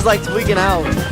like tweaking out.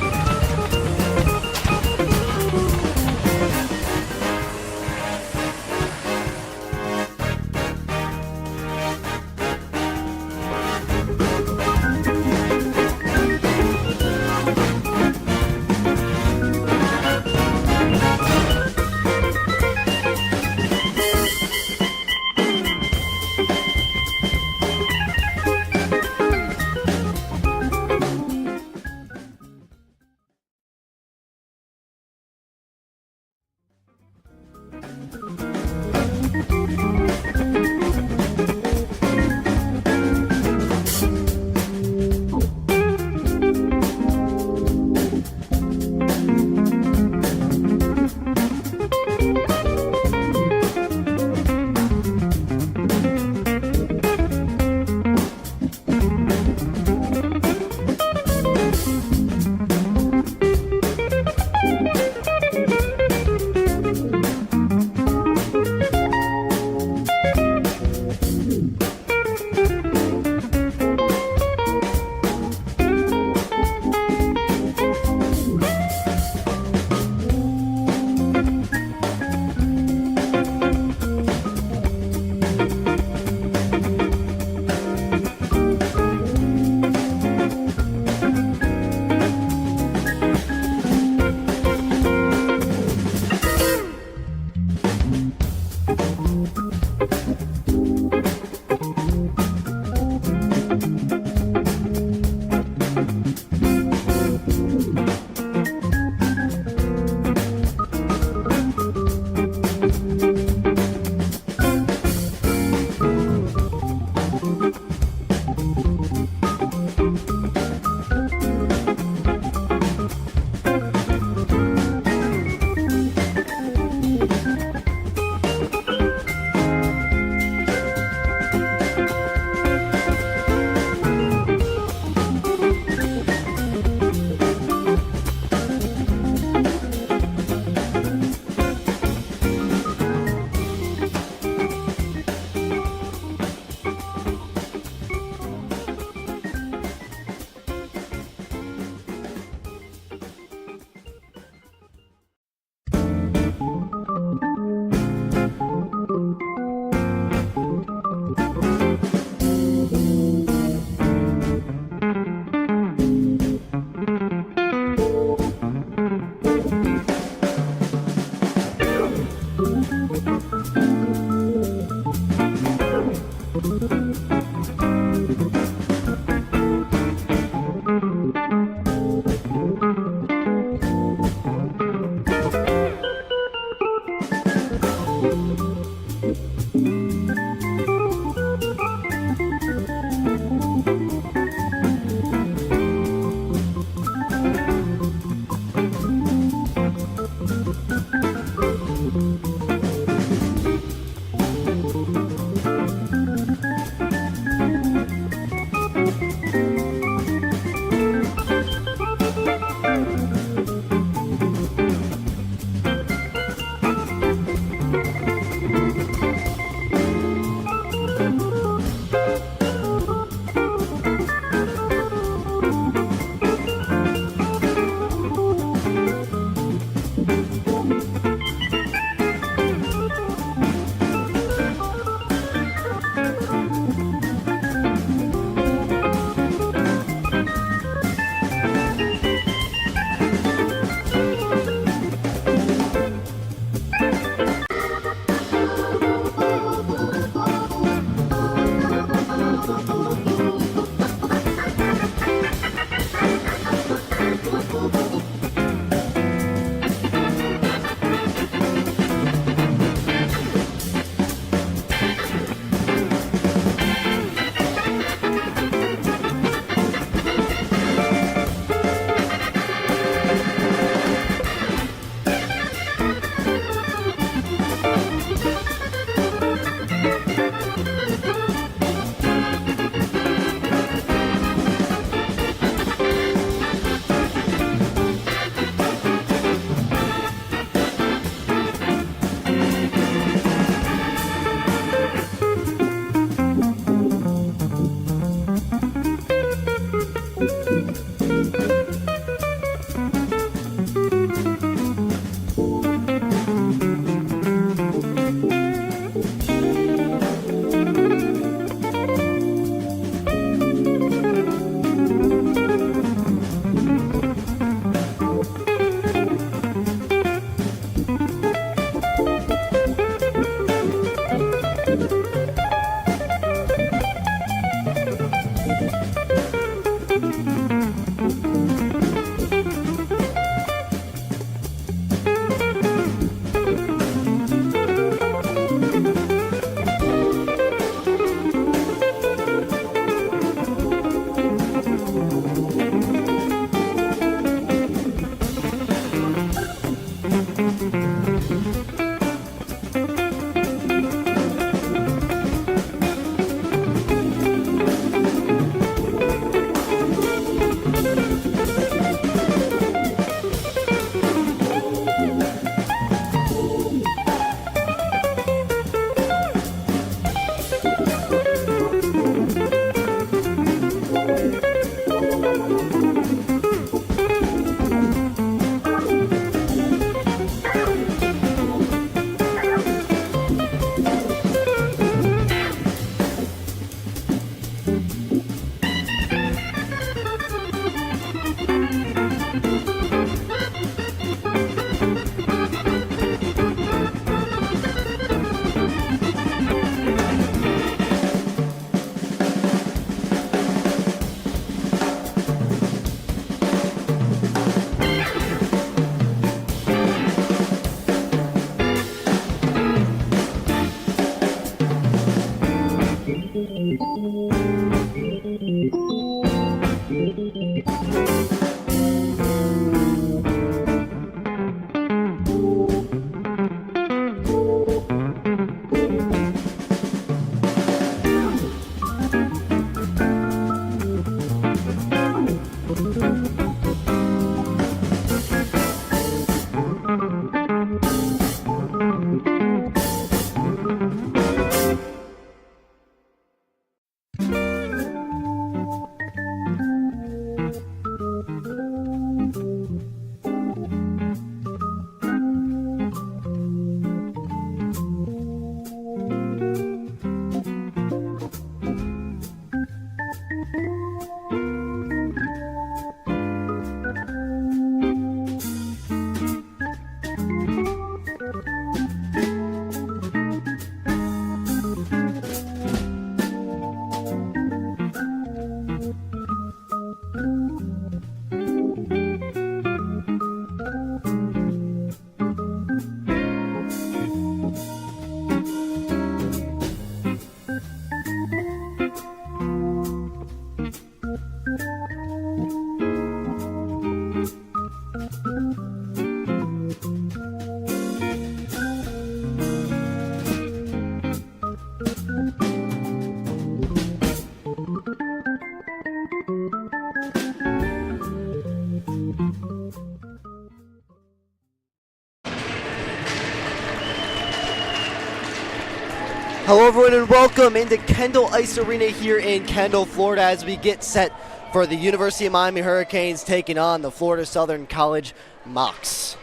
Hello everyone and welcome into Kendall Ice Arena here in Kendall, Florida as we get set for the University of Miami Hurricanes taking on the Florida Southern College Mocs.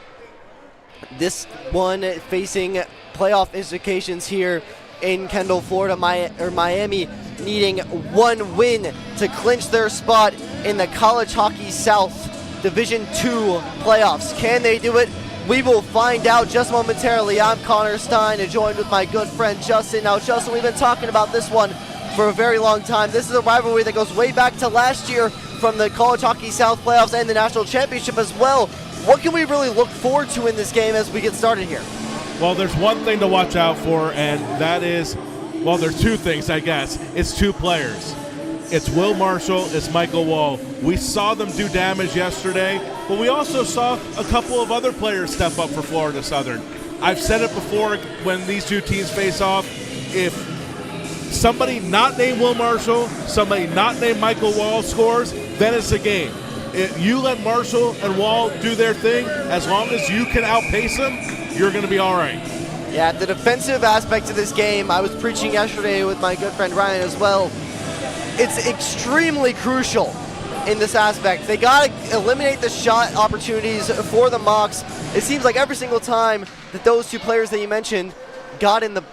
This one facing playoff implications here in Kendall, Florida. Miami needing one win to clinch their spot in the College Hockey South Division II playoffs. Can they do it? We will find out just momentarily. I'm Connor Stein and joined with my good friend Justin. Now Justin, we've been talking about this one for a very long time. This is a rivalry that goes way back to last year from the College Hockey South playoffs and the National Championship as well. What can we really look forward to in this game as we get started here? Well, there's one thing to watch out for, and that is, well, there's two things, I guess. It's two players. It's Will Marshall, it's Michael Wall. We saw them do damage yesterday, but we also saw a couple of other players step up for Florida Southern. I've said it before when these two teams face off, if somebody not named Will Marshall, somebody not named Michael Wall scores, then it's a game. If you let Marshall and Wall do their thing, as long as you can outpace them, you're going to be all right. Yeah, the defensive aspect of this game, I was preaching yesterday with my good friend Ryan as well. It's extremely crucial in this aspect. They got to eliminate the shot opportunities for the Mocs. It seems like every single time that those two players that you mentioned got in the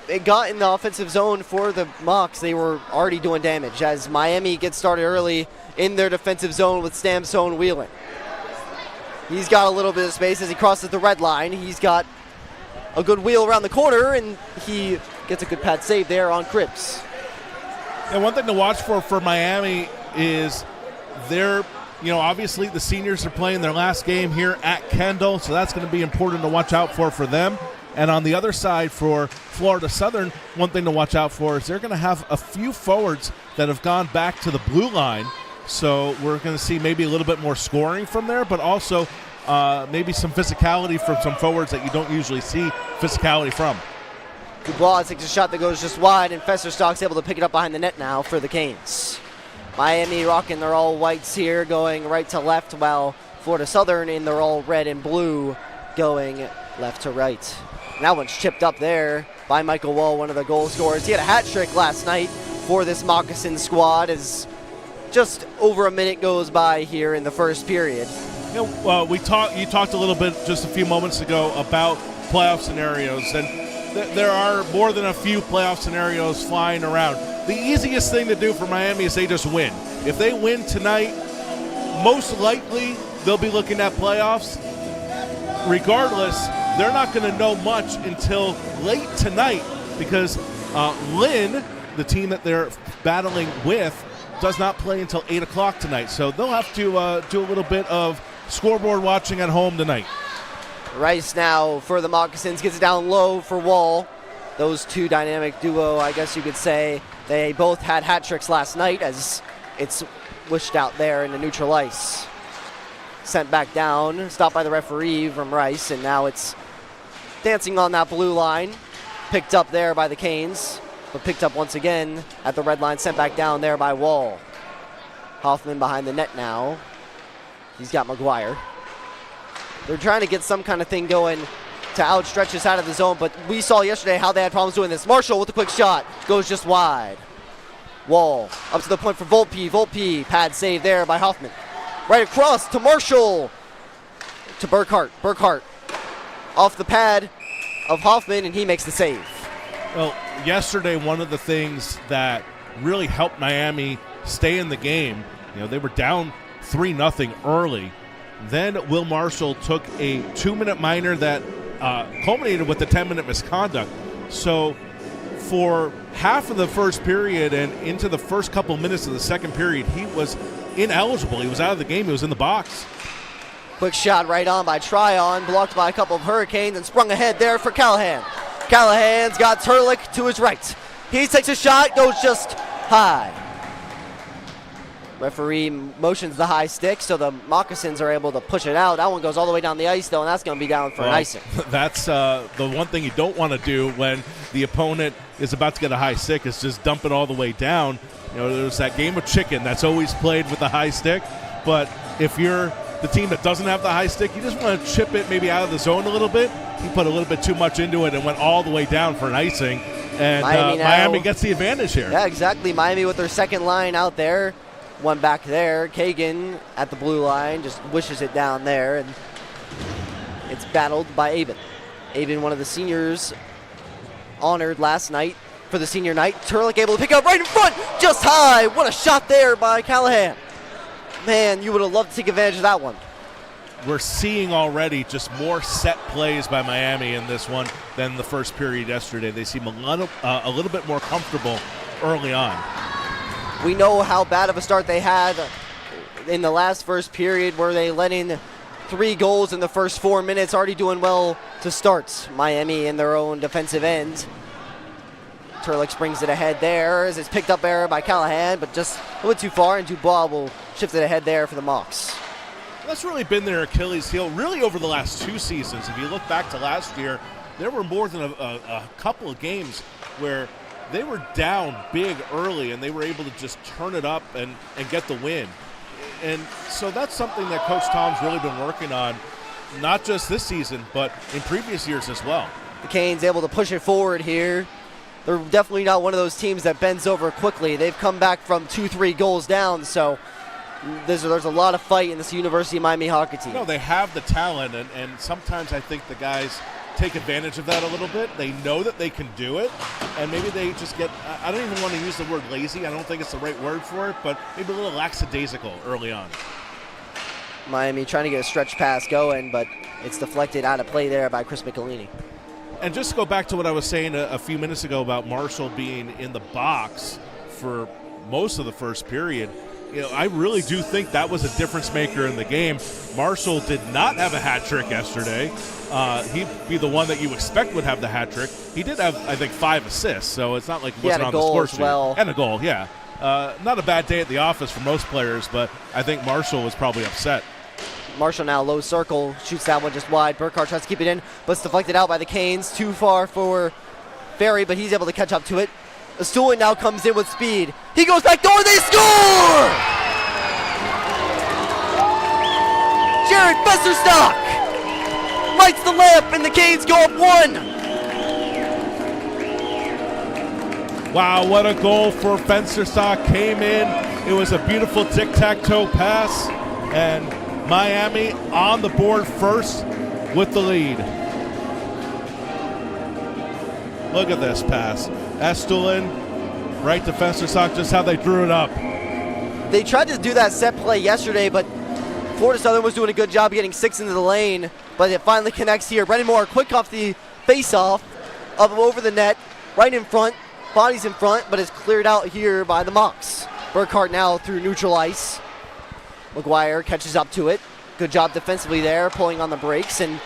offensive zone for the Mocs, they were already doing damage as Miami gets started early in their defensive zone with Stamstone wheeling. He's got a little bit of space as he crosses the red line. He's got a good wheel around the corner, and he gets a good pad save there on Cripps. And one thing to watch for Miami is they're, obviously the seniors are playing their last game here at Kendall, so that's going to be important to watch out for them. And on the other side for Florida Southern, one thing to watch out for is they're going to have a few forwards that have gone back to the blue line. So we're going to see maybe a little bit more scoring from there, but also maybe some physicality from some forwards that you don't usually see physicality from. Dubois takes a shot that goes just wide, and Festerstock's able to pick it up behind the net now for the Canes. Miami rocking their all whites here, going right to left, while Florida Southern in their all red and blue going left to right. And that one's chipped up there by Michael Wall, one of the goal scorers. He had a hat trick last night for this Moccasin squad as just over a minute goes by here in the first period. You talked a little bit just a few moments ago about playoff scenarios, and there are more than a few playoff scenarios flying around. The easiest thing to do for Miami is they just win. If they win tonight, most likely they'll be looking at playoffs. Regardless, they're not going to know much until late tonight because Lynn, the team that they're battling with, does not play until 8 o'clock tonight. So they'll have to do a little bit of scoreboard watching at home tonight. Rice now for the Moccasins gets it down low for Wall. Those two dynamic duo, I guess you could say, They both had hat tricks last night as it's wished out there in the neutral ice. Sent back down, stopped by the referee from Rice, and now it's dancing on that blue line. Picked up there by the Canes, but picked up once again at the red line, sent back down there by Wall. Hoffman behind the net now. He's got McGuire. They're trying to get some kind of thing going to outstretch us out of the zone, but we saw yesterday how they had problems doing this. Marshall with a quick shot, goes just wide. Wall up to the point for Volpe. Volpe, pad save there by Hoffman. Right across to Marshall, to Burkhart. Burkhart off the pad of Hoffman, and he makes the save. Well, yesterday, one of the things that really helped Miami stay in the game, they were down 3-0 early. Then Will Marshall took a 2-minute minor that culminated with a 10-minute misconduct. So for half of the first period and into the first couple minutes of the second period, he was ineligible. He was out of the game. He was in the box. Quick shot right on by Tryon, blocked by a couple of Hurricanes, and sprung ahead there for Callahan. Callahan's got Turlick to his right. He takes a shot, goes just high. Referee motions the high stick, so the Moccasins are able to push it out. That one goes all the way down the ice, though, and that's going to be down for an icing. That's the one thing you don't want to do when the opponent is about to get a high stick is just dump it all the way down. There's that game of chicken that's always played with the high stick, but if you're the team that doesn't have the high stick, you just want to chip it maybe out of the zone a little bit. He put a little bit too much into it and went all the way down for an icing, and Miami gets the advantage here. Yeah, exactly. Miami with their second line out there. One back there. Kagan at the blue line just wishes it down there, and it's battled by Avon. Avon, one of the seniors, honored last night for the senior night. Turlick able to pick up right in front, just high. What a shot there by Callahan. Man, you would have loved to take advantage of that one. We're seeing already just more set plays by Miami in this one than the first period yesterday. They seem a little bit more comfortable early on. We know how bad of a start they had in the last first period where they let in 3 goals in the first 4 minutes, already doing well to start. Miami in their own defensive end. Turlick brings it ahead there as it's picked up there by Callahan, but just a little too far, and Dubois will shift it ahead there for the Mocs. That's really been their Achilles heel really over the last 2 seasons. If you look back to last year, there were more than a couple of games where they were down big early and they were able to just turn it up and get the win. And so that's something that Coach Tom's really been working on, not just this season, but in previous years as well. The Canes able to push it forward here. They're definitely not one of those teams that bends over quickly. They've come back from 2-3 goals down, so there's a lot of fight in this University of Miami hockey team. No, they have the talent, and sometimes I think the guys take advantage of that a little bit. They know that they can do it, and maybe they just get, I don't even want to use the word lazy. I don't think it's the right word for it, but maybe a little lackadaisical early on. Miami trying to get a stretch pass going, but it's deflected out of play there by Chris Michelini. And just to go back to what I was saying a few minutes ago about Marshall being in the box for most of the first period, I really do think that was a difference maker in the game. Marshall did not have a hat trick yesterday. He'd be the one that you expect would have the hat trick. He did have, I think, 5 assists, so it's not like he wasn't on the score sheet. Well. And a goal, yeah. Not a bad day at the office for most players, but I think Marshall was probably upset. Marshall now low circle, shoots that one just wide. Burkhart tries to keep it in, but it's deflected out by the Canes. Too far for Ferry, but he's able to catch up to it. Astulin now comes in with speed. He goes back door, they score! Jared Festerstock lights the lamp, and the Canes go up 1. Wow, what a goal for Festerstock. Came in. It was a beautiful tic-tac-toe pass, and Miami on the board first with the lead. Look at this pass. Astulin right to Festerstock, just how they drew it up. They tried to do that set play yesterday, but Florida Southern was doing a good job getting 6 into the lane, but it finally connects here. Brendan Moore quick off the face-off up over the net, right in front, bodies in front, but it's cleared out here by the Mocs. Burkhart now through neutral ice. McGuire catches up to it. Good job defensively there, pulling on the brakes, and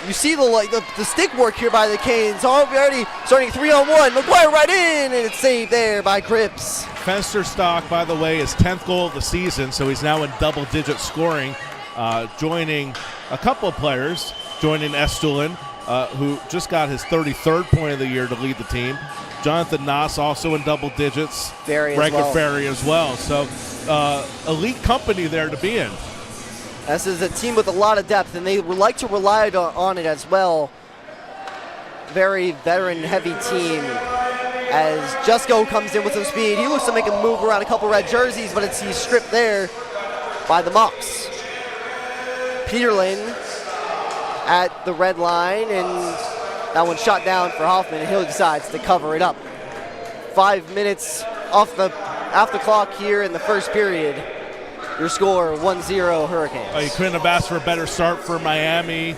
you see the stick work here by the Canes. Already starting 3-on-1. McGuire right in, and it's saved there by Cribbs. Festerstock, by the way, his 10th goal of the season, so he's now in double-digit scoring, joining a couple of players, joining Estulin, who just got his 33rd point of the year to lead the team. Jonathan Noss also in double digits. Ferry as well. So elite company there to be in. This is a team with a lot of depth, and they would like to rely on it as well. Very veteran-heavy team. As Jusko comes in with some speed, he looks to make a move around a couple red jerseys, but he's stripped there by the Mocs. Peterlin at the red line, and that one shot down for Hoffman, and he decides to cover it up. 5 minutes off the clock here in the first period. Your score, 1-0 Hurricanes. You couldn't have asked for a better start for Miami.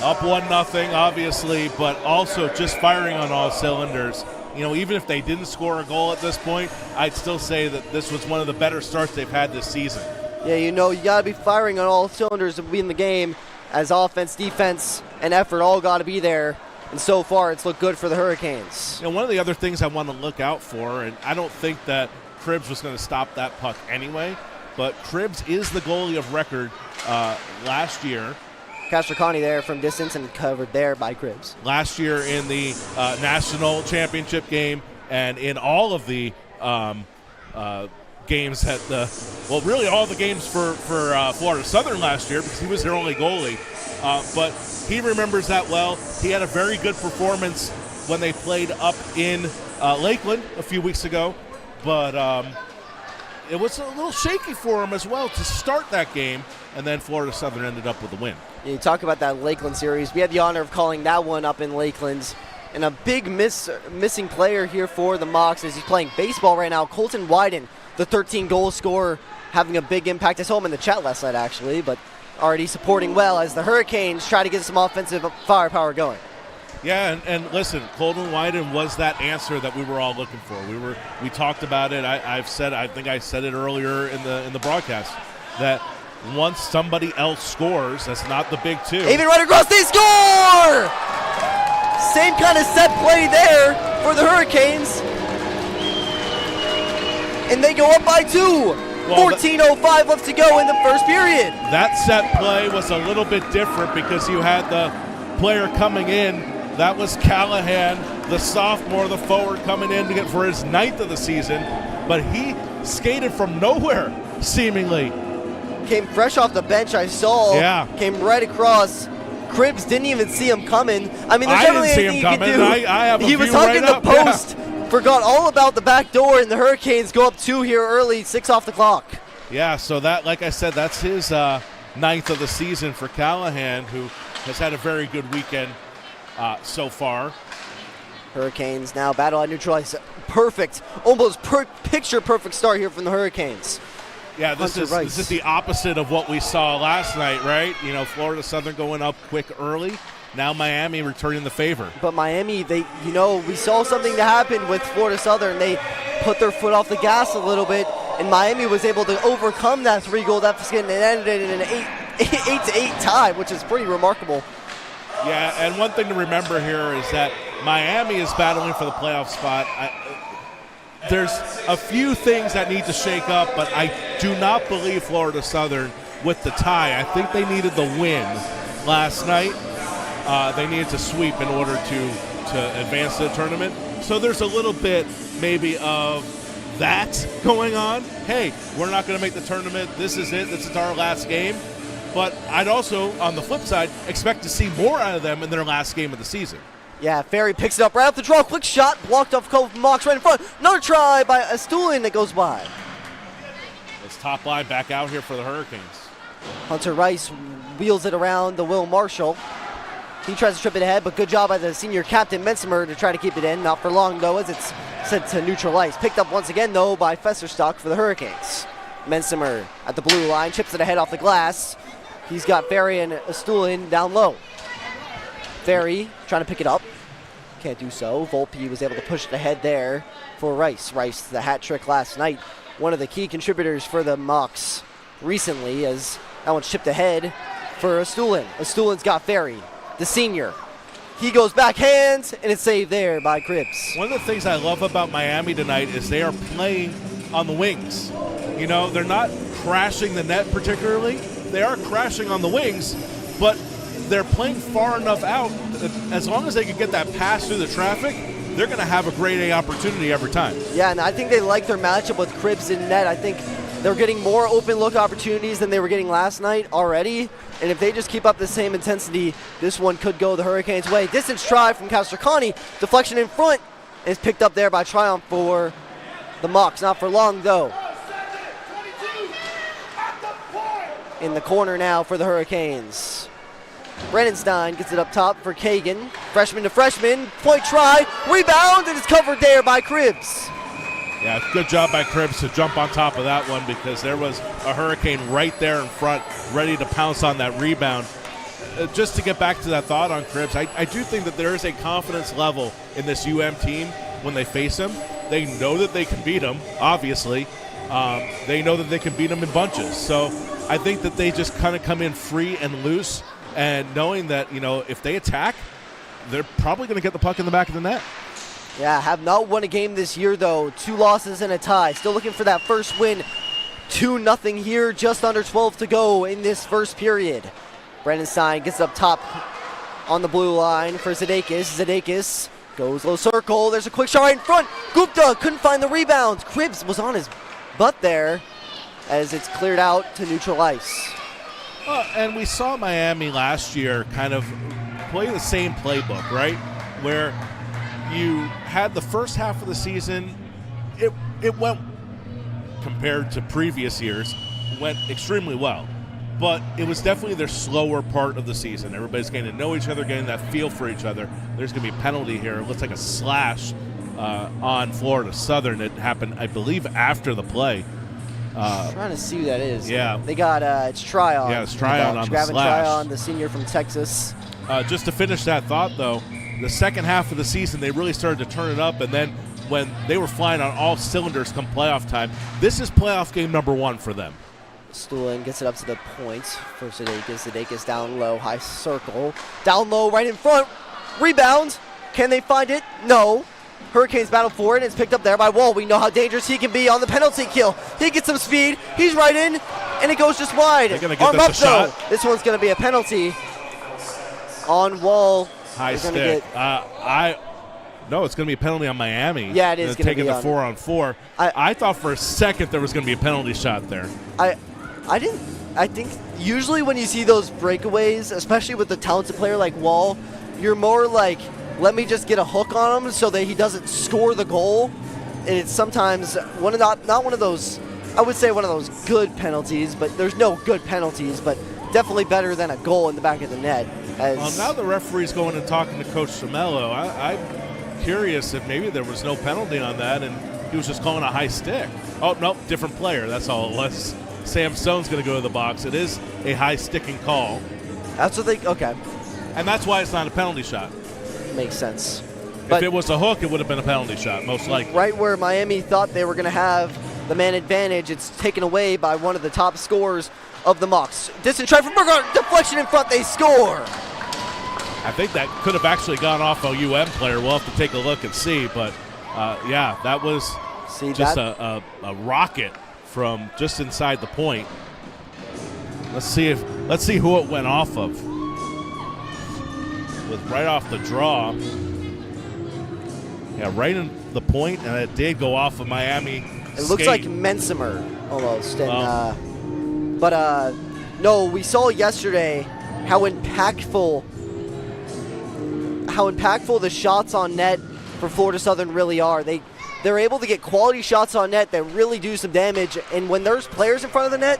Up 1-0, obviously, but also just firing on all cylinders. You know, even if they didn't score a goal at this point, I'd still say that this was one of the better starts they've had this season. Yeah, you know, you got to be firing on all cylinders to win the game, as offense, defense, and effort all got to be there. And so far, it's looked good for the Hurricanes. You know, one of the other things I want to look out for, and I don't think that Cribbs was going to stop that puck anyway, but Cribbs is the goalie of record last year. Castricani there from distance and covered there by Cribbs. Last year in the national championship game and in all of the games at really all the games for Florida Southern last year, because he was their only goalie. But he remembers that well. He had a very good performance when they played up in Lakeland a few weeks ago, but it was a little shaky for him as well to start that game, and then Florida Southern ended up with a win. You talk about that Lakeland series. We had the honor of calling that one up in Lakeland. And a big missing player here for the Mocs as he's playing baseball right now. Colton Wyden, the 13-goal scorer, having a big impact. I saw him in the chat last night, actually, but already supporting well as the Hurricanes try to get some offensive firepower going. Yeah, and listen, Colton Wyden was that answer that we were all looking for. We talked about it. I think I said it earlier in the broadcast that once somebody else scores, that's not the big two. Even right across, they score! Same kind of set play there for the Hurricanes. And they go up by 2. 14:05 left to go in the first period. That set play was a little bit different because you had the player coming in. That was Callahan, the sophomore, the forward coming in to get for his 9th of the season. But he skated from nowhere, seemingly. Came fresh off the bench, I saw. Yeah. Came right across. Cribbs didn't even see him coming. I mean, there's I definitely didn't see anything him coming. you can do. I have a he was view hugging right the up. post. Yeah. Forgot all about the back door, and the Hurricanes go up 2 here early, 6 off the clock. Yeah, so that, like I said, that's his 9th of the season for Callahan, who has had a very good weekend so far. Hurricanes now battle at neutral ice. Perfect, almost picture-perfect start here from the Hurricanes. Yeah, this is the opposite of what we saw last night, right? You know, Florida Southern going up quick early. Now Miami returning the favor. But Miami, we saw something to happen with Florida Southern. They put their foot off the gas a little bit, and Miami was able to overcome that 3-goal deficit and ended in an 8-8 tie, which is pretty remarkable. Yeah, and one thing to remember here is that Miami is battling for the playoff spot. There's a few things that need to shake up, but I do not believe Florida Southern with the tie. I think they needed the win last night. They needed to sweep in order to advance to the tournament. So there's a little bit maybe of that going on. Hey, we're not going to make the tournament. This is it. This is our last game. But I'd also, on the flip side, expect to see more out of them in their last game of the season. Yeah, Ferry picks it up right off the draw. Quick shot, blocked off Mocs right in front. Another try by Estulin that goes by. This top line back out here for the Hurricanes. Hunter Rice wheels it around the Will Marshall. He tries to trip it ahead, but good job by the senior captain, Mensimer, to try to keep it in. Not for long, though, as it's sent to neutral ice. Picked up once again, though, by Festerstock for the Hurricanes. Mensimer at the blue line, chips it ahead off the glass. He's got Ferry and Estulin down low. Ferry trying to pick it up. Can't do so. Volpe was able to push it ahead there for Rice. Rice, the hat trick last night. One of the key contributors for the Mocs recently, as that one's chipped ahead for Estulin. Estulin's got Ferry. the senior. He goes backhand, and it's saved there by Cribbs. One of the things I love about Miami tonight is they are playing on the wings. You know, they're not crashing the net particularly. They are crashing on the wings, but they're playing far enough out that as long as they can get that pass through the traffic, they're going to have a great A opportunity every time. Yeah, and I think they like their matchup with Cribbs in net. I think they're getting more open look opportunities than they were getting last night already. And if they just keep up the same intensity, this one could go the Hurricanes' way. Distance try from Castricani. Deflection in front is picked up there by Triumph for the Mocs. Not for long, though. In the corner now for the Hurricanes. Brennenstein gets it up top for Kagan. Freshman to freshman. Point try. Rebound, and it's covered there by Cribbs. Yeah, good job by Cribbs to jump on top of that one because there was a Hurricane right there in front ready to pounce on that rebound. Just to get back to that thought on Cribbs, I do think that there is a confidence level in this UM team when they face him. They know that they can beat him, obviously. They know that they can beat him in bunches. So I think that they just kind of come in free and loose and knowing that, you know, if they attack, they're probably going to get the puck in the back of the net. Yeah, have not won a game this year, though. 2 losses and a tie. Still looking for that first win. 2-0 here, just under 12 to go in this first period. Brennenstein gets up top on the blue line for Zadakis. Zadakis goes low circle. There's a quick shot right in front. Gupta couldn't find the rebound. Cribbs was on his butt there as it's cleared out to neutral ice. And we saw Miami last year kind of play the same playbook, right? Where you had the first half of the season, it went, compared to previous years, went extremely well. But it was definitely their slower part of the season. Everybody's getting to know each other, getting that feel for each other. There's going to be a penalty here. It looks like a slash on Florida Southern. It happened, I believe, after the play. Trying to see who that is. Yeah. They got, it's Tryon. Yeah, it's Tryon on the slash. Tryon, the senior from Texas. Just to finish that thought, though, the second half of the season, they really started to turn it up, and then when they were flying on all cylinders come playoff time, this is playoff game number 1 for them. Stuhlin gets it up to the point for Zadakis. Zadakis down low, high circle. Down low, right in front. Rebound. Can they find it? No. Hurricanes battle for it, and it's picked up there by Wall. We know how dangerous he can be on the penalty kill. He gets some speed. He's right in, and it goes just wide. They're going to get this a shot. This one's going to be a penalty on Wall. High stick. No, it's going to be a penalty on Miami. Yeah, it is going to be taking the 4-on-4. I thought for a second there was going to be a penalty shot there. I think usually when you see those breakaways, especially with a talented player like Wall, you're more like, let me just get a hook on him so that he doesn't score the goal. And it's sometimes not one of those, I would say one of those good penalties, but there's no good penalties, but definitely better than a goal in the back of the net. Well, now the referee's going and talking to Coach Samello. I'm curious if maybe there was no penalty on that and he was just calling a high stick. Oh, nope, different player. That's all it was. Sam Stone's going to go to the box. It is a high sticking call. That's what they, okay. And that's why it's not a penalty shot. Makes sense. If it was a hook, it would have been a penalty shot, most likely. Right where Miami thought they were going to have the man advantage, it's taken away by one of the top scorers of the Mocs. Distant try from Burger, deflection in front, they score. I think that could have actually gone off a UM player. We'll have to take a look and see. But, yeah, that was just a rocket from just inside the point. Let's see who it went off of. With right off the draw. Yeah, right in the point, and it did go off of Miami. It looks like Mensimer almost. And, but no, we saw yesterday how impactful the shots on net for Florida Southern really are. They're able to get quality shots on net that really do some damage, and when there's players in front of the net,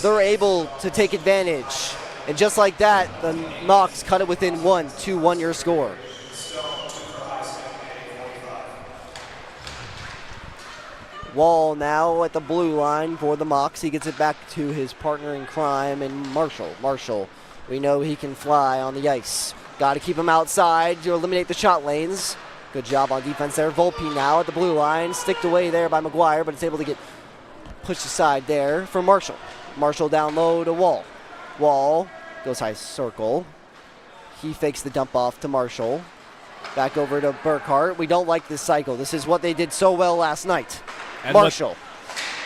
they're able to take advantage. And just like that, the Mocs cut it within 2-1 your score. Wall now at the blue line for the Mocs. He gets it back to his partner in crime and Marshall. Marshall, we know he can fly on the ice. Got to keep him outside to eliminate the shot lanes. Good job on defense there. Volpe now at the blue line. Sticked away there by McGuire, but it's able to get pushed aside there for Marshall. Marshall down low to Wall. Wall goes high circle. He fakes the dump off to Marshall. Back over to Burkhart. We don't like this cycle. This is what they did so well last night. And Marshall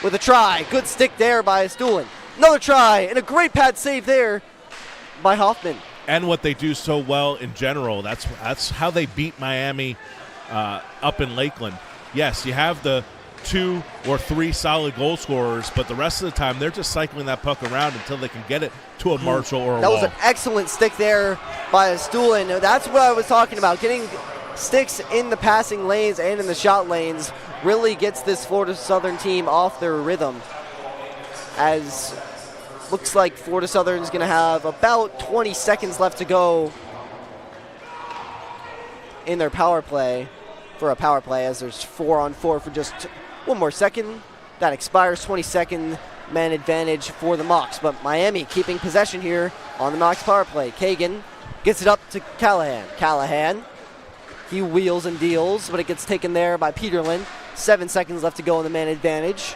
with a try. Good stick there by Stuhlin. Another try and a great pad save there by Hoffman. And what they do so well in general, that's how they beat Miami up in Lakeland. Yes, you have the 2 or 3 solid goal scorers, but the rest of the time they're just cycling that puck around until they can get it to a Marshall or a That Wall. was an excellent stick there by Stuhlin. That's what I was talking about. Getting sticks in the passing lanes and in the shot lanes really gets this Florida Southern team off their rhythm. As looks like Florida Southern is going to have about 20 seconds left to go in their power play, for a power play, as there's 4-on-4 for just one more second. That expires. 22nd man advantage for the Mocs, but Miami keeping possession here on the Mocs power play. Kagan gets it up to Callahan. Callahan, he wheels and deals, but it gets taken there by Peterlin. 7 seconds left to go in the man advantage.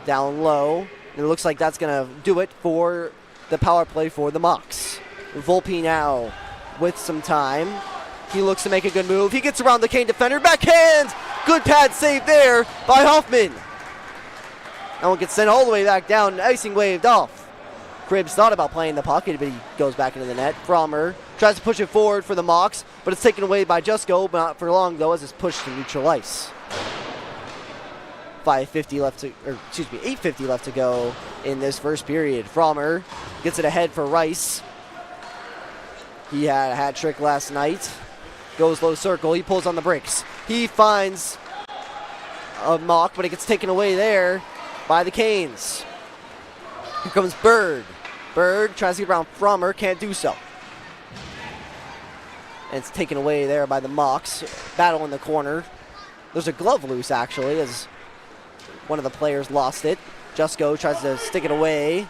Down low. And it looks like that's going to do it for the power play for the Mocs. Volpe now with some time. He looks to make a good move. He gets around the Kane defender. Backhand! Good pad save there by Hoffman. That one gets sent all the way back down. Icing waved off. Cribbs thought about playing the pocket, but he goes back into the net. Frommer tries to push it forward for the Mocs, but it's taken away by Jusko, but not for long, though, as it's pushed to neutral ice. 8:50 left to go in this first period. Frommer gets it ahead for Rice. He had a hat trick last night. Goes low circle. He pulls on the brakes. He finds a Mock, but it gets taken away there by the Canes. Here comes Bird. Bird tries to get around Frommer. Can't do so. And it's taken away there by the Mocs. Battle in the corner. There's a glove loose, actually, as one of the players lost it. Jusko tries to stick it away.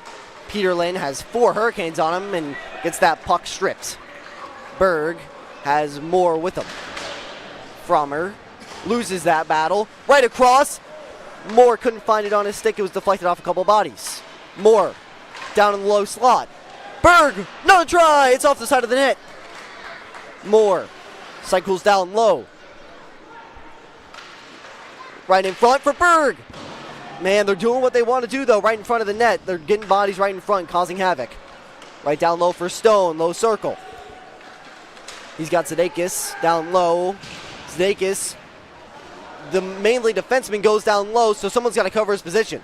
Peterlin has 4 Hurricanes on him and gets that puck stripped. Berg has more with him. Frommer loses that battle. Right across. Moore couldn't find it on his stick. It was deflected off a couple bodies. Moore down in the low slot. Berg, another try. It's off the side of the net. Moore cycles down low. Right in front for Berg. Man, they're doing what they want to do, though, right in front of the net. They're getting bodies right in front, causing havoc. Right down low for Stone, low circle. He's got Zdeikis down low. Zdeikis, the mainly defenseman, goes down low, so someone's got to cover his position.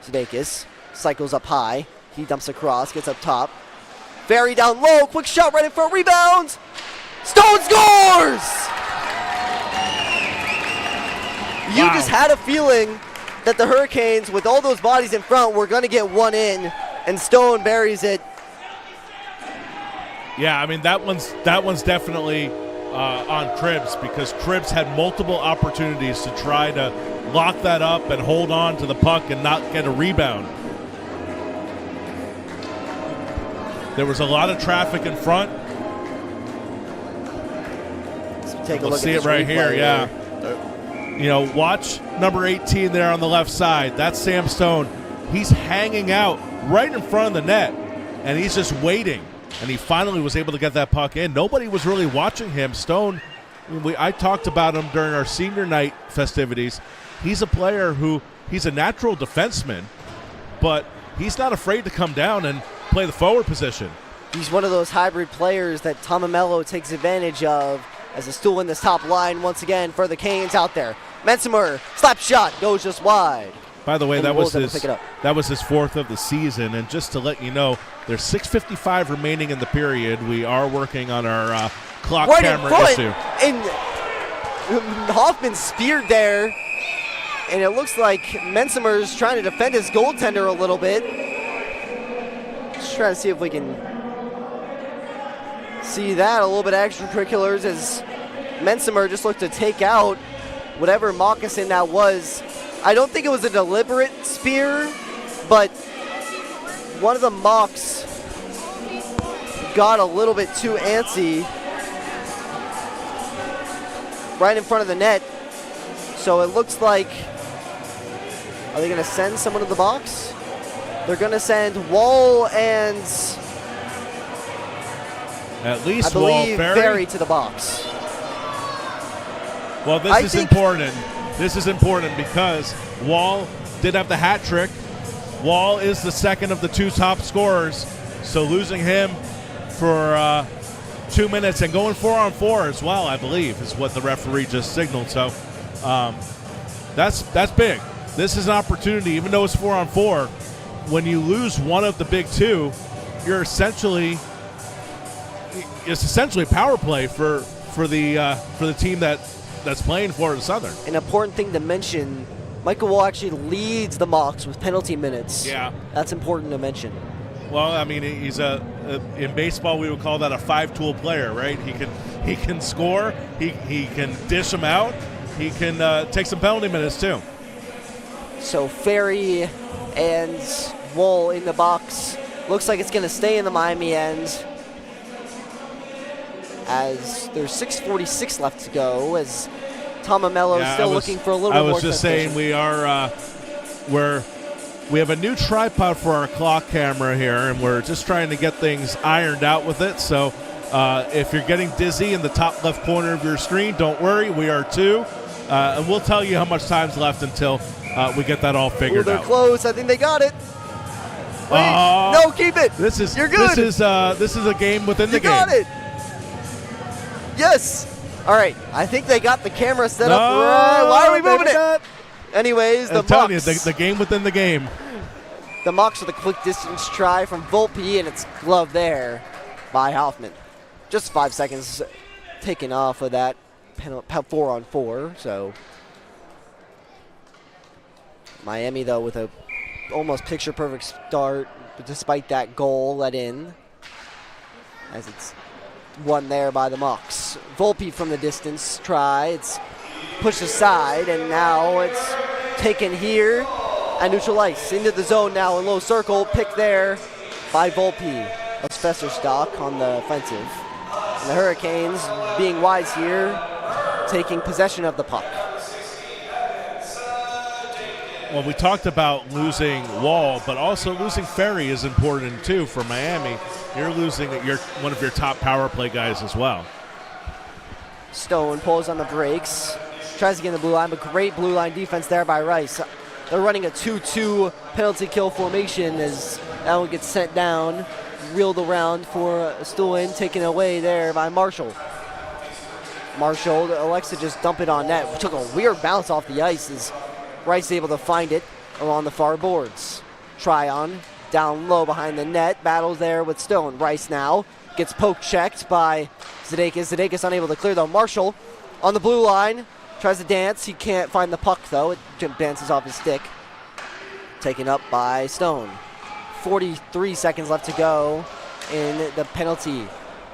Zdeikis cycles up high. He dumps across, gets up top. Ferry down low, quick shot right in front, rebounds. Stone scores! You just had a feeling that the Hurricanes, with all those bodies in front, were going to get one in, and Stone buries it. Yeah, I mean, that one's definitely on Cribbs, because Cribbs had multiple opportunities to try to lock that up and hold on to the puck and not get a rebound. There was a lot of traffic in front. Let's take a We'll look see at it right here, replay yeah. You know, watch number 18 there on the left side. That's Sam Stone. He's hanging out right in front of the net, and he's just waiting. And he finally was able to get that puck in. Nobody was really watching him. Stone, I talked about him during our senior night festivities. He's a player who, he's a natural defenseman, but he's not afraid to come down and play the forward position. He's one of those hybrid players that Tomamello takes advantage of, as a stool in this top line once again for the Canes out there. Mensimer, slap shot, goes just wide. By the way, that was his 4th of the season. And just to let you know, there's 6:55 remaining in the period. We are working on our clock right camera in front, issue. And Hoffman speared there, and it looks like Mensimer's trying to defend his goaltender a little bit. Just trying to see if we can see that. A little bit of extracurriculars as Mensimer just looked to take out whatever moccasin that was. I don't think it was a deliberate spear, but one of the Mocs got a little bit too antsy right in front of the net. So it looks like, are they going to send someone to the box? They're going to send Wall and At least I Wall, believe Ferry. Ferry to the box. Well, this is important. This is important because Wall did have the hat trick. Wall is the second of the 2 top scorers, so losing him for 2 minutes and going 4-on-4 as well, I believe, is what the referee just signaled. So that's big. This is an opportunity, even though it's 4-on-4. When you lose one of the big 2, it's essentially power play for the team that's playing Florida Southern. An important thing to mention, Michael Wall actually leads the Mocs with penalty minutes. Yeah. That's important to mention. Well, I mean, he's in baseball we would call that a 5-tool player, right? He can score, he can dish them out, he can take some penalty minutes too. So Ferry and Wall in the box. Looks like it's going to stay in the Miami end, as there's 6:46 left to go, as Tom Amello is still looking for a little bit more. I was just saying we have a new tripod for our clock camera here, and we're just trying to get things ironed out with it. So if you're getting dizzy in the top left corner of your screen, don't worry, we are too. And we'll tell you how much time's left until we get that all figured they're out. Close. I think they got it. Wait, no, keep it. You're good. This is a game within the game. You got it. Yes. All right. I think they got the camera set up right. Why are we moving it? Anyways, the telling you, Mocs. the game within the game. The Mocs with a quick distance try from Volpe, and it's gloved there by Hoffman. Just 5 seconds taken off of that 4-on-4. So Miami, though, with a almost picture-perfect start, but despite that goal let in, as it's won there by the Mocs. Volpe from the distance try. It's pushed aside, and now it's taken here at neutral ice. Into the zone now in low circle. Picked there by Volpe. That's Festerstock on the offensive. And the Hurricanes, being wise here, taking possession of the puck. Well, we talked about losing Wall, but also losing Ferry is important too for Miami. You're losing one of your top power play guys as well. Stone pulls on the brakes, tries to get in the blue line, but great blue line defense there by Rice. They're running a 2-2 penalty kill formation as that one gets sent down, reeled around for Stulin, taken away there by Marshall. Marshall elects to just dump it on net. Took a weird bounce off the ice as Rice able to find it along the far boards. Tryon down low behind the net, battles there with Stone. Rice now gets poke checked by Zdekis. Zdekis unable to clear though. Marshall on the blue line, tries to dance. He can't find the puck though. It bounces off his stick. Taken up by Stone. 43 seconds left to go in the penalty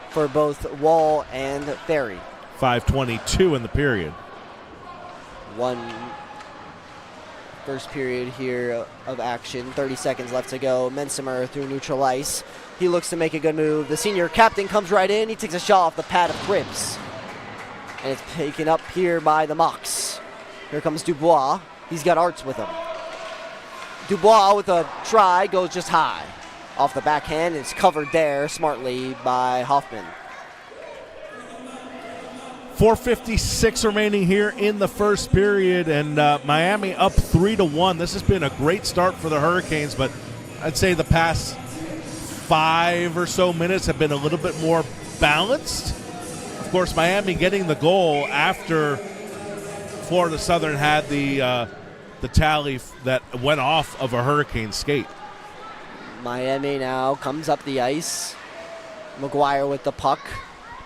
for both Wall and Ferry. 5:22 in the period. First period here of action. 30 seconds left to go. Mensimer through neutral ice. He looks to make a good move. The senior captain comes right in. He takes a shot off the pad of Cribs. And it's taken up here by the Mocs. Here comes Dubois. He's got Arts with him. Dubois with a try goes just high. Off the backhand. It's covered there smartly by Hoffman. 4:56 remaining here in the first period, and Miami up 3-1. This has been a great start for the Hurricanes, but I'd say the past 5 or so minutes have been a little bit more balanced. Of course, Miami getting the goal after Florida Southern had the tally that went off of a Hurricane skate. Miami now comes up the ice. McGuire with the puck.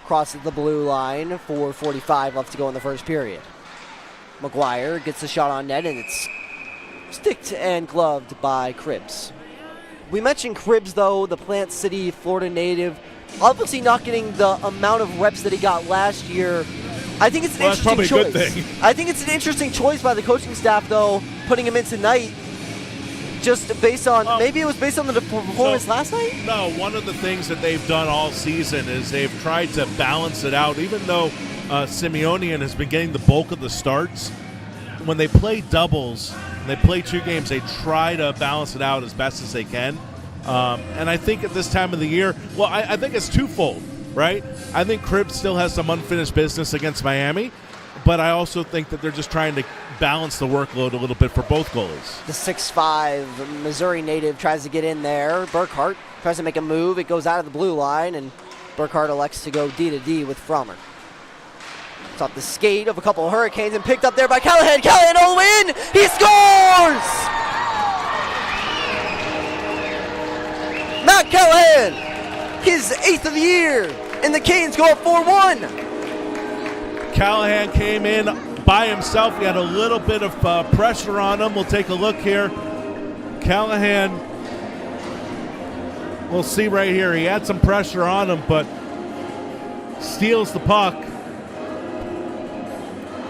Crosses the blue line. 4:45 left to go in the first period. McGuire gets the shot on net, and it's sticked and gloved by Cribs. We mentioned Cribs, though, the Plant City, Florida native, obviously not getting the amount of reps that he got last year. I think it's an interesting choice. That's probably a good thing. I think it's an interesting choice by the coaching staff, though, putting him in tonight. Just based on, maybe it was based on the performance last night? No, one of the things that they've done all season is they've tried to balance it out. Even though Simeonian has been getting the bulk of the starts, when they play doubles, and they play 2 games, they try to balance it out as best as they can. And I think at this time of the year, well, I think it's twofold. right? I think Cribbs still has some unfinished business against Miami, but I also think that they're just trying to balance the workload a little bit for both goalies. The 6'5" Missouri native tries to get in there. Burkhart tries to make a move. It goes out of the blue line, and Burkhart elects to go D-to-D with Frommer. It's off the skate of a couple of Hurricanes and picked up there by Callahan. Callahan all the way in! He scores! Matt Callahan, his 8th of the year, and the Canes go up 4-1. Callahan came in by himself. He had a little bit of pressure on him. We'll take a look here. Callahan, we'll see right here. He had some pressure on him, but steals the puck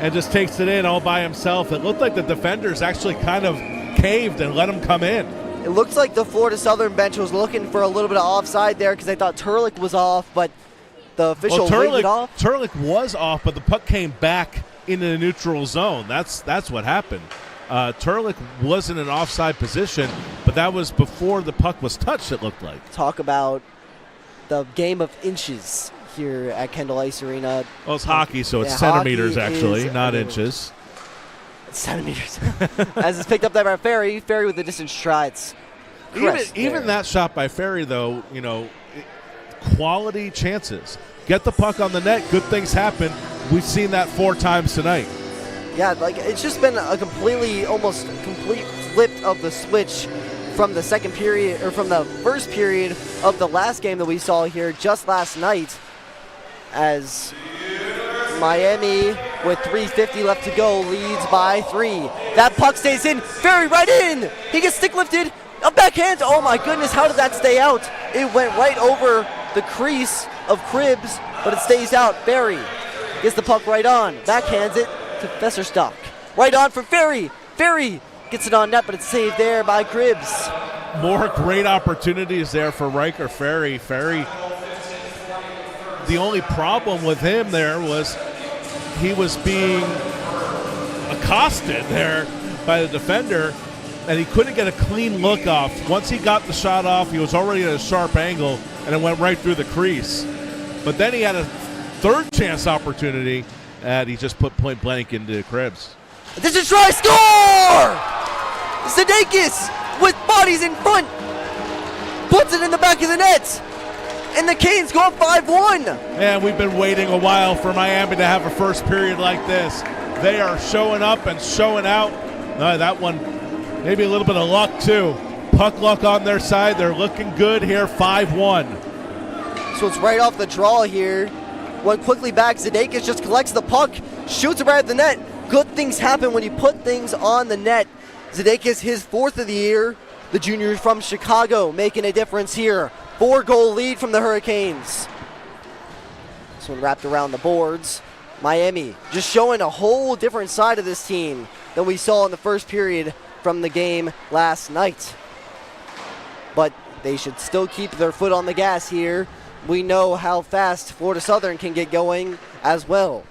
and just takes it in all by himself. It looked like the defenders actually kind of caved and let him come in. It looks like the Florida Southern bench was looking for a little bit of offside there because they thought Turlick was off, but the official waved it off. Turlick was off, but the puck came back into the neutral zone. That's what happened. Turlick was in an offside position, but that was before the puck was touched, it looked like. Talk about the game of inches here at Kendall Ice Arena. Well, it's hockey, so it's centimeters actually, not inches. It's centimeters. As it's picked up there by Ferry. Ferry with the distance try. It's even that shot by Ferry, though, quality chances. Get the puck on the net, good things happen. We've seen that 4 times tonight. Yeah, like it's just been a almost complete flip of the switch from the second period, or from the first period of the last game that we saw here just last night, as Miami, with 3:50 left to go, leads by 3. That puck stays in. Ferry right in. He gets stick lifted. A backhand. Oh my goodness, how did that stay out? It went right over the crease of Cribbs, but it stays out. Ferry gets the puck right on. Backhands it to Fesserstock. Right on for Ferry. Ferry gets it on net, but it's saved there by Cribbs. More great opportunities there for Riker Ferry. Ferry, the only problem with him there was he was being accosted there by the defender, and he couldn't get a clean look off. Once he got the shot off, he was already at a sharp angle, and it went right through the crease. But then he had a third chance opportunity, and he just put point blank into Cribbs. This is try score! Zdekis with bodies in front puts it in the back of the net, and the Canes go up 5-1. And we've been waiting a while for Miami to have a first period like this. They are showing up and showing out. That one, maybe a little bit of luck too. Puck luck on their side. They're looking good here, 5-1. So it's right off the draw here. Went quickly back. Zdekis just collects the puck, shoots it right at the net. Good things happen when you put things on the net. Zdekis, his 4th of the year. The junior from Chicago making a difference here. 4-goal lead from the Hurricanes. This one wrapped around the boards. Miami just showing a whole different side of this team than we saw in the first period from the game last night. But they should still keep their foot on the gas here. We know how fast Florida Southern can get going as well.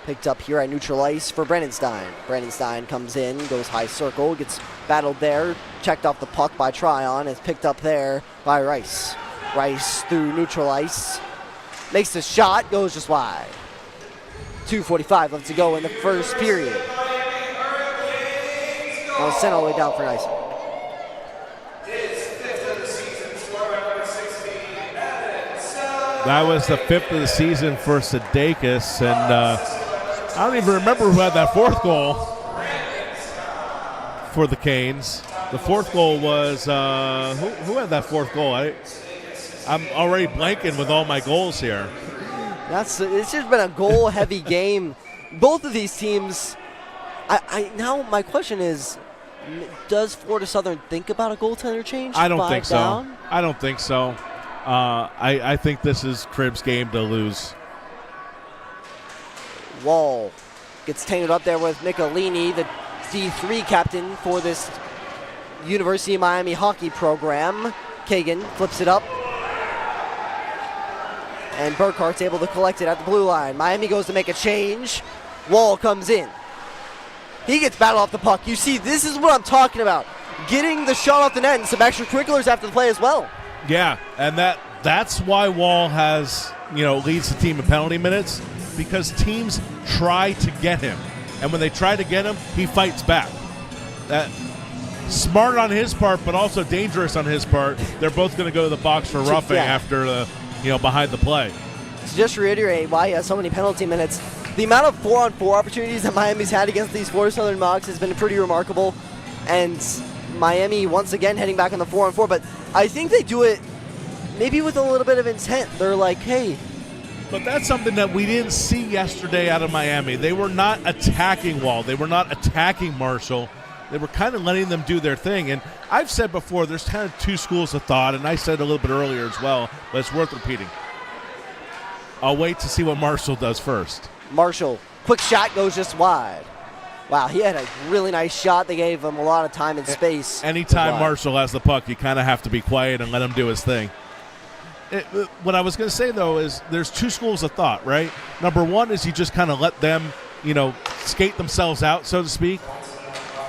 Picked up here at neutral ice for Brennenstein. Brennenstein comes in, goes high circle, gets battled there, checked off the puck by Tryon, is picked up there by Rice. Rice through neutral ice, makes the shot, goes just wide. 2:45 left to go in the first period. Now sent all the way down for Nice. That was the 5th of the season for Zdekis, and I don't even remember who had that 4th goal for the Canes. The 4th goal was, who had that 4th goal? I'm already blanking with all my goals here. It's just been a goal-heavy game. Both of these teams, now my question is, does Florida Southern think about a goaltender change? I don't think so. I don't think so. I think this is Cribbs' game to lose. Wall gets tainted up there with Michelini, the D3 captain for this University of Miami hockey program. Kagan flips it up, and Burkhart's able to collect it at the blue line. Miami goes to make a change. Wall comes in. He gets battled off the puck. You see, this is what I'm talking about. Getting the shot off the net and some extracurriculars after the play as well. Yeah, and that's why Wall has leads the team in penalty minutes because teams try to get him. And when they try to get him, he fights back. That smart on his part, but also dangerous on his part. They're both going to go to the box for roughing after the, behind the play. So just to reiterate why he has so many penalty minutes, the amount of 4-on-4 opportunities that Miami's had against these Florida Southern Mocs has been pretty remarkable. And Miami once again heading back on the 4-on-4, but I think they do it maybe with a little bit of intent. They're like, hey. But that's something that we didn't see yesterday out of Miami. They were not attacking Wall. They were not attacking Marshall. They were kind of letting them do their thing. And I've said before, there's kind of two schools of thought, and I said a little bit earlier as well, but it's worth repeating. I'll wait to see what Marshall does first. Marshall, quick shot goes just wide. Wow, he had a really nice shot. They gave him a lot of time and space. Anytime Marshall has the puck, you kind of have to be quiet and let him do his thing. What I was going to say, though, is there's two schools of thought, right? Number one is you just kind of let them, skate themselves out, so to speak.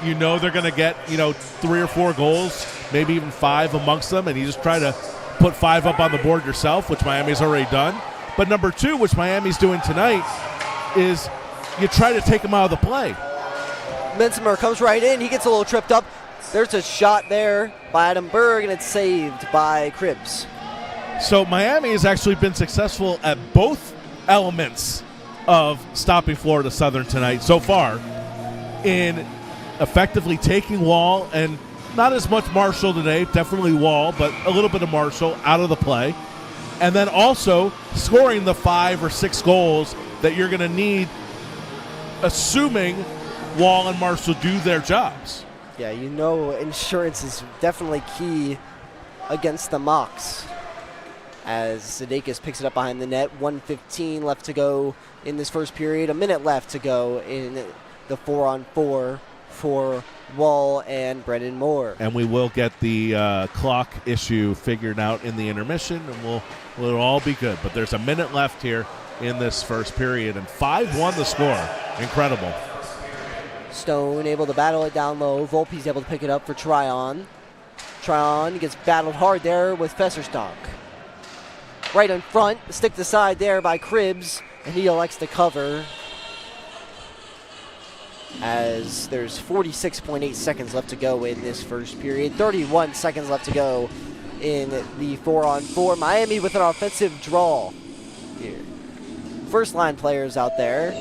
They're going to get, 3 or 4 goals, maybe even 5 amongst them, and you just try to put 5 up on the board yourself, which Miami's already done. But number two, which Miami's doing tonight, is you try to take them out of the play. Mensimer comes right in. He gets a little tripped up. There's a shot there by Adam Berg, and it's saved by Cribbs. So Miami has actually been successful at both elements of stopping Florida Southern tonight so far in effectively taking Wall, and not as much Marshall today, definitely Wall, but a little bit of Marshall out of the play, and then also scoring the 5 or 6 goals that you're going to need, assuming Wall and Marshall do their jobs. Yeah, insurance is definitely key against the Mocs. As Sudeikis picks it up behind the net, 1:15 left to go in this first period, a minute left to go in the 4-on-4 for Wall and Brendan Moore. And we will get the clock issue figured out in the intermission, and it'll all be good. But there's a minute left here in this first period, and 5-1 the score. Incredible. Stone able to battle it down low. Volpe's able to pick it up for Tryon. Tryon gets battled hard there with Fesserstock. Right in front, stick aside there by Cribbs, and he elects to cover as there's 46.8 seconds left to go in this first period. 31 seconds left to go in the 4-on-4. Miami with an offensive draw here. First line players out there,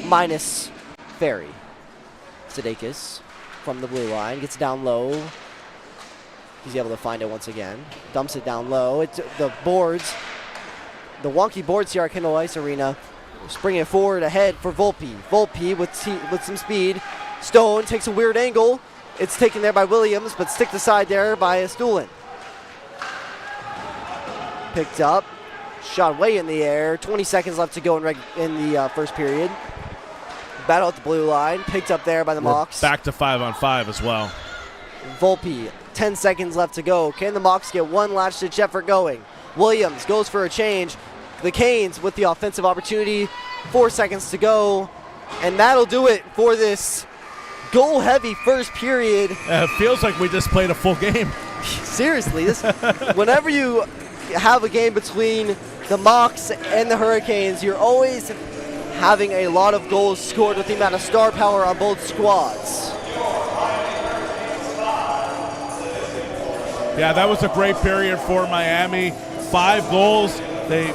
minus Ferry. Sudeikis from the blue line gets down low. He's able to find it once again. Dumps it down low. It's the wonky boards here at Kendall Ice Arena. Bringing it forward ahead for Volpe. Volpe with some speed. Stone takes a weird angle. It's taken there by Williams, but sticked aside there by Stulin. Picked up. Shot way in the air. 20 seconds left to go in the first period. Battle at the blue line. Picked up there by the Mocs. Back to 5-on-5 as well. Volpe, 10 seconds left to go. Can the Mocs get one last-ditch effort going? Williams goes for a change. The Canes with the offensive opportunity. 4 seconds to go. And that'll do it for this goal-heavy first period. It feels like we just played a full game. Seriously, whenever you have a game between the Mocs and the Hurricanes, you're always having a lot of goals scored with the amount of star power on both squads. Yeah, that was a great period for Miami. 5 goals. They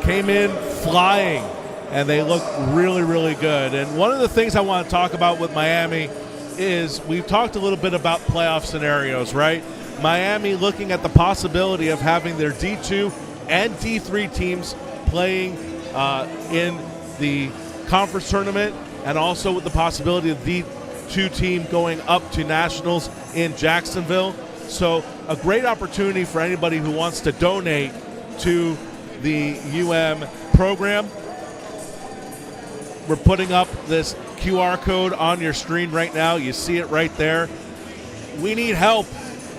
came in flying, and they look really, really good. And one of the things I want to talk about with Miami is we've talked a little bit about playoff scenarios, right? Miami looking at the possibility of having their D2 and D3 teams playing in the conference tournament, and also with the possibility of the D2 team going up to nationals in Jacksonville. So a great opportunity for anybody who wants to donate to the UM program. We're putting up this QR code on your screen right now. You see it right there. We need help.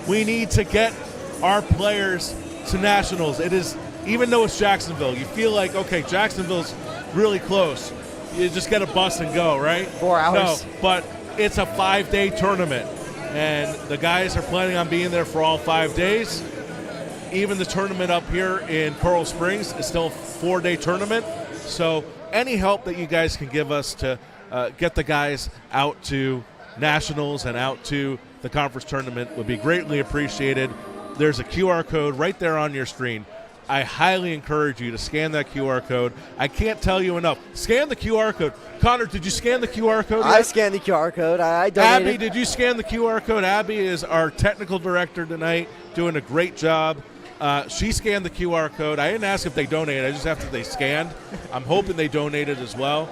We need to get our players to nationals. It is, even though it's Jacksonville, you feel like, okay, Jacksonville's really close. You just get a bus and go, right? 4 hours. No, but it's a 5-day tournament, and the guys are planning on being there for all 5 days. even the tournament up here in Coral Springs is still a 4-day tournament. So any help that you guys can give us to get the guys out to nationals and out to the conference tournament would be greatly appreciated. There's a QR code right there on your screen. I highly encourage you to scan that QR code. I can't tell you enough. Scan the QR code. Connor, did you scan the QR code? I scanned the QR code. I donated. Abby, did you scan the QR code? Abby is our technical director tonight, doing a great job. She scanned the QR code. I didn't ask if they donated. I just asked if they scanned. I'm hoping they donated as well.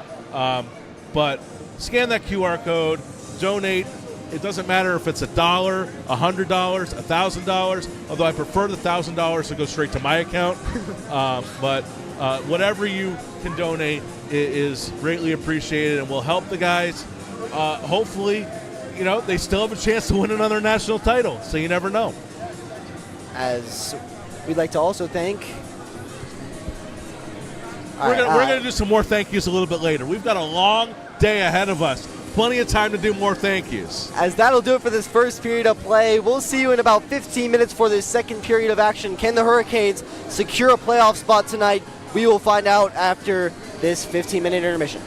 But scan that QR code, donate. It doesn't matter if it's $1, $100, $1,000, although I prefer the $1,000 to go straight to my account. But whatever you can donate is greatly appreciated and will help the guys. Hopefully, they still have a chance to win another national title, so you never know. As we'd like to also thank. We're going to do some more thank yous a little bit later. We've got a long day ahead of us. Plenty of time to do more thank yous. As that'll do it for this first period of play. We'll see you in about 15 minutes for this second period of action. Can the Hurricanes secure a playoff spot tonight? We will find out after this 15-minute intermission.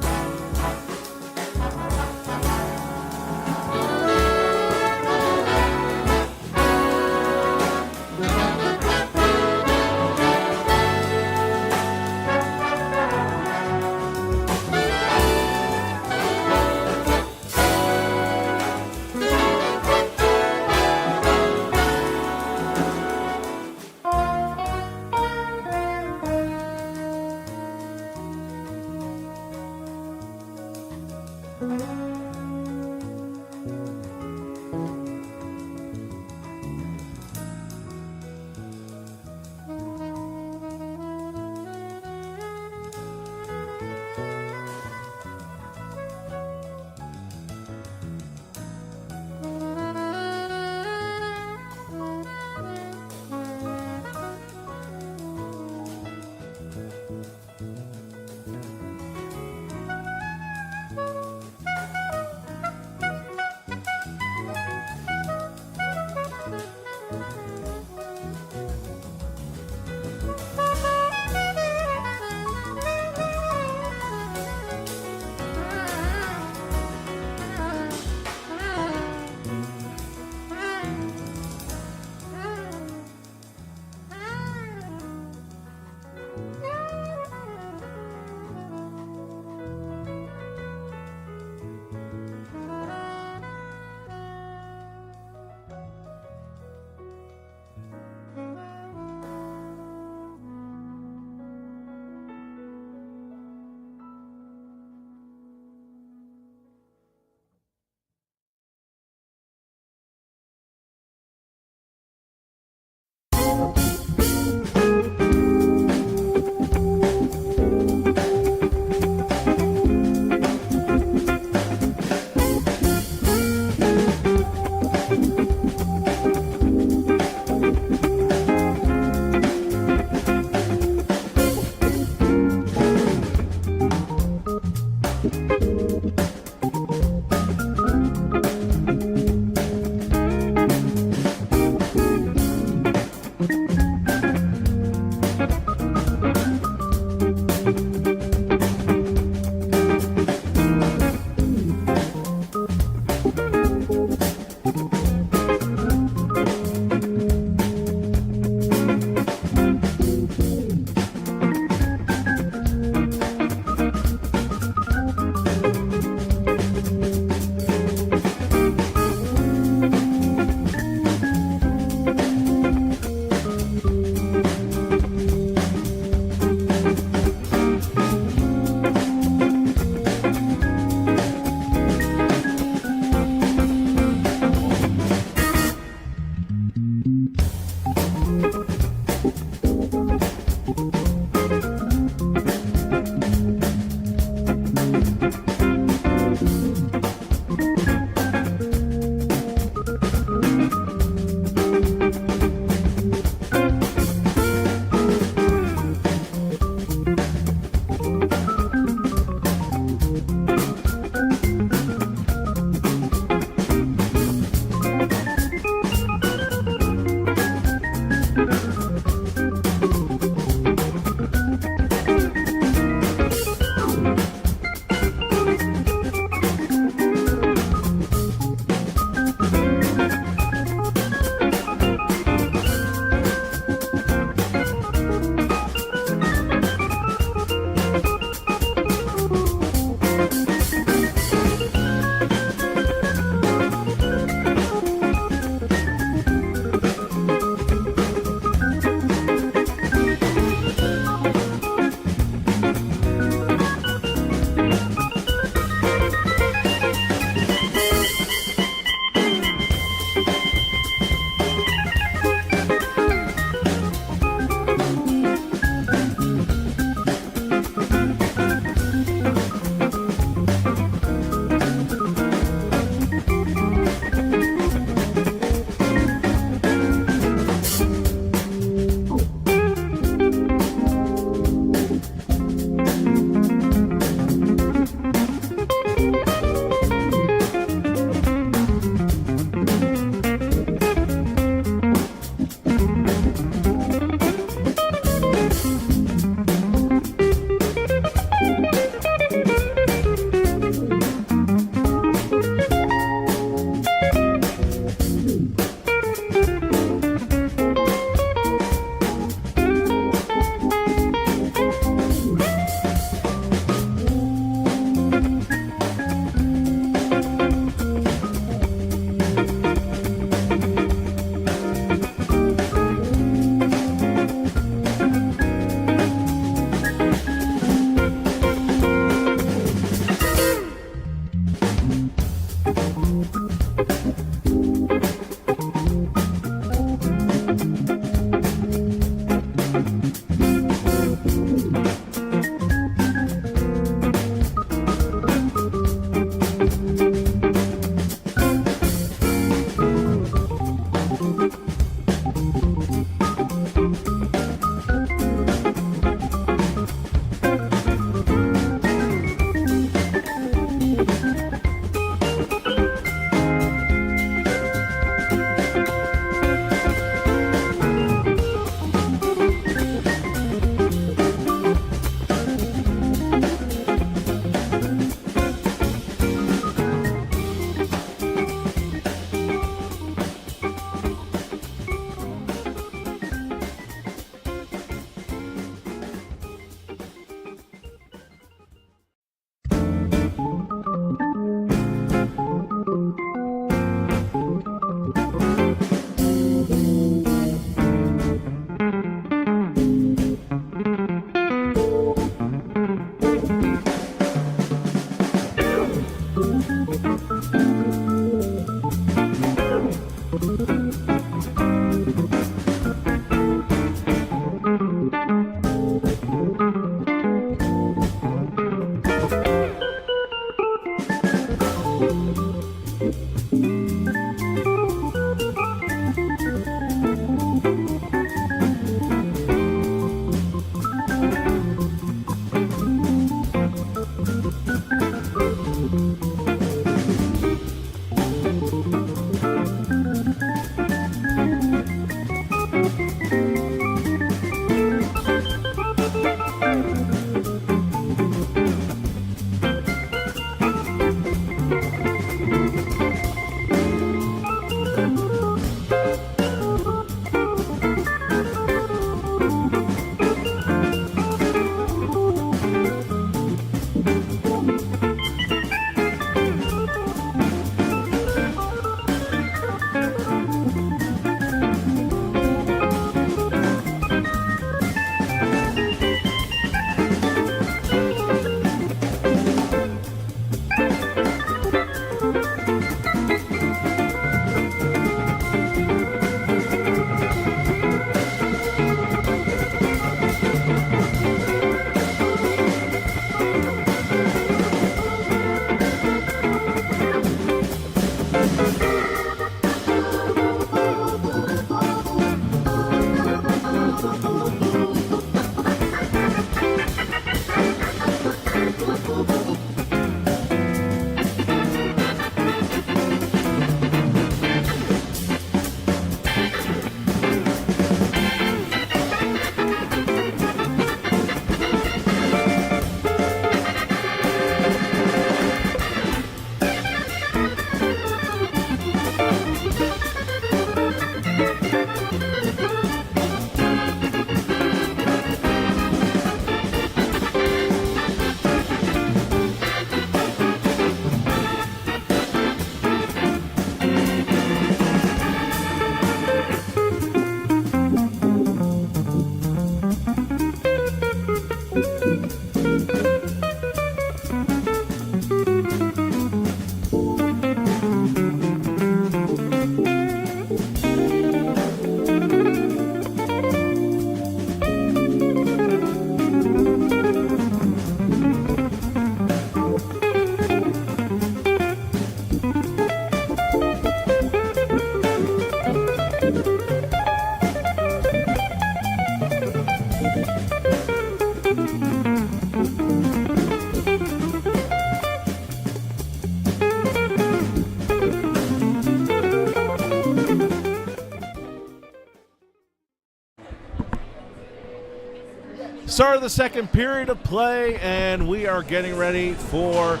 Start of the second period of play, and we are getting ready for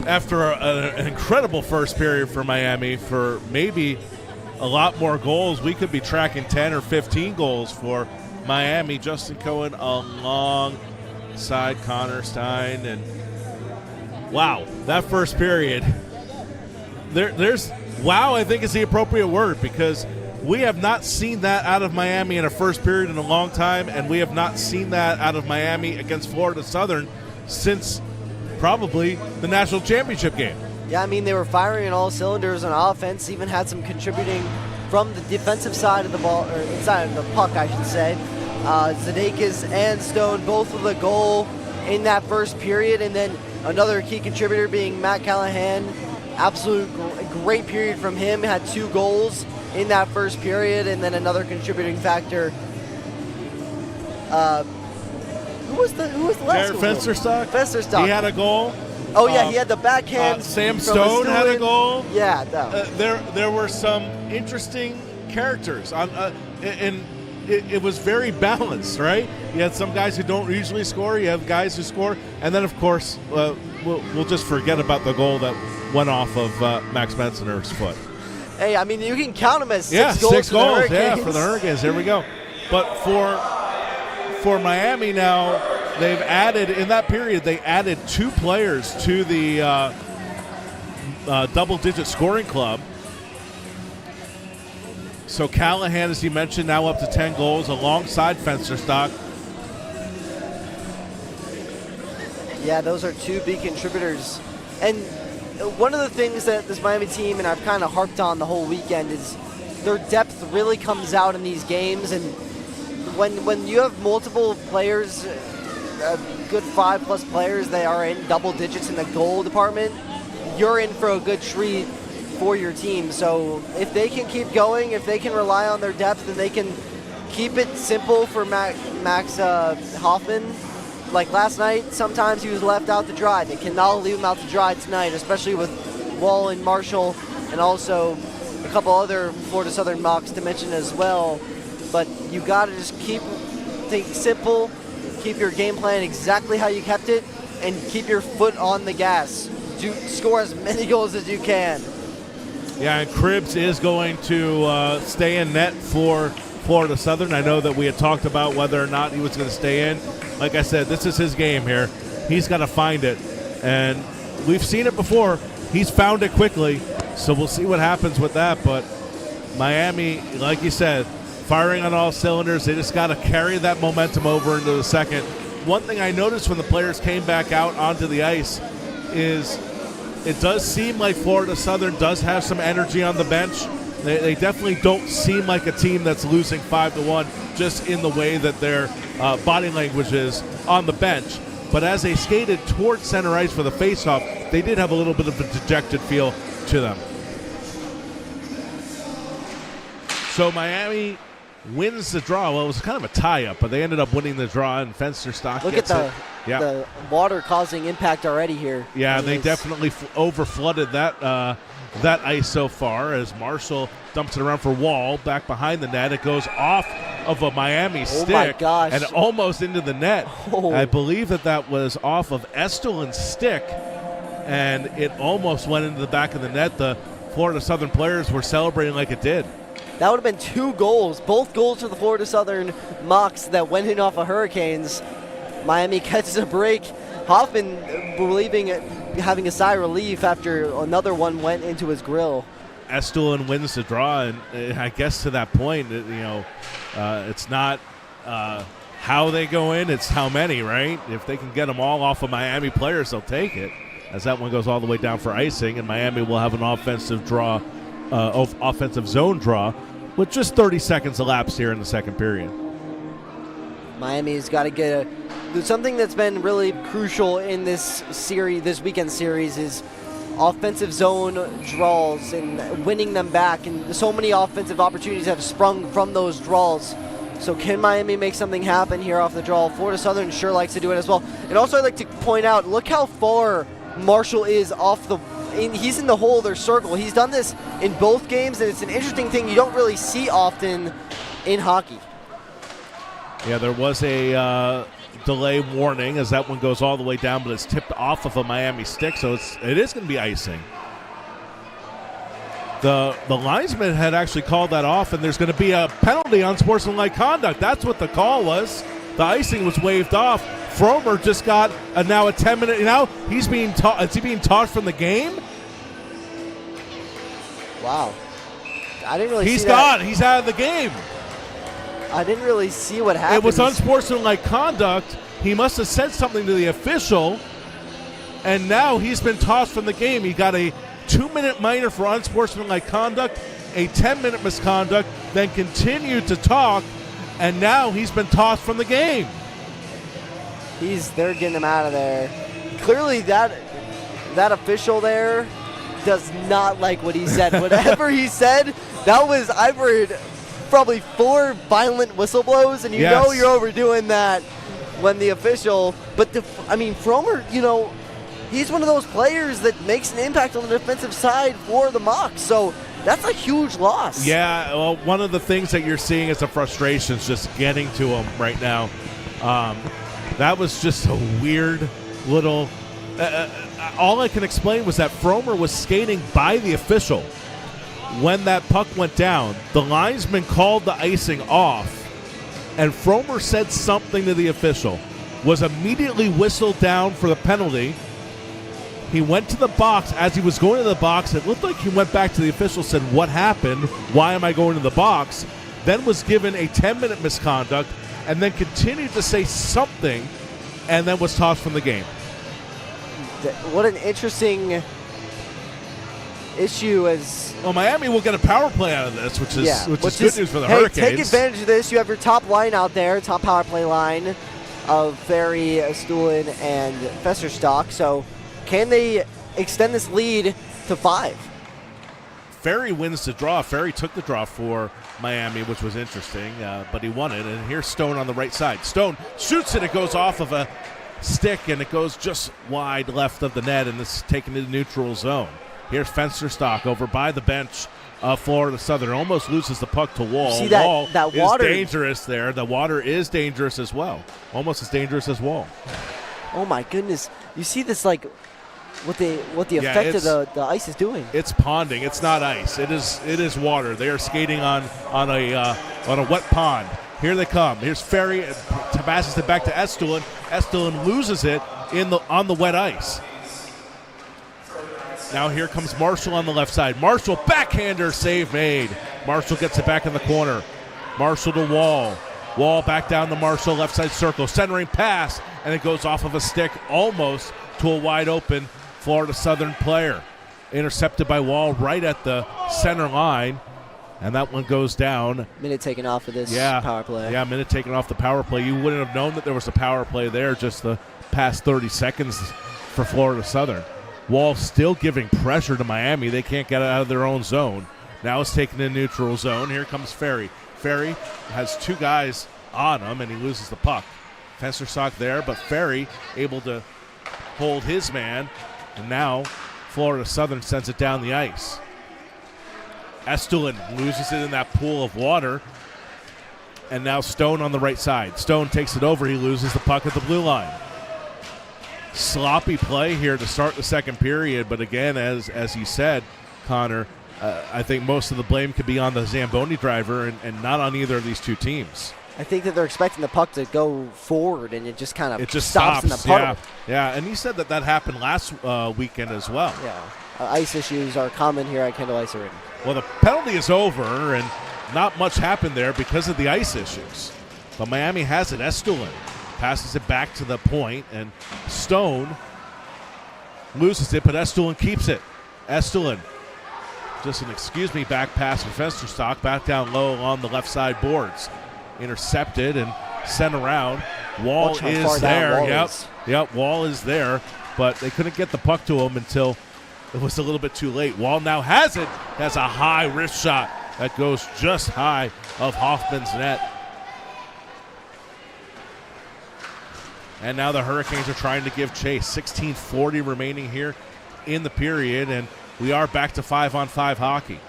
after an incredible first period for Miami, for maybe a lot more goals. We could be tracking 10 or 15 goals for Miami. Justin Cohen alongside Connor Stein, and wow, that first period. There's wow, I think is the appropriate word, because we have not seen that out of Miami in a first period in a long time, and we have not seen that out of Miami against Florida Southern since probably the national championship game. Yeah, I mean, they were firing on all cylinders on offense, even had some contributing from the defensive side of the ball, or inside of the puck, I should say. Zedeikis and Stone both with a goal in that first period, and then another key contributor being Matt Callahan. Absolute great period from him, had 2 goals in that first period, and then another contributing factor. Who was the last Jared goal? Fensterstock. He had a goal. Oh yeah, he had the backhand. Sam Stone had a goal. Yeah, there were some interesting characters on, and it was very balanced, right? You had some guys who don't usually score. You have guys who score, and then of course we'll just forget about the goal that went off of Max Bensoner's foot. Hey, I mean, you can count them as 6 goals. 6 goals, for the Hurricanes. There we go. But for Miami now, they've added, in that period, they added 2 players to the double-digit scoring club. So Callahan, as you mentioned, now up to 10 goals alongside Fensterstock. Yeah, those are 2 big contributors. And one of the things that this Miami team, and I've kind of harped on the whole weekend, is their depth really comes out in these games. And when you have multiple players, a good 5+ players that are in double digits in the goal department, you're in for a good treat for your team. So if they can keep going, if they can rely on their depth, and they can keep it simple for Max Hoffman. Like last night, sometimes he was left out to dry. They cannot leave him out to dry tonight, especially with Wall and Marshall, and also a couple other Florida Southern Mocs to mention as well. But you got to just keep things simple, keep your game plan exactly how you kept it, and keep your foot on the gas. Score as many goals as you can. Yeah, and Cribbs is going to stay in net for Florida Southern. I know that we had talked about whether or not he was going to stay in. Like I said, this is his game here. He's got to find it, and we've seen it before. He's found it quickly, so we'll see what happens with that. But Miami, like you said, firing on all cylinders. They just got to carry that momentum over into the second. One thing I noticed when the players came back out onto the ice is it does seem like Florida Southern does have some energy on the bench. They definitely don't seem like a team that's losing 5-1 just in the way that their body language is on the bench. But as they skated towards center ice for the faceoff, they did have a little bit of a dejected feel to them. So Miami wins the draw. Well, it was kind of a tie-up, but they ended up winning the draw, and Fensterstock gets it. Yeah. The water causing impact already here. Yeah, they definitely over-flooded that ice so far, as Marshall dumps it around for Wall back behind the net. It goes off of a Miami stick, my gosh, and almost into the net. Oh. I believe that was off of Estolin's stick, and it almost went into the back of the net. The Florida Southern players were celebrating like it did. That would have been 2 goals, both goals for the Florida Southern Mocs that went in off of Hurricanes. Miami catches a break. Hoffman having a sigh of relief after another one went into his grill. Estolin wins the draw, and I guess to that point, it's not how they go in, it's how many, right? If they can get them all off of Miami players, they'll take it, as that one goes all the way down for icing, and Miami will have an offensive zone draw with just 30 seconds elapsed here in the second period. Miami's got to get something that's been really crucial in this weekend series is offensive zone draws and winning them back, and so many offensive opportunities have sprung from those draws. So can Miami make something happen here off the draw? Florida Southern sure likes to do it as well. And also I'd like to point out, look how far Marshall is off the he's in the hole of their circle. He's done this in both games, and it's an interesting thing you don't really see often in hockey. Yeah, there was a delay warning as that one goes all the way down, but it's tipped off of a Miami stick, so it is going to be icing. The linesman had actually called that off, and there's going to be a penalty on sportsmanlike conduct. That's what the call was. The icing was waved off. Fromer just got now a 10-minute. Now he's being is he being tossed from the game? Wow, I didn't really. He's see gone. That. He's out of the game. I didn't really see what happened. It was unsportsmanlike conduct. He must have said something to the official, and now he's been tossed from the game. He got a 2-minute minor for unsportsmanlike conduct, a 10-minute misconduct, then continued to talk, and now he's been tossed from the game. They're getting him out of there. Clearly that official there does not like what he said. Whatever he said, I've heard probably 4 violent whistle blows, and you know you're overdoing that when the official. But Fromer, he's one of those players that makes an impact on the defensive side for the Mocs. So that's a huge loss. Yeah, well, one of the things that you're seeing is the frustrations just getting to him right now. That was just a weird little. All I can explain was that Fromer was skating by the official when that puck went down. The linesman called the icing off, and Fromer said something to the official, was immediately whistled down for the penalty. He went to the box. As he was going to the box, it looked like he went back to the official, said, "What happened? Why am I going to the box?" Then was given a 10-minute misconduct, and then continued to say something, and then was tossed from the game. What an interesting issue. Well, Miami will get a power play out of this, which is good news for the Hurricanes. Take advantage of this. You have your top line out there, top power play line of Ferry, Stuhlen, and Festerstock. So can they extend this lead to 5? Ferry wins the draw. Ferry took the draw for Miami, which was interesting, but he won it. And here's Stone on the right side. Stone shoots it. It goes off of a stick, and it goes just wide left of the net, and it's taken to the neutral zone. Here's Fensterstock over by the bench of Florida Southern. Almost loses the puck to Wall. See that, Wall that water is dangerous there. The water is dangerous as well. Almost as dangerous as Wall. Oh, my goodness. You see this, what the effect of the ice is doing. It's ponding. It's not ice. It is water. They are skating on a wet pond. Here they come. Here's Ferry. Passes it back to Estulin. Estulin loses it on the wet ice. Now here comes Marshall on the left side. Marshall, backhander, save made. Marshall gets it back in the corner. Marshall to Wall. Wall back down to Marshall, left side circle. Centering pass, and it goes off of a stick almost to a wide open Florida Southern player. Intercepted by Wall right at the center line, and that one goes down. Minute taken off of this power play. Yeah, minute taken off the power play. You wouldn't have known that there was a power play there just the past 30 seconds for Florida Southern. Wall still giving pressure to Miami. They can't get out of their own zone. Now it's taken in neutral zone. Here comes Ferry. Ferry has 2 guys on him, and he loses the puck. Fensterstock there, but Ferry able to hold his man, and now Florida Southern sends it down the ice. Estulin loses it in that pool of water, and now Stone on the right side. Stone takes it over. He loses the puck at the blue line. Sloppy play here to start the second period, but again, as you said, Connor, I think most of the blame could be on the Zamboni driver and not on either of these two teams. I think that they're expecting the puck to go forward, and it just kind of stops in the puddle. Yeah, and he said that happened last weekend as well. Yeah, ice issues are common here at Kendall Ice Arena. Well, the penalty is over, and not much happened there because of the ice issues. But Miami has it. Estulin passes it back to the point, and Stone loses it, but Estulin keeps it. Estulin, just an back pass for Fensterstock, back down low on the left side boards. Intercepted and sent around. Wall is there. Yep, Wall is there, but they couldn't get the puck to him until it was a little bit too late. Wall now has it. Has a high wrist shot that goes just high of Hoffman's net. And now the Hurricanes are trying to give chase. 16:40 remaining here in the period, and we are back to 5-on-5 hockey.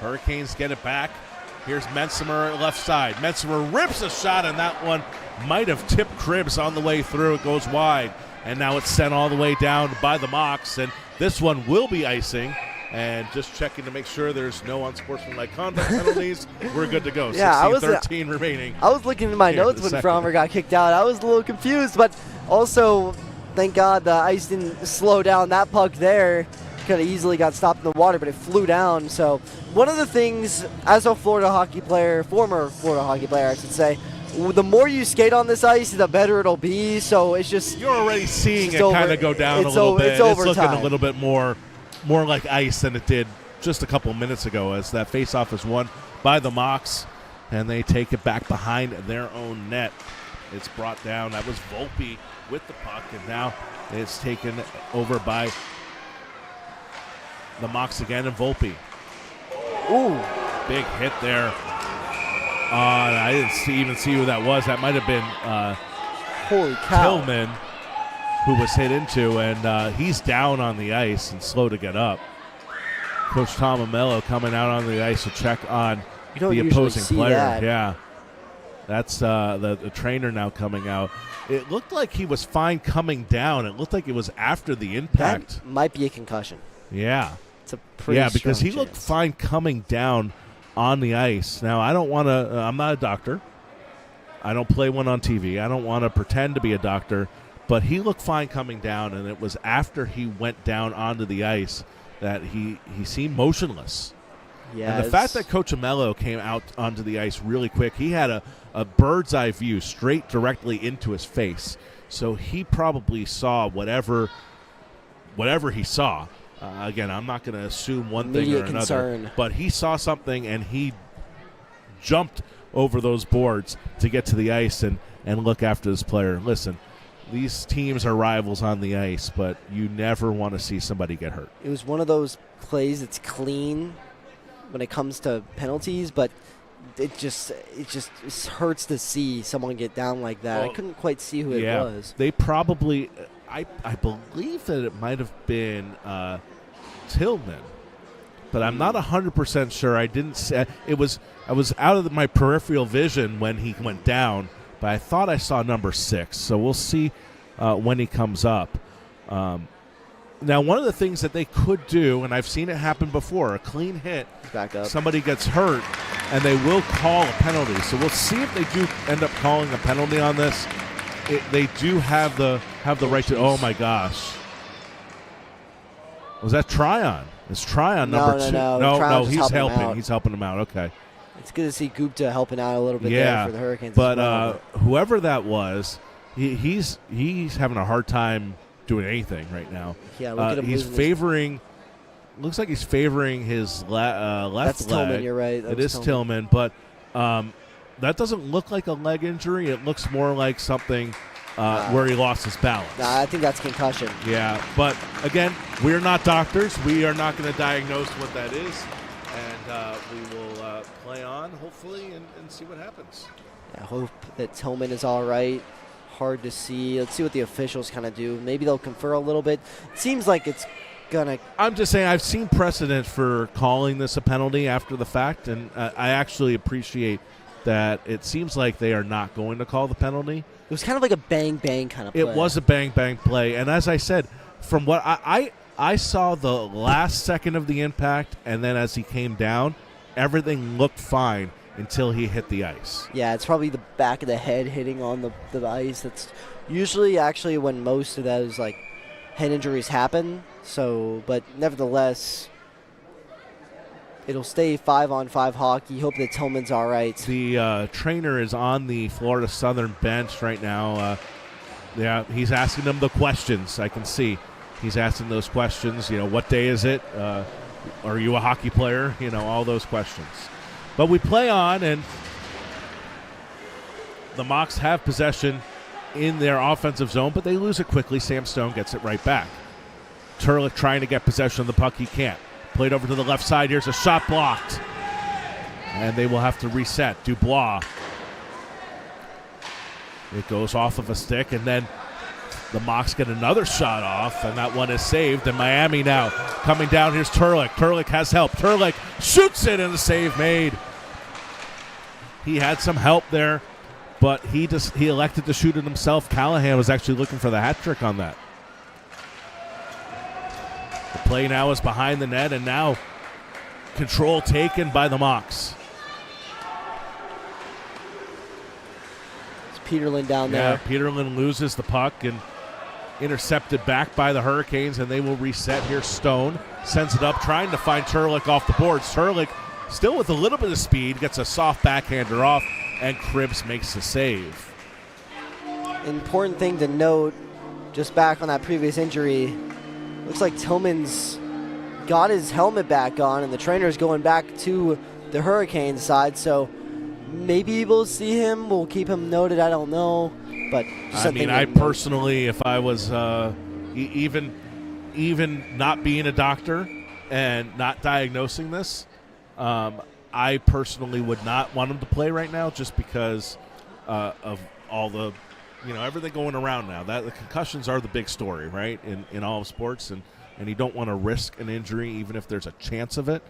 Hurricanes get it back. Here's Mensimer left side. Mensimer rips a shot, and that one might have tipped Cribbs on the way through. It goes wide, and now it's sent all the way down by the Mocs, and this one will be icing. And just checking to make sure there's no unsportsmanlike conduct penalties. We're good to go. Yeah, 16-13 remaining. I was looking at my notes when Frommer got kicked out. I was a little confused, but also, thank God the ice didn't slow down that puck there. Could have easily got stopped in the water, but it flew down. So one of the things, as a Florida hockey player, former Florida hockey player, I should say, the more you skate on this ice, the better it'll be. So it's just... You're already seeing it kind of go down a little bit. It's looking a little bit more like ice than it did just a couple minutes ago, as that faceoff is won by the Mocs, and they take it back behind their own net. It's brought down. That was Volpe with the puck, and now it's taken over by the Mocs again, and Volpe. Ooh. Big hit there. I didn't even see who that was. That might have been holy cow. Tillman, who was hit into, and he's down on the ice and slow to get up. Coach Tom Amello coming out on the ice to check on the opposing player. That. Yeah, that's the trainer now coming out. It looked like he was fine coming down. It looked like it was after the impact. That might be a concussion. Yeah. It's a pretty because he chance. looked fine coming down on the ice. Now, I don't want to I'm not a doctor. I don't play one on TV. I don't want to pretend to be a doctor. But he looked fine coming down, and it was after he went down onto the ice that he seemed motionless. Yeah, and the fact that Coach Amello came out onto the ice really quick, he had a bird's eye view straight directly into his face. So he probably saw whatever he saw. Again, I'm not going to assume one thing or another. Concern. But he saw something, and he jumped over those boards to get to the ice and look after this player. Listen, these teams are rivals on the ice, but you never want to see somebody get hurt. It was one of those plays that's clean when it comes to penalties, but it just hurts to see someone get down like that. Well, I couldn't quite see who it was. They probably, I believe that it might have been Tillman, but I'm not 100% sure. I didn't see it. I was out of my peripheral vision when he went down, but I thought I saw number 6. So we'll see when he comes up. Now, one of the things that they could do, and I've seen it happen before, a clean hit, back up, somebody gets hurt, and they will call a penalty. So we'll see if they do end up calling a penalty on this. They do have the right to. Oh my gosh, was that Tryon? Is Tryon number 2? No, he's helping. He's helping him out. Okay. It's good to see Gupta helping out a little bit there for the Hurricanes. But whoever that was, he's having a hard time doing anything right now. Yeah, look at him. He's favoring. Looks like he's favoring his left That's leg. Tillman. You're right. It is Tillman, but that doesn't look like a leg injury. It looks more like something where he lost his balance. I think that's concussion. Yeah, but again, we're not doctors. We are not going to diagnose what that is, and we will play on, hopefully, and see what happens. I hope that Tillman is all right. Hard to see. Let's see what the officials kind of do. Maybe they'll confer a little bit. It seems like it's gonna. I'm just saying I've seen precedent for calling this a penalty after the fact, and I actually appreciate that. It seems like they are not going to call the penalty. It was kind of like a bang-bang kind of play. It was a bang-bang play, and as I said, from what I saw the last second of the impact, and then as he came down, everything looked fine until he hit the ice. Yeah, it's probably the back of the head hitting on the ice. That's usually actually when most of those like head injuries happen. So, but nevertheless, it'll stay 5-on-5 hockey. Hope that Tillman's all right. The trainer is on the Florida Southern bench right now. Yeah, he's asking them the questions. I can see he's asking those questions. You know, what day is it? Are you a hockey player? You know, all those questions. But we play on, and the Mocs have possession in their offensive zone, but they lose it quickly. Sam Stone gets it right back. Turlick trying to get possession of the puck. He can't. Played over to the left side. Here's a shot blocked. And they will have to reset. Dubois. It goes off of a stick, and then The Mocs get another shot off, and that one is saved. And Miami now coming down. Here's Turlick. Turlick has help. Turlick shoots it, and the save made. He had some help there, but he elected to shoot it himself. Callahan was actually looking for the hat trick on that. The play now is behind the net, and now control taken by the Mocs. It's Peterlin down there. Yeah, Peterlin loses the puck and intercepted back by the Hurricanes, and they will reset here. Stone sends it up, trying to find Turlick off the boards. Turlick still with a little bit of speed, gets a soft backhander off, and Cribbs makes the save. Important thing to note, just back on that previous injury, looks like Tillman's got his helmet back on, and the trainer's going back to the Hurricanes side, so maybe we'll see him. We'll keep him noted. I don't know. But I mean, I personally, if I was even not being a doctor and not diagnosing this, I personally would not want him to play right now, just because of all the, everything going around now. That the concussions are the big story, right, in all of sports, and you don't want to risk an injury even if there's a chance of it.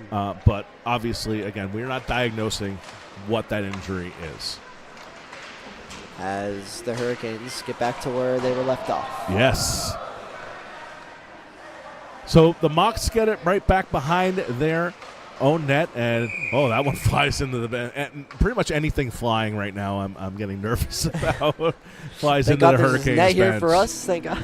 But obviously, again, we're not diagnosing what that injury is. As the Hurricanes get back to where they were left off. Yes. So the Mocs get it right back behind their own net, and that one flies into the bench. And pretty much anything flying right now, I'm getting nervous about. Flies into the Hurricanes net here bench. for us, thank God.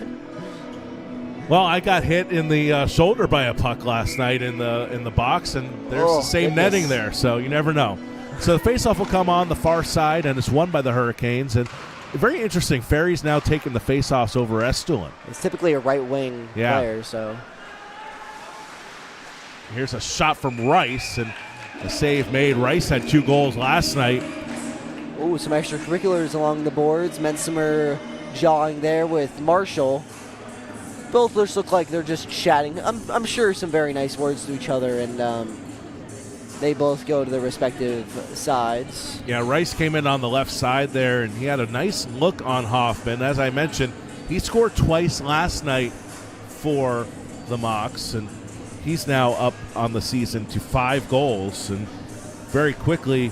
Well, I got hit in the shoulder by a puck last night in the box, and there's the same netting there, so you never know. So the faceoff will come on the far side, and it's won by the Hurricanes. And very interesting, Ferry's now taking the faceoffs over Estulin. It's typically a right wing player, so. Here's a shot from Rice, and a save made. Rice had 2 goals last night. Ooh, some extracurriculars along the boards. Mensimer jawing there with Marshall. Both just look like they're just chatting. I'm sure some very nice words to each other, and they both go to their respective sides. Yeah, Rice came in on the left side there, and he had a nice look on Hoffman. As I mentioned, he scored twice last night for the Mocs, and he's now up on the season to 5 goals, and very quickly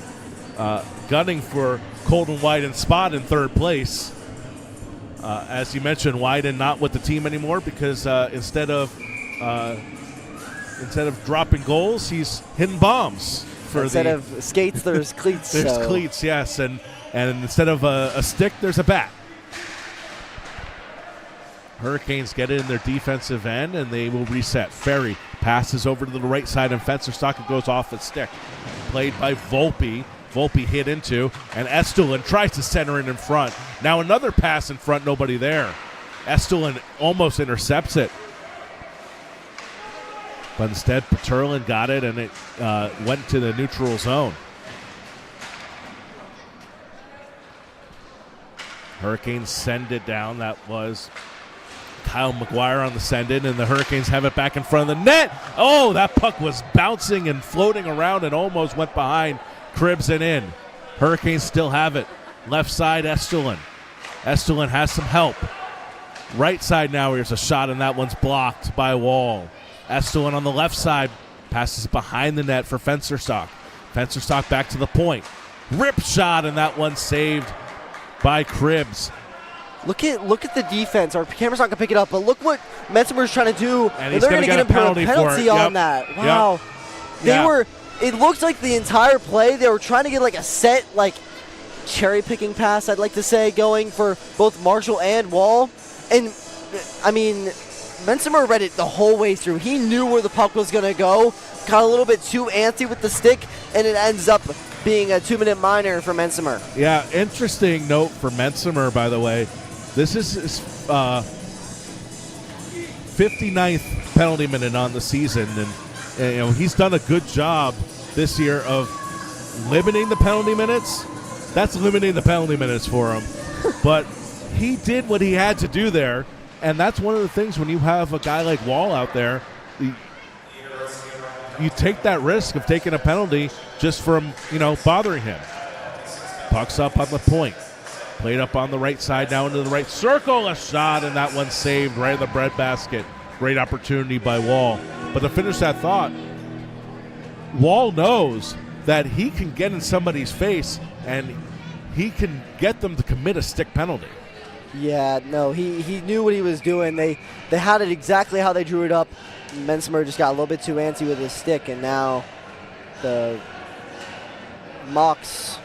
gunning for Colton Wyden's spot in 3rd place. As you mentioned, Wyden not with the team anymore because instead of dropping goals, he's hitting bombs. Instead of skates, there's cleats. There's cleats, yes, and instead of a stick, there's a bat. Hurricanes get it in their defensive end, and they will reset. Ferry passes over to the right side, and Fensterstock goes off its stick. Played by Volpe. Volpe hit into, and Estulin tries to center it in front. Now another pass in front, nobody there. Estulin almost intercepts it. But instead, Peterlin got it, and it went to the neutral zone. Hurricanes send it down. That was Kyle McGuire on the send-in, and the Hurricanes have it back in front of the net. Oh, that puck was bouncing and floating around and almost went behind Cribbs and in. Hurricanes still have it. Left side, Estulin. Estulin has some help. Right side now, here's a shot, and that one's blocked by Wall. Estulin on the left side passes behind the net for Fensterstock. Fensterstock back to the point. Rip shot, and that one's saved by Cribbs. Look at the defense. Our camera's not going to pick it up, but look what Mensimer's trying to do. And he's going to get a penalty on that. Wow. Yep. It looked like the entire play, they were trying to get like a set, like cherry-picking pass, I'd like to say, going for both Marshall and Wall. And, I mean, Mensimer read it the whole way through. He knew where the puck was going to go, got a little bit too antsy with the stick, and it ends up being a 2-minute minor for Mensimer. Yeah, interesting note for Mensimer, by the way. This is his 59th penalty minute on the season, and he's done a good job this year of limiting the penalty minutes. That's limiting the penalty minutes for him. But he did what he had to do there, and that's one of the things when you have a guy like Wall out there, you take that risk of taking a penalty just from, bothering him. Puck's up on the point. Played up on the right side, now into the right circle. A shot, and that one saved right in the breadbasket. Great opportunity by Wall. But to finish that thought, Wall knows that he can get in somebody's face and he can get them to commit a stick penalty. Yeah, no, he knew what he was doing. They had it exactly how they drew it up. Mensmer just got a little bit too antsy with his stick, and now the Mocs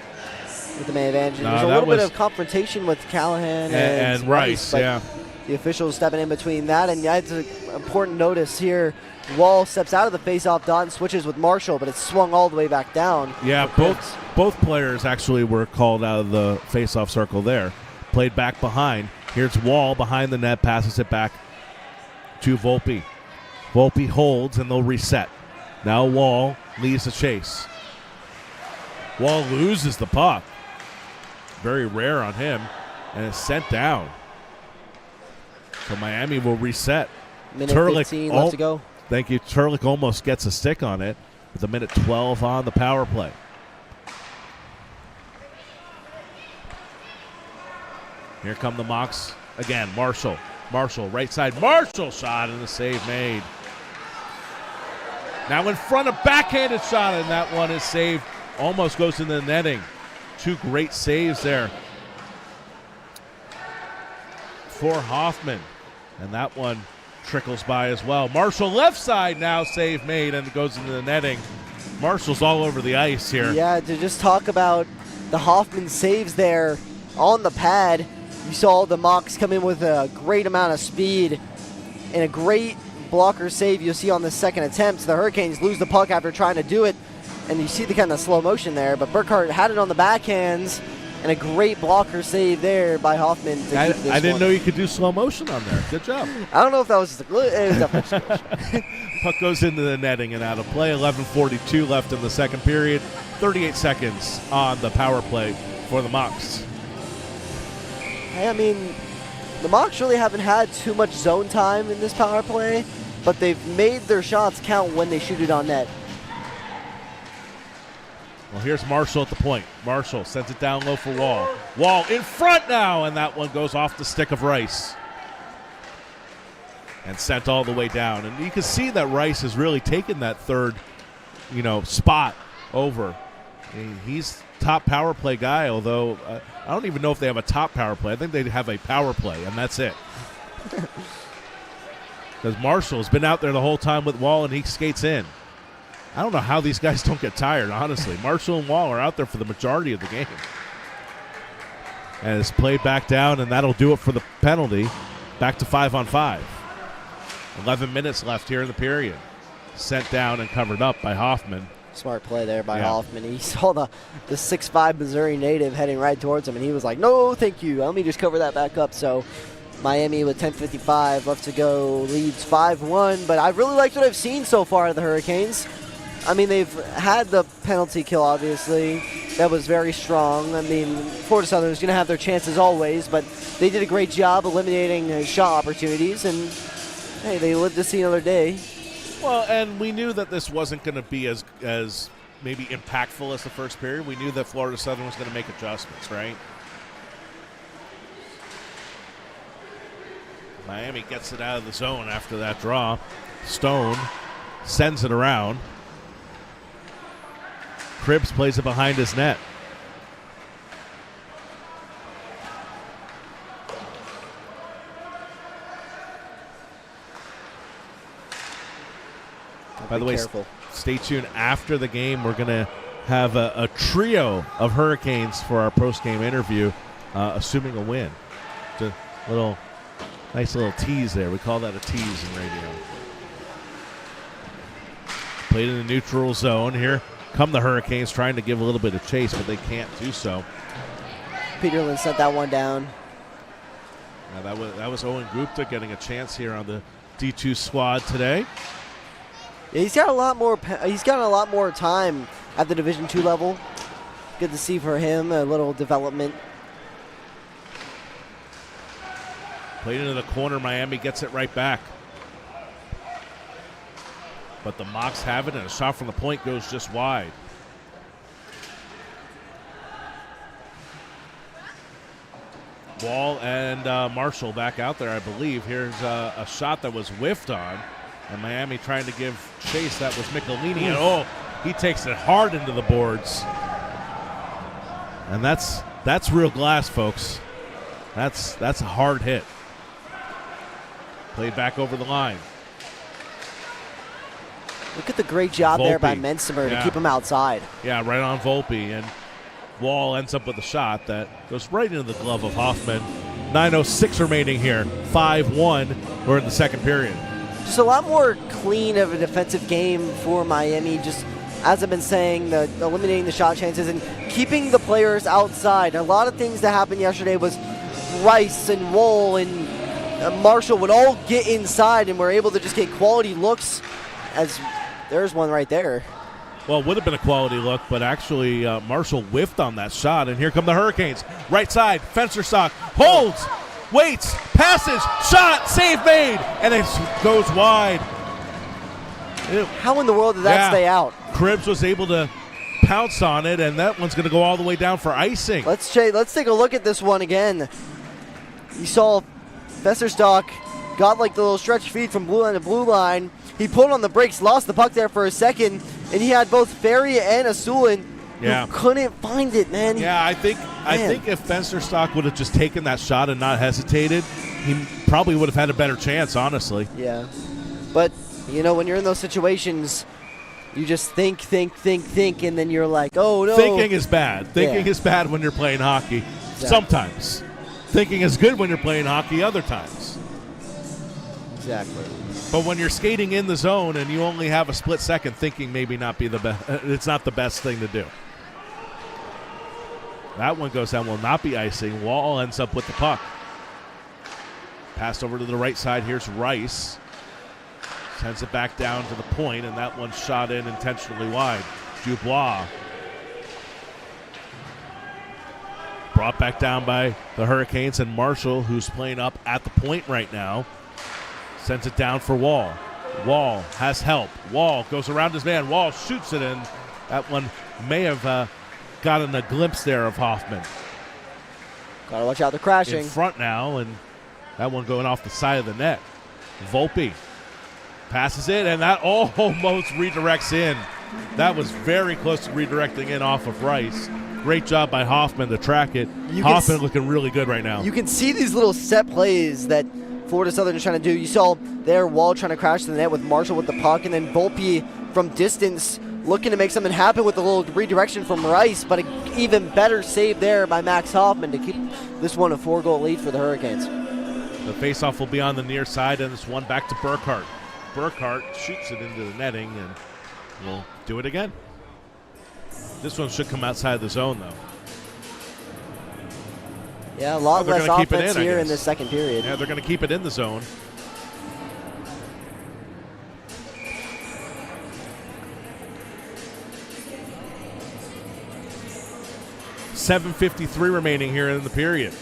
with the man advantage. There's a little bit of confrontation with Callahan and Rice, yeah. The officials stepping in between that, and yeah, it's an important notice here. Wall steps out of the face-off dot and switches with Marshall, but it's swung all the way back down. Yeah, both players actually were called out of the face-off circle there. Played back behind. Here's Wall behind the net, passes it back to Volpe. Volpe holds, and they'll reset. Now Wall leads the chase. Wall loses the puck. Very rare on him, and it's sent down. So Miami will reset. Minute 15 left to go. Thank you. Turlick almost gets a stick on it with a minute 12 on the power play. Here come the Mocs again. Marshall, right side. Marshall shot and the save made. Now in front, a backhanded shot, and that one is saved. Almost goes into the netting. Two great saves there for Hoffman. And that one trickles by as well. Marshall left side now, save made, and it goes into the netting. Marshall's all over the ice here. Yeah, to just talk about the Hoffman saves there on the pad. You saw the Mocs come in with a great amount of speed and a great blocker save you'll see on the second attempt. The Hurricanes lose the puck after trying to do it, and you see the kind of slow motion there, but Burkhart had it on the backhands, and a great blocker save there by Hoffman. I didn't know you could do slow motion on there. Good job. I don't know if that was it was definitely slow motion. Puck goes into the netting and out of play. 11:42 left in the second period. 38 seconds on the power play for the Mocs. I mean, the Mocs really haven't had too much zone time in this power play, but they've made their shots count when they shoot it on net. Well, here's Marshall at the point. Marshall sends it down low for Wall. Wall in front now, and that one goes off the stick of Rice. And sent all the way down. And you can see that Rice has really taken that third, spot over. He's top power play guy, although I don't even know if they have a top power play. I think they have a power play, and that's it. Because Marshall's been out there the whole time with Wall, and he skates in. I don't know how these guys don't get tired, honestly. Marshall and Wall are out there for the majority of the game. And it's played back down, and that'll do it for the penalty. Back to 5-on-5. 11 minutes left here in the period. Sent down and covered up by Hoffman. Smart play there by Hoffman. He saw the 6'5" Missouri native heading right towards him, and he was like, no, thank you. Let me just cover that back up. So Miami with 10:55 left to go leads 5-1. But I really liked what I've seen so far of the Hurricanes. I mean, they've had the penalty kill, obviously. That was very strong. I mean, Florida Southern is going to have their chances always, but they did a great job eliminating shot opportunities, and, hey, they lived to see another day. Well, and we knew that this wasn't going to be as maybe impactful as the first period. We knew that Florida Southern was going to make adjustments, right? Miami gets it out of the zone after that draw. Stone sends it around. Cribbs plays it behind his net. By the way, stay tuned. After the game, we're going to have a trio of Hurricanes for our post-game interview, assuming a win. Just a nice little tease there. We call that a tease in radio. Played in the neutral zone. Here come the Hurricanes trying to give a little bit of chase, but they can't do so. Peterlin sent that one down. Now that was Owen Gupta getting a chance here on the D2 squad today. Yeah, he's got a lot more. He's gotten a lot more time at the Division II level. Good to see for him, a little development. Played into the corner. Miami gets it right back. But the Mocs have it, and a shot from the point goes just wide. Wall and Marshall back out there, I believe. Here's a shot that was whiffed on. And Miami trying to give chase. That was Michelini. And he takes it hard into the boards. And that's real glass, folks. That's a hard hit. Played back over the line. Look at the great job there by Mensimer to keep him outside. Yeah, right on Volpe. And Wall ends up with a shot that goes right into the glove of Hoffman. 9:06 remaining here. 5-1. We're in the second period. Just a lot more clean of a defensive game for Miami. Just as I've been saying, eliminating the shot chances and keeping the players outside. A lot of things that happened yesterday was Rice and Woll and Marshall would all get inside and were able to just get quality looks. As there's one right there. Well, it would have been a quality look, but actually Marshall whiffed on that shot, and here come the Hurricanes. Right side, Fensterstock holds, waits, passes, shot, save made, and it goes wide. How in the world did that stay out? Cribbs was able to pounce on it, and that one's going to go all the way down for icing. Let's take a look at this one again. You saw Fensterstock got like the little stretch feed from blue line to blue line. He pulled on the brakes, lost the puck there for a second, and he had both Ferry and Asulin who couldn't find it, man. Yeah, I think if Fensterstock would have just taken that shot and not hesitated, he probably would have had a better chance, honestly. Yeah. But, when you're in those situations, you just think, and then you're like, oh, no. Thinking is bad. Thinking is bad when you're playing hockey. Exactly. Sometimes. Thinking is good when you're playing hockey other times. Exactly. But when you're skating in the zone and you only have a split second, thinking maybe not be the best. It's not the best thing to do. That one goes down, will not be icing. Wall ends up with the puck. Passed over to the right side. Here's Rice. Sends it back down to the point, and that one shot in intentionally wide. Dubois. Brought back down by the Hurricanes, and Marshall, who's playing up at the point right now, sends it down for Wall. Wall has help. Wall goes around his man. Wall shoots it in. That one may have gotten a glimpse there of Hoffman. Gotta watch out, they're crashing. In front now, and that one going off the side of the net. Volpe passes it, and that almost redirects in. That was very close to redirecting in off of Rice. Great job by Hoffman to track it. Hoffman looking really good right now. You can see these little set plays that Florida Southern is trying to do. You saw their Wall trying to crash to the net with Marshall with the puck, and then Volpe from distance looking to make something happen with a little redirection from Rice, but an even better save there by Max Hoffman to keep this one a 4-goal lead for the Hurricanes. The faceoff will be on the near side, and this one back to Burkhart. Burkhart shoots it into the netting, and we'll do it again. This one should come outside the zone, though. Yeah, a lot less offense here in the second period. Yeah, they're going to keep it in the zone. .753 remaining here in the period.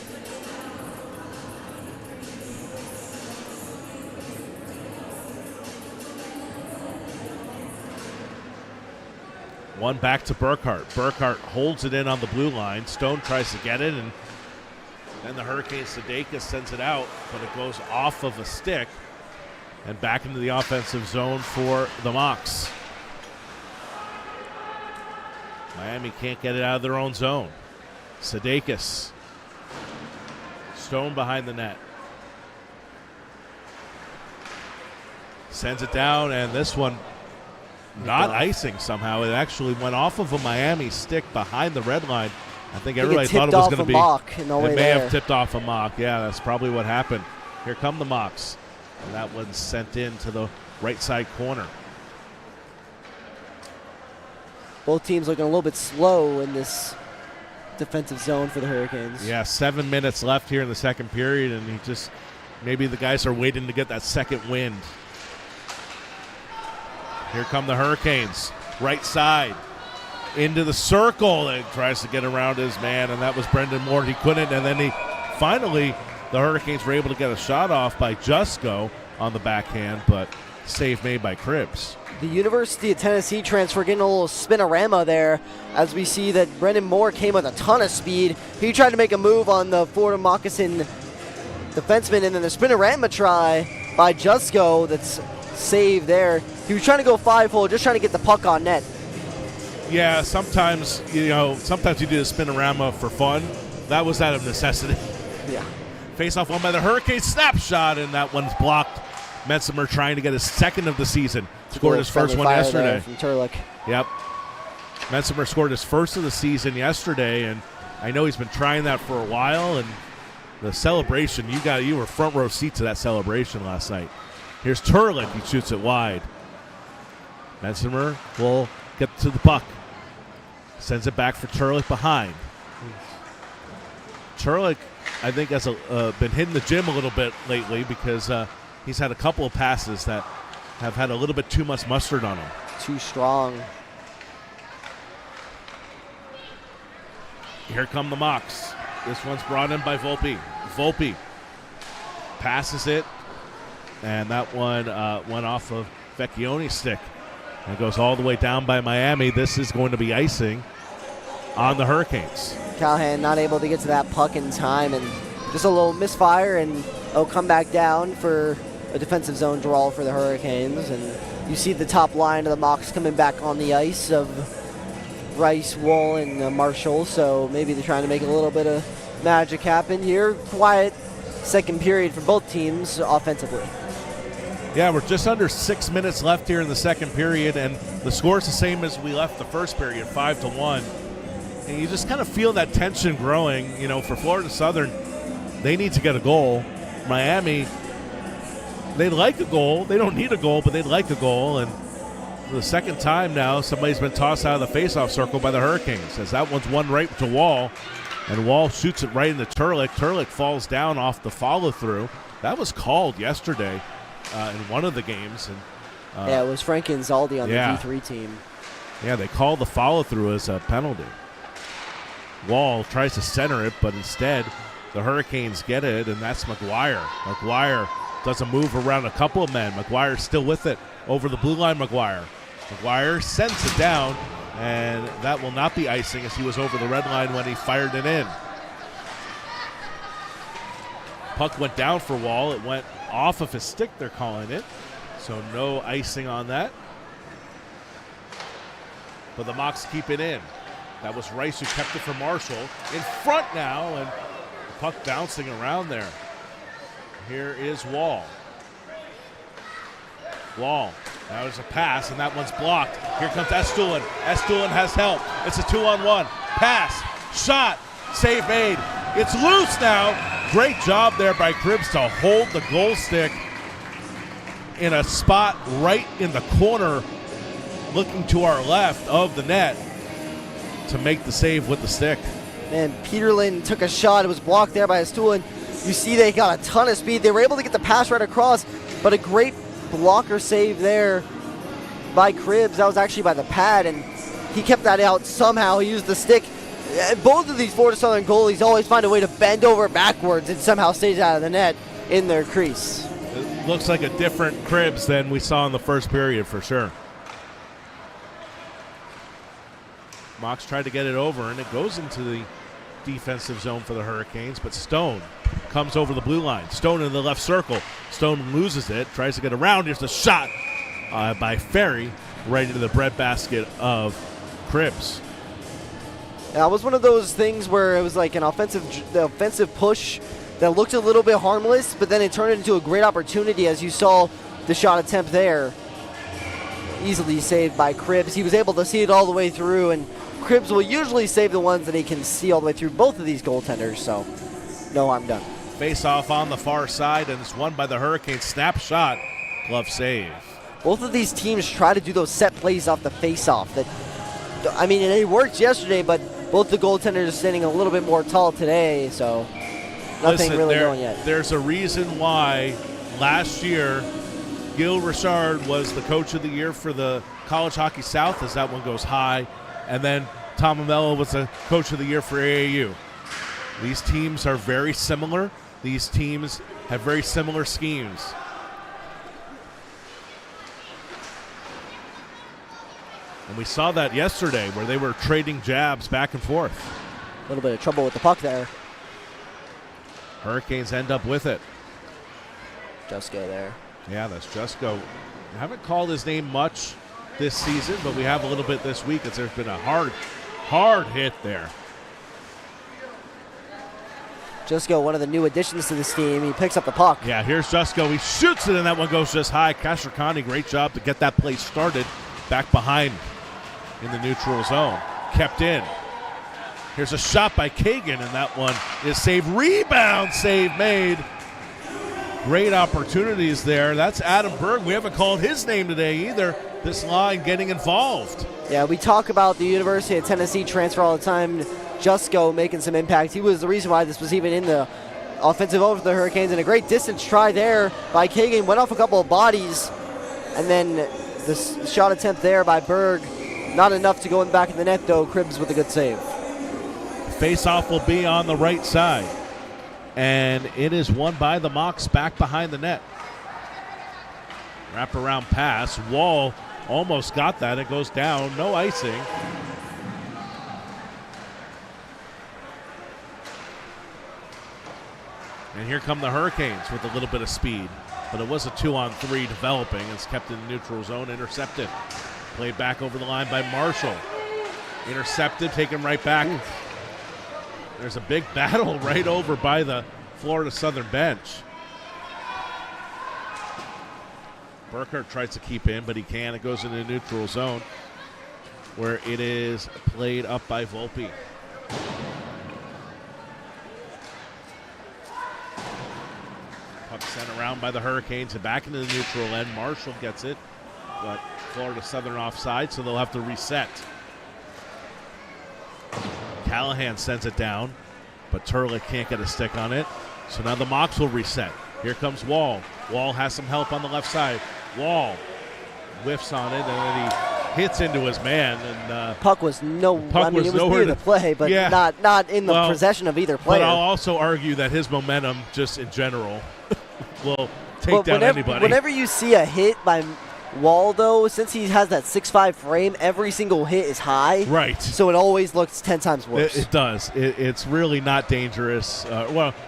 One back to Burkhart. Burkhart holds it in on the blue line. Stone tries to get it, and then the Hurricane Sudeikis sends it out, but it goes off of a stick and back into the offensive zone for the Mocs. Miami can't get it out of their own zone. Sudeikis. Stone behind the net. Sends it down, and this one not icing somehow. It actually went off of a Miami stick behind the red line. I think everybody thought it was going to be. It may have tipped off a Moc. Yeah, that's probably what happened. Here come the Mocs. And that one's sent in to the right side corner. Both teams looking a little bit slow in this defensive zone for the Hurricanes. Yeah, 7 minutes left here in the second period, and maybe the guys are waiting to get that second wind. Here come the Hurricanes. Right side. Into the circle, and tries to get around his man, and that was Brendan Moore. He couldn't, and then the Hurricanes were able to get a shot off by Jusko, on the backhand, but save made by Cribbs. The University of Tennessee transfer getting a little spinorama there, as we see that Brendan Moore came with a ton of speed. He tried to make a move on the Florida Moccasin defenseman, and then the spinorama try by Jusko that's saved there. He was trying to go 5-hole, just trying to get the puck on net. Yeah, sometimes you do the spinorama for fun. That was out of necessity. Yeah. Face-off won by the Hurricanes, snapshot, and that one's blocked. Metzimer trying to get his second of the season. Scored his first one yesterday. From Turlick. Yep. Metzimer scored his first of the season yesterday, and I know he's been trying that for a while. And the celebration, you were front row seat to that celebration last night. Here's Turlick. He shoots it wide. Metzimer will get to the puck. Sends it back for Turlick behind. Turlick, I think, has been hitting the gym a little bit lately because he's had a couple of passes that have had a little bit too much mustard on him. Too strong. Here come the Mocs. This one's brought in by Volpe. Volpe passes it, and that one went off of Vecchione's stick. And goes all the way down by Miami. This is going to be icing on the Hurricanes. Callahan not able to get to that puck in time, and just a little misfire, and it'll come back down for a defensive zone draw for the Hurricanes. And you see the top line of the Mocs coming back on the ice of Rice, Wool, and Marshall. So maybe they're trying to make a little bit of magic happen here. Quiet second period for both teams offensively. Yeah, we're just under 6 minutes left here in the second period, and the score is the same as we left the first period, 5-1. And you just kind of feel that tension growing. For Florida Southern, they need to get a goal. Miami, they'd like a goal. They don't need a goal, but they'd like a goal. And for the second time now, somebody's been tossed out of the faceoff circle by the Hurricanes, as that one's one right to Wall, and Wall shoots it right into Turlick. Turlick falls down off the follow-through. That was called yesterday in one of the games. And it was Frank Inzaldi on the D3 team. Yeah, they called the follow-through as a penalty. Wall tries to center it, but instead the Hurricanes get it, and that's McGuire. McGuire does a move around a couple of men. McGuire's still with it over the blue line. McGuire sends it down, and that will not be icing, as he was over the red line when he fired it in. Puck went down for Wall. It went off of his stick, they're calling it. So no icing on that. But the Mocs keep it in. That was Rice who kept it for Marshall. In front now, and the puck bouncing around there. Here is Wall. Now there's a pass, and that one's blocked. Here comes Estulin. Estulin has help. It's a 2-on-1. Pass, shot, save made. It's loose now. Great job there by Cribbs to hold the goal stick in a spot right in the corner, looking to our left of the net, to make the save with the stick. And Peterlin took a shot. It was blocked there by Estulin. You see they got a ton of speed. They were able to get the pass right across, but a great blocker save there by Cribbs. That was actually by the pad, and he kept that out somehow. He used the stick. Both of these Florida Southern goalies always find a way to bend over backwards and somehow stays out of the net in their crease. It looks like a different Cribbs than we saw in the first period for sure. Mocs tried to get it over, and it goes into the defensive zone for the Hurricanes, but Stone comes over the blue line. Stone in the left circle. Stone loses it, tries to get around. Here's the shot by Ferry right into the breadbasket of Cribbs. It was one of those things where it was like an offensive push that looked a little bit harmless, but then it turned into a great opportunity, as you saw the shot attempt there. Easily saved by Cribbs. He was able to see it all the way through, and Cribbs will usually save the ones that he can see all the way through, both of these goaltenders, so no harm done. Face off on the far side, and it's won by the Hurricanes. Snapshot, glove save. Both of these teams try to do those set plays off the face-off. It worked yesterday, but both the goaltenders are standing a little bit more tall today, so nothing really going yet. There's a reason why last year Gil Richard was the coach of the year for the College Hockey South, as that one goes high, and then Tom Amello was the coach of the year for AAU. These teams are very similar. These teams have very similar schemes. And we saw that yesterday where they were trading jabs back and forth. A little bit of trouble with the puck there. Hurricanes end up with it. Jusko there. Yeah, that's Jusko. I haven't called his name much this season, but we have a little bit this week as there's been a hard hit there. Jusko, one of the new additions to this team. He picks up the puck. Yeah, here's Jusko. He shoots it, and that one goes just high. Kashrikani, great job to get that play started. Back behind in the neutral zone. Kept in. Here's a shot by Kagan, and that one is saved. Rebound save made. Great opportunities there. That's Adam Berg. We haven't called his name today either. This line getting involved. Yeah, we talk about the University of Tennessee transfer all the time. Jusko making some impact. He was the reason why this was even in the offensive over the Hurricanes. And a great distance try there by Kagan. Went off a couple of bodies. And then the shot attempt there by Berg. Not enough to go in the back of the net, though. Cribbs with a good save. Face-off will be on the right side. And it is won by the Mocs back behind the net. Wraparound pass. Wall almost got that. It goes down. No icing. And here come the Hurricanes with a little bit of speed. But it was a 2-on-3 developing. It's kept in the neutral zone. Intercepted. Played back over the line by Marshall. Intercepted. Taken right back. There's a big battle right over by the Florida Southern bench. Burkhardt tries to keep in, but he can. It goes into the neutral zone where it is played up by Volpe. Puck sent around by the Hurricanes and back into the neutral end. Marshall gets it, but Florida Southern offside, so they'll have to reset. Callahan sends it down, but Turlick can't get a stick on it. So now the Mocs will reset. Here comes Wall. Wall has some help on the left side. Wall whiffs on it, and then he hits into his man. And puck was it was near the play, but yeah, not in the possession of either player. But I'll also argue that his momentum, just in general, will take down anybody. Whenever you see a hit by Wall, though, since he has that 6'5" frame, every single hit is high. Right. So it always looks 10 times worse. It does. It's really not dangerous.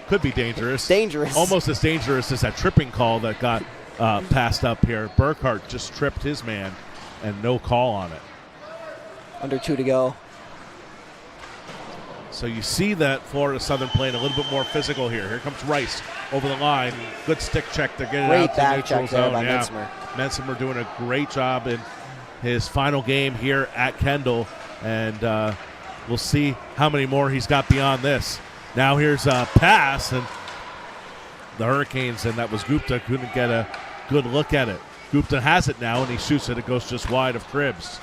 Could be dangerous. Dangerous. Almost as dangerous as that tripping call that got passed up here. Burkhardt just tripped his man, and no call on it. Under 2 to go. So you see that Florida Southern playing a little bit more physical here. Here comes Rice over the line. Good stick check to get it out to the neutral zone. Mensimer doing a great job in his final game here at Kendall, and we'll see how many more he's got beyond this. Now here's a pass, and the Hurricanes, and that was Gupta, couldn't get a good look at it. Gupta has it now, and he shoots it. It goes just wide of Cribbs.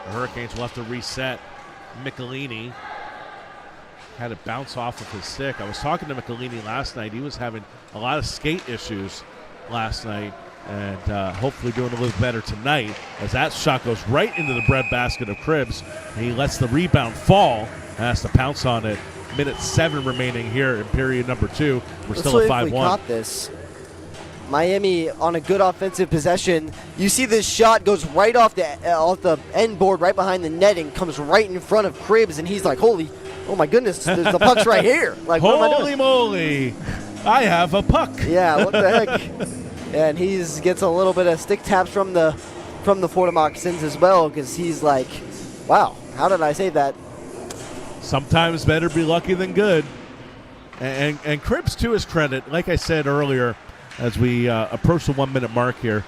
The Hurricanes will have to reset. Michelini had it bounce off of his stick. I was talking to Michelini last night. He was having a lot of skate issues last night, and hopefully doing a little better tonight, as that shot goes right into the breadbasket of Cribbs, and he lets the rebound fall and has to pounce on it. Minute 7 remaining here in period number 2. We're still at 5-1. We caught this. Miami on a good offensive possession. You see this shot goes right off the end board, right behind the netting, comes right in front of Cribbs, and he's like, oh my goodness, the puck's right here. Like, what am I doing? Holy moly, I have a puck. Yeah, what the heck? And he gets a little bit of stick taps from the Florida Moccasins as well, because he's like, wow, how did I save that? Sometimes better be lucky than good. And Cribbs, to his credit, like I said earlier, as we approach the 1-minute mark here,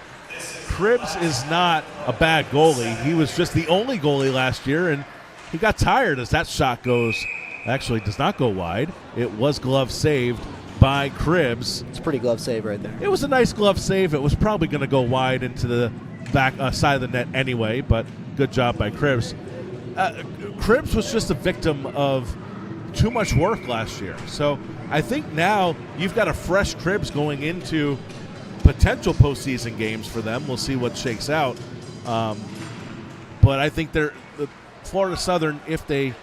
Cribbs is not a bad goalie. He was just the only goalie last year, and he got tired as that shot actually does not go wide. It was glove saved by Cribbs. It's a pretty glove save right there. It was a nice glove save. It was probably going to go wide into the back side of the net anyway, but good job by Cribbs. Cribbs was just a victim of too much work last year. So I think now you've got a fresh Cribbs going into potential postseason games for them. We'll see what shakes out. But I think Florida Southern, if they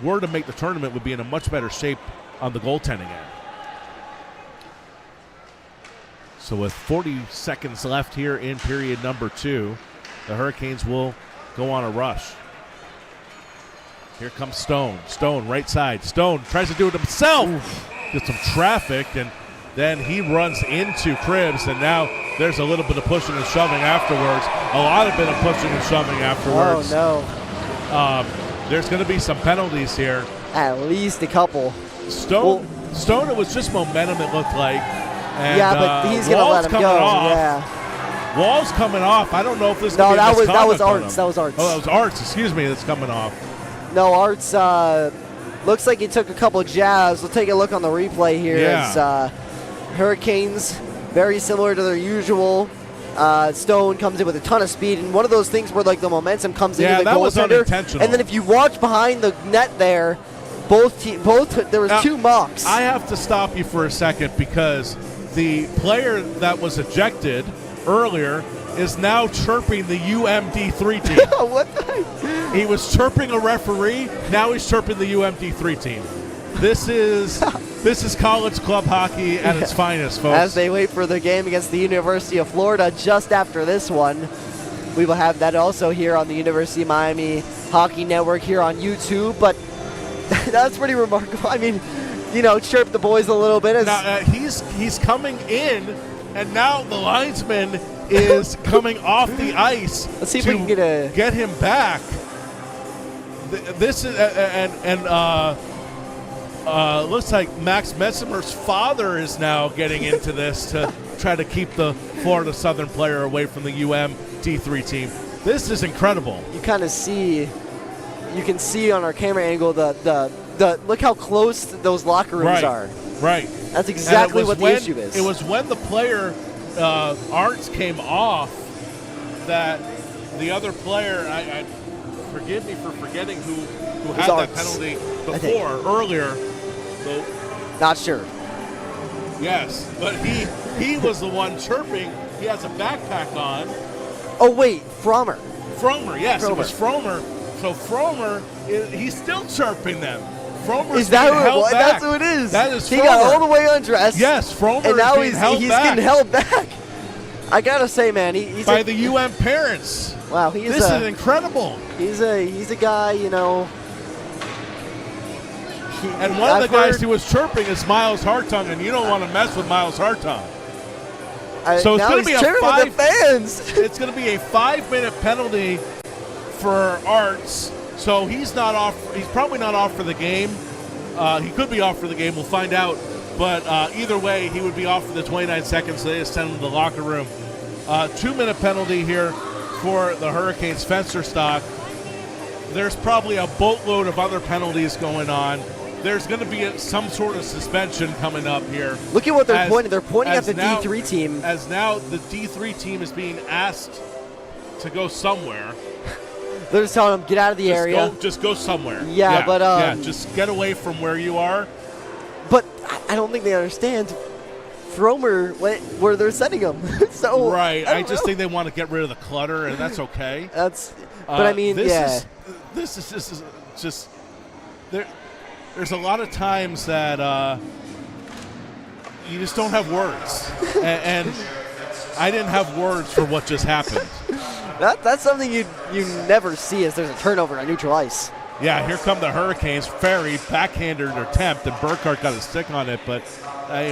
were to make the tournament, would be in a much better shape on the goaltending end. So with 40 seconds left here in period number 2, the Hurricanes will go on a rush. Here comes Stone. Stone, right side. Stone tries to do it himself. Gets some traffic, and then he runs into Cribbs, and now there's a little bit of pushing and shoving afterwards. A lot of bit of pushing and shoving afterwards. Oh, no. There's going to be some penalties here. At least a couple. Stone, it was just momentum, it looked like. And, yeah, but he's going to let him go. Yeah. Wall's coming off. I don't know if this is going to be misconduct. That was Arts. That was Arts. Oh, that was Arts. Excuse me, that's coming off. No, Arts looks like he took a couple jabs. We'll take a look on the replay here. Yeah. As Hurricanes, very similar to their usual. Stone comes in with a ton of speed, and one of those things where like the momentum comes into the goaltender. Yeah, that was unintentional. And then if you watch behind the net there, there was two Mocs. I have to stop you for a second because the player that was ejected earlier is now chirping the UMD3 team. What the heck? He was chirping a referee. Now he's chirping the UMD3 team. This is college club hockey at its finest, folks. As they wait for the game against the University of Florida just after this one, we will have that also here on the University of Miami Hockey Network here on YouTube. But that's pretty remarkable. I mean, chirp the boys a little bit. Now, he's coming in, and now the linesman is coming off the ice. Let's see if we can get him back. This is looks like Max Metzimer's father is now getting into this to try to keep the Florida Southern player away from the UMD3 team. This is incredible. You can see on our camera angle the look how close those locker rooms are. Right. That's exactly what the issue is. It was when the player Arts came off that the other player, I forgive me for forgetting who had that penalty before, earlier. Not sure. Yes, but he was the one chirping. He has a backpack on. Oh, wait, Frommer. Yes, it was Frommer. So Frommer, he's still chirping them. Frommer's is that held back. That's who it is. That is Frommer. He got all the way undressed. Yes, Frommer and now he's getting held back. I gotta say, man, he's by the UM parents. Wow, this is incredible. He's a guy, And one of the guys who was chirping is Miles Hartung, and you don't want to mess with Miles Hartung. So it's going to be It's going to be a 5-minute penalty for Arts. So he's probably not off for the game. He could be off for the game. We'll find out. But either way, he would be off for the 29 seconds. So they just send him to the locker room. 2-minute penalty here for the Hurricanes Fencerstock. There's probably a boatload of other penalties going on. There's going to be some sort of suspension coming up here. Look at what they're pointing. They're pointing at the D3 team. As now the D3 team is being asked to go somewhere. They're just telling them, get out of the area. Just go somewhere. Yeah, just get away from where you are. But I don't think they understand Frommer where they're sending him. So right. I just think they want to get rid of the clutter, and that's okay. But I mean, this is just there. There's a lot of times that you just don't have words, and I didn't have words for what just happened. That's something you never see as there's a turnover on neutral ice. Yeah, here come the Hurricanes. Ferry backhanded or attempt, and Burkhart got a stick on it. But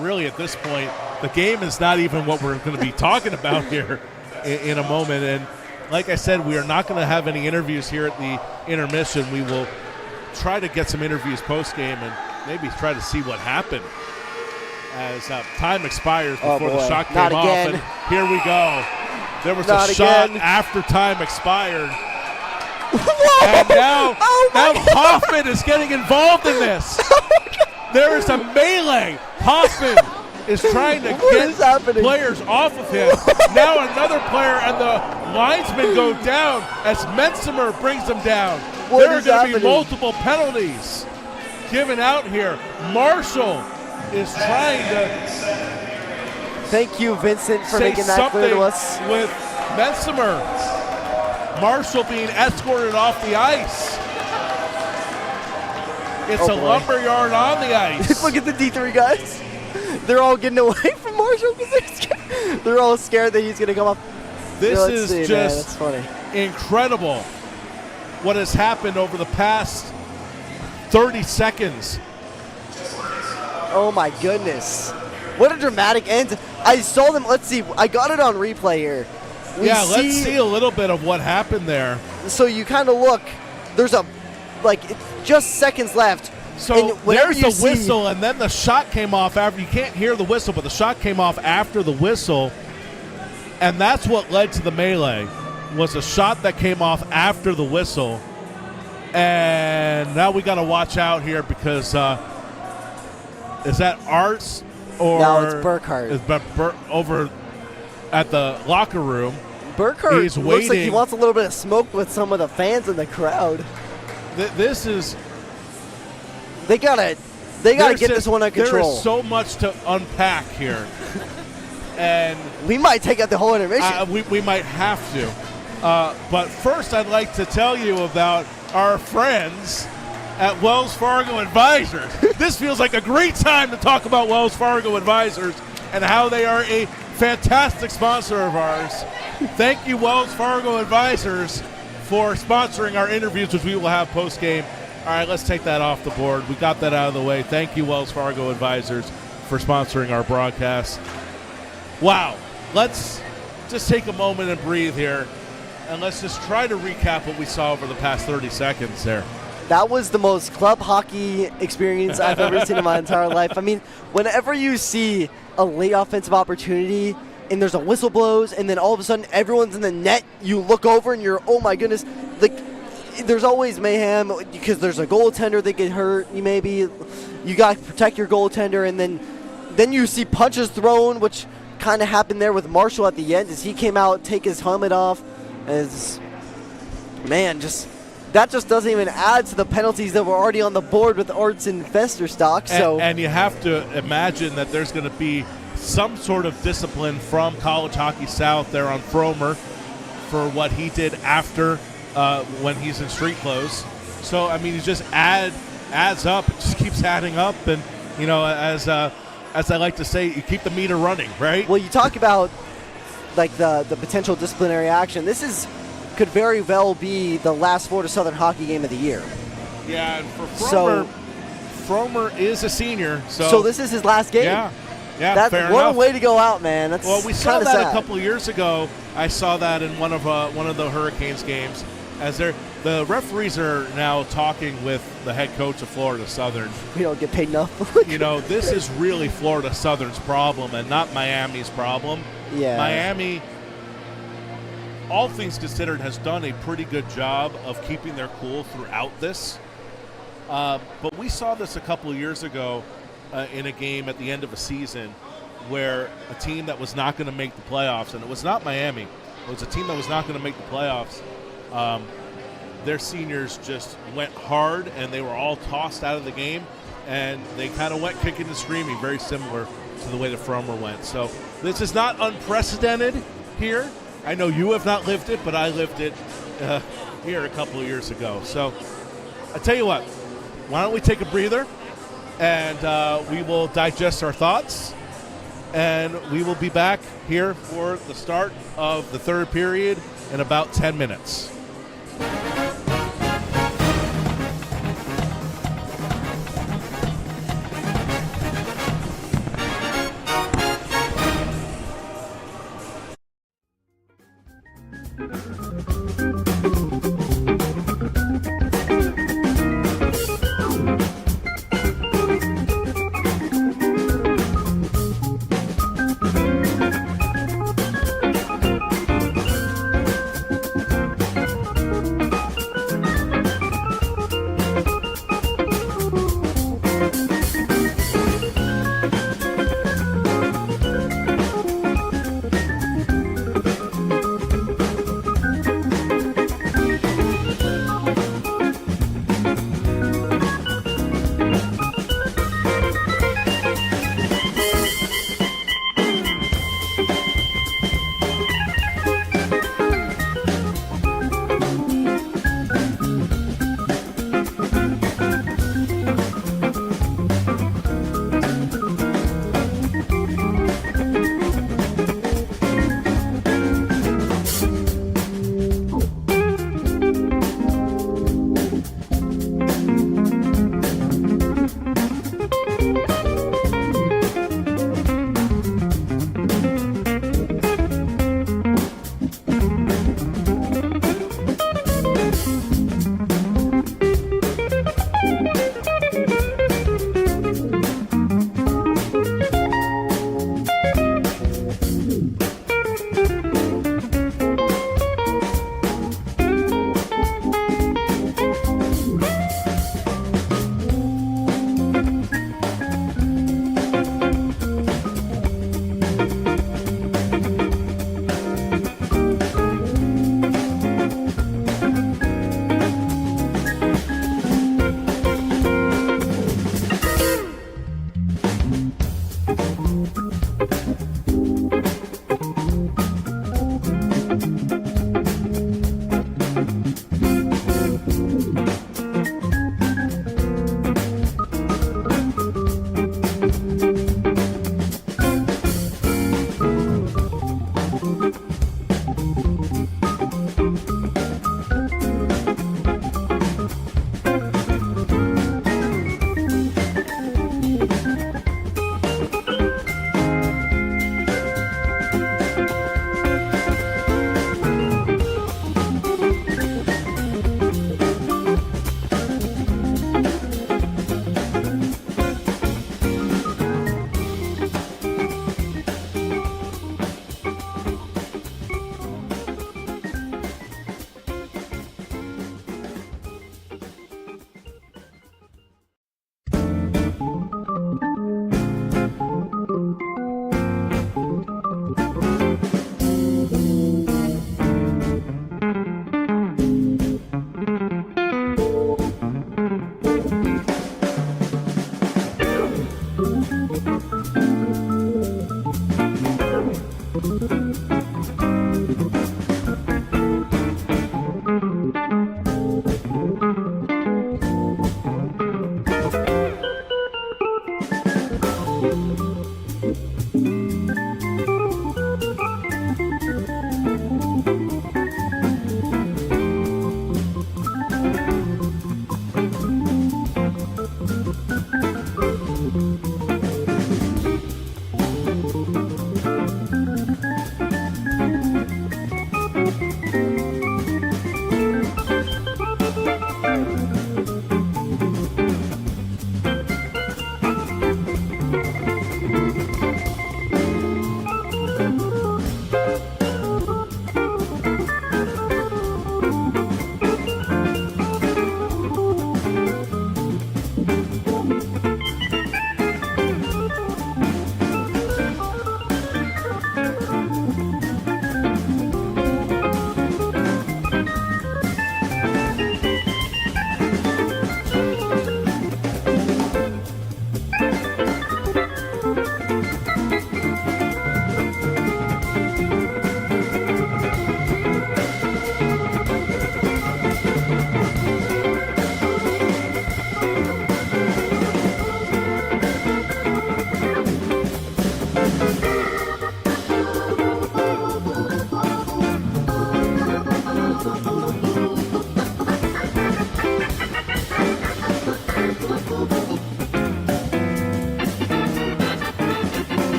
really, at this point, the game is not even what we're going to be talking about here in a moment. And like I said, we are not going to have any interviews here at the intermission. We will try to get some interviews post-game and maybe try to see what happened as time expires before the shot came off. And here we go. There was a shot after time expired. Whoa! And now Hoffman is getting involved in this. There is a melee. Hoffman is trying to get players off of him. Now another player and the linesmen go down as Metzimer brings them down. There are going to be multiple penalties given out here. Marshall is trying to thank you, Vincent, for making that clear to us. With Metzimer. Marshall being escorted off the ice. It's a lumberyard on the ice. Look at the D3 guys. They're all getting away from Marshall because they're all scared that he's going to come up. This Let's is see, just man. That's funny. incredible what has happened over the past 30 seconds. Oh my goodness. What a dramatic end. I saw them. Let's see. I got it on replay here. Let's see a little bit of what happened there. So you kind of look. There's it's just seconds left. So there's the whistle, and then the shot came off after. You can't hear the whistle, but the shot came off after the whistle. And that's what led to the melee, was a shot that came off after the whistle. And now we got to watch out here because is that Arts or no, it's Burkhart. Is over at the locker room. Burkhart He's looks waiting. like he wants a little bit of smoke with some of the fans in the crowd. This is. They gotta get this one under control. There is so much to unpack here. And we might take out the whole intermission. We might have to. But first, I'd like to tell you about our friends at Wells Fargo Advisors. This feels like a great time to talk about Wells Fargo Advisors and how they are a fantastic sponsor of ours. Thank you, Wells Fargo Advisors, for sponsoring our interviews, which we will have post-game. All right, let's take that off the board. We got that out of the way. Thank you, Wells Fargo Advisors, for sponsoring our broadcast. Wow. Let's just take a moment and breathe here, and let's just try to recap what we saw over the past 30 seconds there. That was the most club hockey experience I've ever seen in my entire life. I mean, whenever you see a late offensive opportunity and there's a whistle blows and then all of a sudden everyone's in the net, you look over and you're, oh my goodness, there's always mayhem because there's a goaltender that get hurt. You got to protect your goaltender, and then you see punches thrown, which kind of happened there with Marshall at the end as he came out, take his helmet off. That just doesn't even add to the penalties that were already on the board with Arts and Festerstock. And you have to imagine that there's going to be some sort of discipline from College Hockey South there on Fromer for what he did after when he's in street clothes. So, I mean, it just adds up. It just keeps adding up. And, as I like to say, you keep the meter running, right? Well, you talk about, the potential disciplinary action. This could very well be the last Florida Southern hockey game of the year. Yeah, and for Fromer, Fromer is a senior. So this is his last game. Yeah, fair what enough. A way to go out, man. We saw that sad. a couple of years ago. I saw that in one of the Hurricanes games. As the referees are now talking with the head coach of Florida Southern. We don't get paid enough. This is really Florida Southern's problem and not Miami's problem. Yeah. Miami, all things considered, has done a pretty good job of keeping their cool throughout this. But we saw this a couple of years ago in a game at the end of a season where a team that was not going to make the playoffs, and it was not Miami, it was a team that was not going to make the playoffs. Their seniors just went hard, and they were all tossed out of the game, and they kind of went kicking and screaming, very similar to the way the Fromer went. So this is not unprecedented here. I know you have not lived it, but I lived it here a couple of years ago. So I tell you what, why don't we take a breather, and we will digest our thoughts, and we will be back here for the start of the third period in about 10 minutes.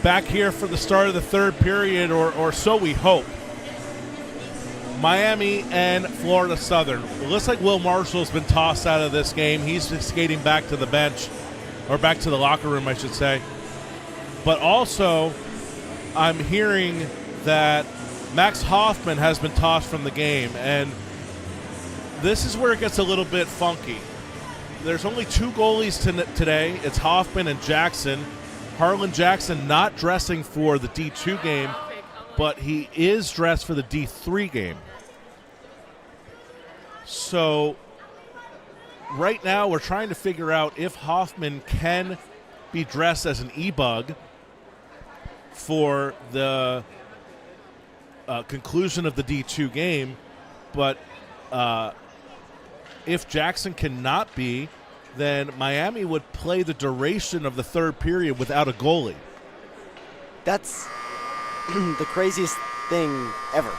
back here for the start of the third period, or so we hope. Miami and Florida Southern. It looks like Will Marshall's been tossed out of this game. He's skating back to the bench, or back to the locker room, I should say. But also, I'm hearing that Max Hoffman has been tossed from the game, and this is where it gets a little bit funky. There's only 2 goalies today. It's Hoffman and Jackson. Harlan Jackson not dressing for the D2 game, but he is dressed for the D3 game. So right now we're trying to figure out if Hoffman can be dressed as an e-bug for the conclusion of the D2 game, but if Jackson cannot be, then Miami would play the duration of the third period without a goalie. That's the craziest thing ever.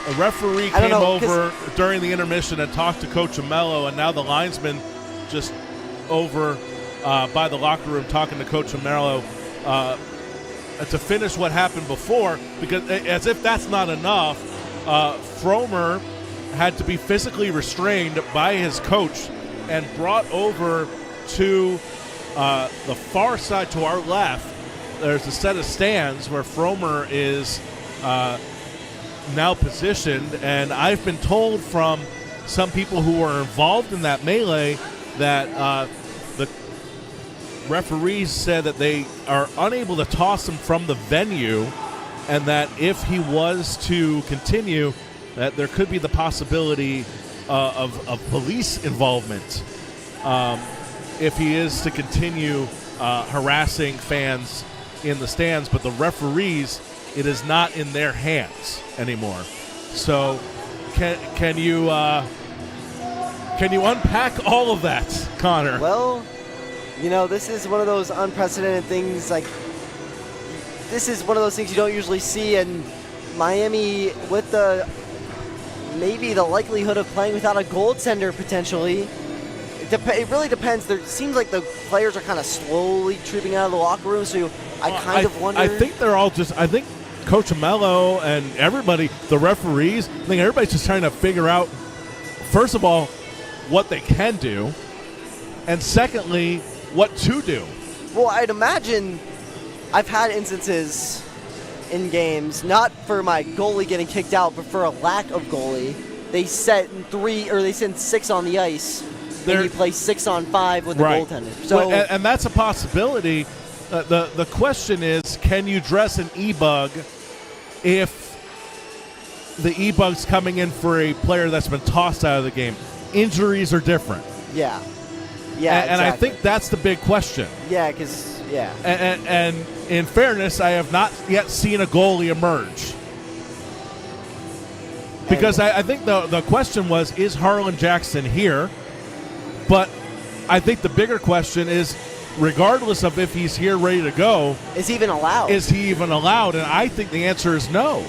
A referee came over during the intermission and talked to Coach Amello, and now the linesman just over by the locker room talking to Coach Amello to finish what happened before, because as if that's not enough, Fromer had to be physically restrained by his coach and brought over to the far side to our left. There's a set of stands where Fromer is now positioned, and I've been told from some people who were involved in that melee that the referees said that they are unable to toss him from the venue, and that if he was to continue, that there could be the possibility of police involvement if he is to continue harassing fans in the stands. But the referees, it is not in their hands anymore. So can you unpack all of that, Connor? Well, you know, this is one of those unprecedented things. Like, this is one of those things you don't usually see, and Miami, with maybe the likelihood of playing without a goaltender potentially, it really depends. There seems like the players are kind of slowly trooping out of the locker room, so I kind of wonder. I think they're all just, I think Coach Amello and everybody, the referees, I think everybody's just trying to figure out, first of all, what they can do, and secondly, what to do. Well, I'd imagine I've had instances in games, not for my goalie getting kicked out, but for a lack of goalie. They set 3 or they send 6 on the ice, and you play 6-on-5 with the goaltender. So, well, and that's a possibility. The question is, can you dress an e-bug if the e-bug's coming in for a player that's been tossed out of the game? Injuries are different. Yeah. Yeah, and exactly. I think that's the big question. Yeah, because, yeah. And in fairness, I have not yet seen a goalie emerge. Because I think the question was, is Harlan Jackson here? But I think the bigger question is, regardless of if he's here ready to go, is he even allowed? Is he even allowed? And I think the answer is no.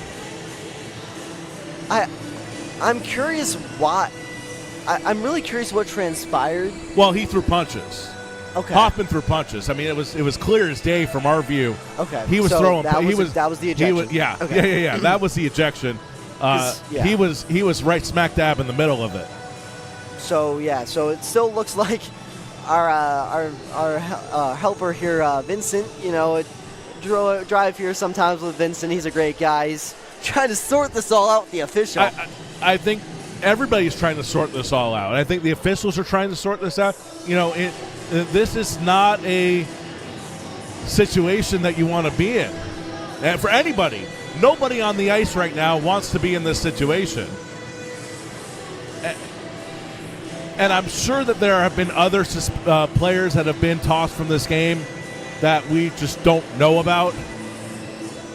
I'm curious why. I'm really curious what transpired. Well, he threw punches. Okay. Hoffman threw punches. I mean, it was clear as day from our view. Okay. He was throwing. That was the ejection. Yeah. That was the ejection. He was right smack dab in the middle of it. So it still looks like our helper here, Vincent. You know, drive here sometimes with Vincent. He's a great guy. He's trying to sort this all out with the official. I think everybody's trying to sort this all out. I think the officials are trying to sort this out. You know, this is not a situation that you want to be in. And for anybody, nobody on the ice right now wants to be in this situation. And I'm sure that there have been other players that have been tossed from this game that we just don't know about.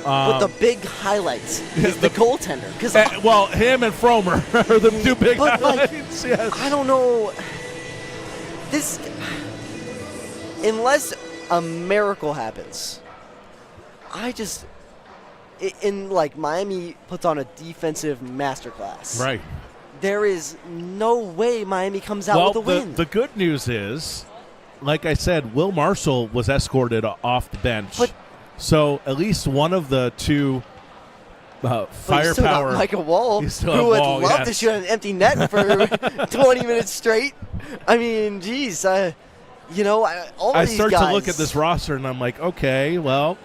But the big highlights is the goaltender. Well, him and Fromer are the two big highlights. Yes. I don't know. Unless a miracle happens, Miami puts on a defensive masterclass. Right. There is no way Miami comes out with a win. The good news is, like I said, Will Marshall was escorted off the bench. So at least one of the two firepower. Like a Wall, You still who have would Wall, love yes. to shoot an empty net for 20 minutes straight. I mean, geez, all I these start guys. to look at this roster and I'm like, okay, well,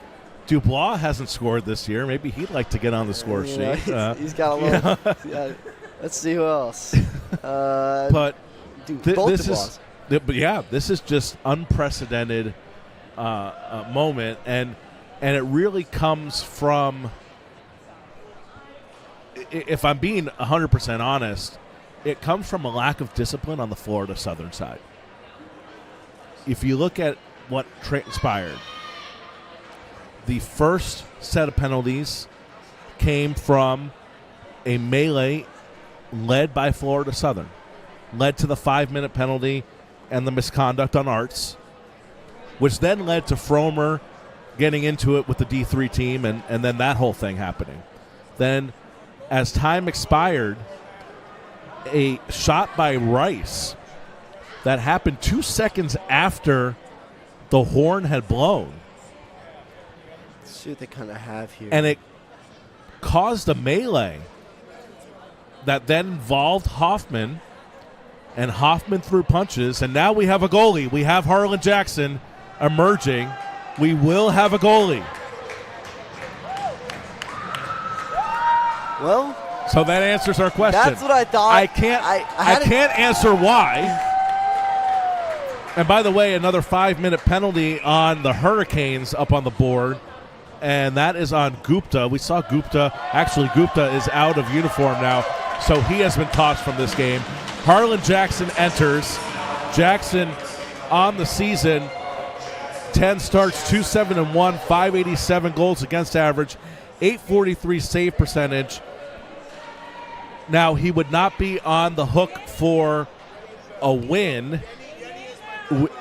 Dubois hasn't scored this year. Maybe he'd like to get on the score sheet. He's got a little. Yeah. Let's see who else. But both this is just unprecedented moment, and it really comes from. If I'm being 100% honest, it comes from a lack of discipline on the Florida Southern side. If you look at what transpired, the first set of penalties came from a melee led by Florida Southern, led to the 5-minute penalty and the misconduct on Arts, which then led to Fromer getting into it with the D3 team and then that whole thing happening. Then as time expired, a shot by Rice that happened 2 seconds after the horn had blown. Let's see what they kind of have here. And it caused a melee that then involved Hoffman, and Hoffman threw punches, and now we have a goalie. We have Harlan Jackson emerging. We will have a goalie. Well, so that answers our question. that's what I thought. I can't answer why. And by the way, another 5-minute penalty on the Hurricanes up on the board, and that is on Gupta. We saw Gupta. Actually, Gupta is out of uniform now, so he has been tossed from this game. Harlan Jackson enters. Jackson on the season, 10 starts, 2-7-1, 587 goals against average, 843 save percentage. Now, he would not be on the hook for a win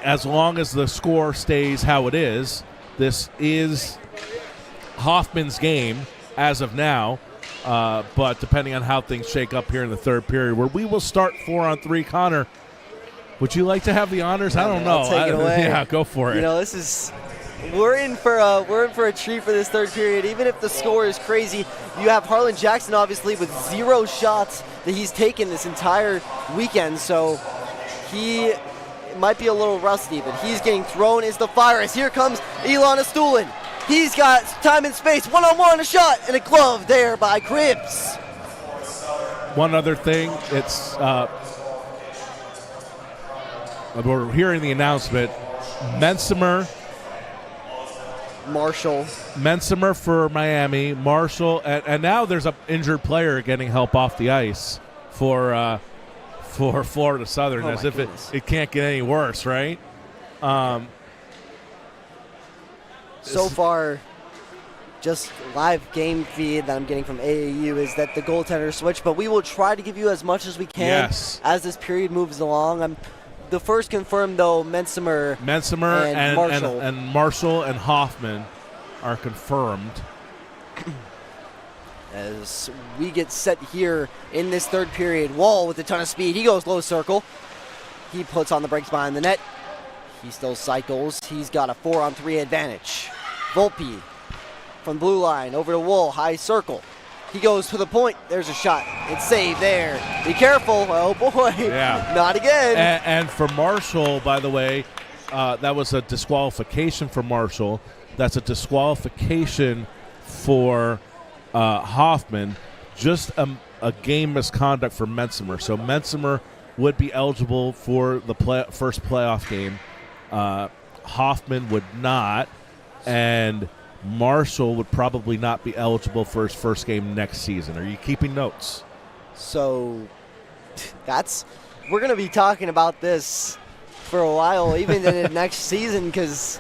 as long as the score stays how it is. This is Hoffman's game as of now, but depending on how things shake up here in the third period, where we will start 4-on-3. Connor, would you like to have the honors? I don't know. I'll take it away. Yeah, go for it. This is we're in for a treat for this third period. Even if the score is crazy, you have Harlan Jackson obviously with 0 shots that he's taken this entire weekend, so he might be a little rusty, but he's getting thrown as the fire. As here comes Elon Astulin. He's got time and space, one-on-one, a shot, and a glove there by Cribbs. One other thing, it's we're hearing the announcement. Mensimer for Miami, Marshall, and now there's an injured player getting help off the ice for Florida Southern, as if it can't get any worse, right? So far, just live game feed that I'm getting from AAU is that the goaltender switched, but we will try to give you as much as we can as this period moves along. The first confirmed, though, Mensimer and Marshall and Hoffman are confirmed. As we get set here in this third period, Wall with a ton of speed. He goes low circle. He puts on the brakes behind the net. He still cycles. He's got a 4-on-3 advantage. Volpe from blue line over to Wall, high circle. He goes to the point. There's a shot. It's saved there. Be careful. Oh, boy. Yeah. Not again. And for Marshall, by the way, that was a disqualification for Marshall. That's a disqualification for Hoffman. Just a game misconduct for Mensimer. So Mensimer would be eligible for the first playoff game. Hoffman would not. And Marshall would probably not be eligible for his first game next season. Are you keeping notes? So we're going to be talking about this for a while, even in the next season, because,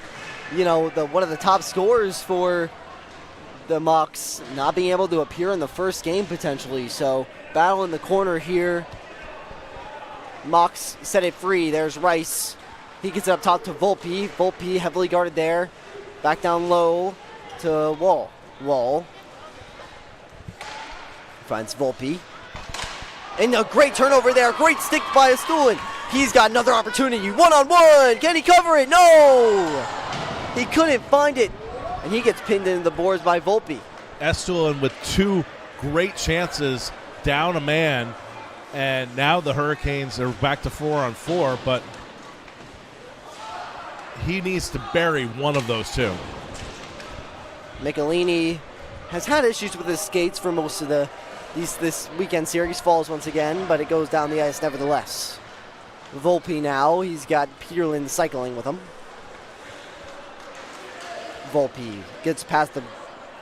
one of the top scorers for the Mocs not being able to appear in the first game potentially. So battle in the corner here. Mocs set it free. There's Rice. He gets it up top to Volpe. Volpe heavily guarded there. Back down low to Wall. Wall finds Volpe. And a great turnover there. Great stick by Astulin. He's got another opportunity. One-on-one. Can he cover it? No! He couldn't find it. and he gets pinned into the boards by Volpe. Estulin with 2 great chances, down a man, and now the Hurricanes are back to 4-on-4, but he needs to bury one of those 2. Michelini has had issues with his skates for most of this weekend series. Falls once again, but it goes down the ice nevertheless. Volpe now, he's got Peterlin cycling with him. Volpe gets past the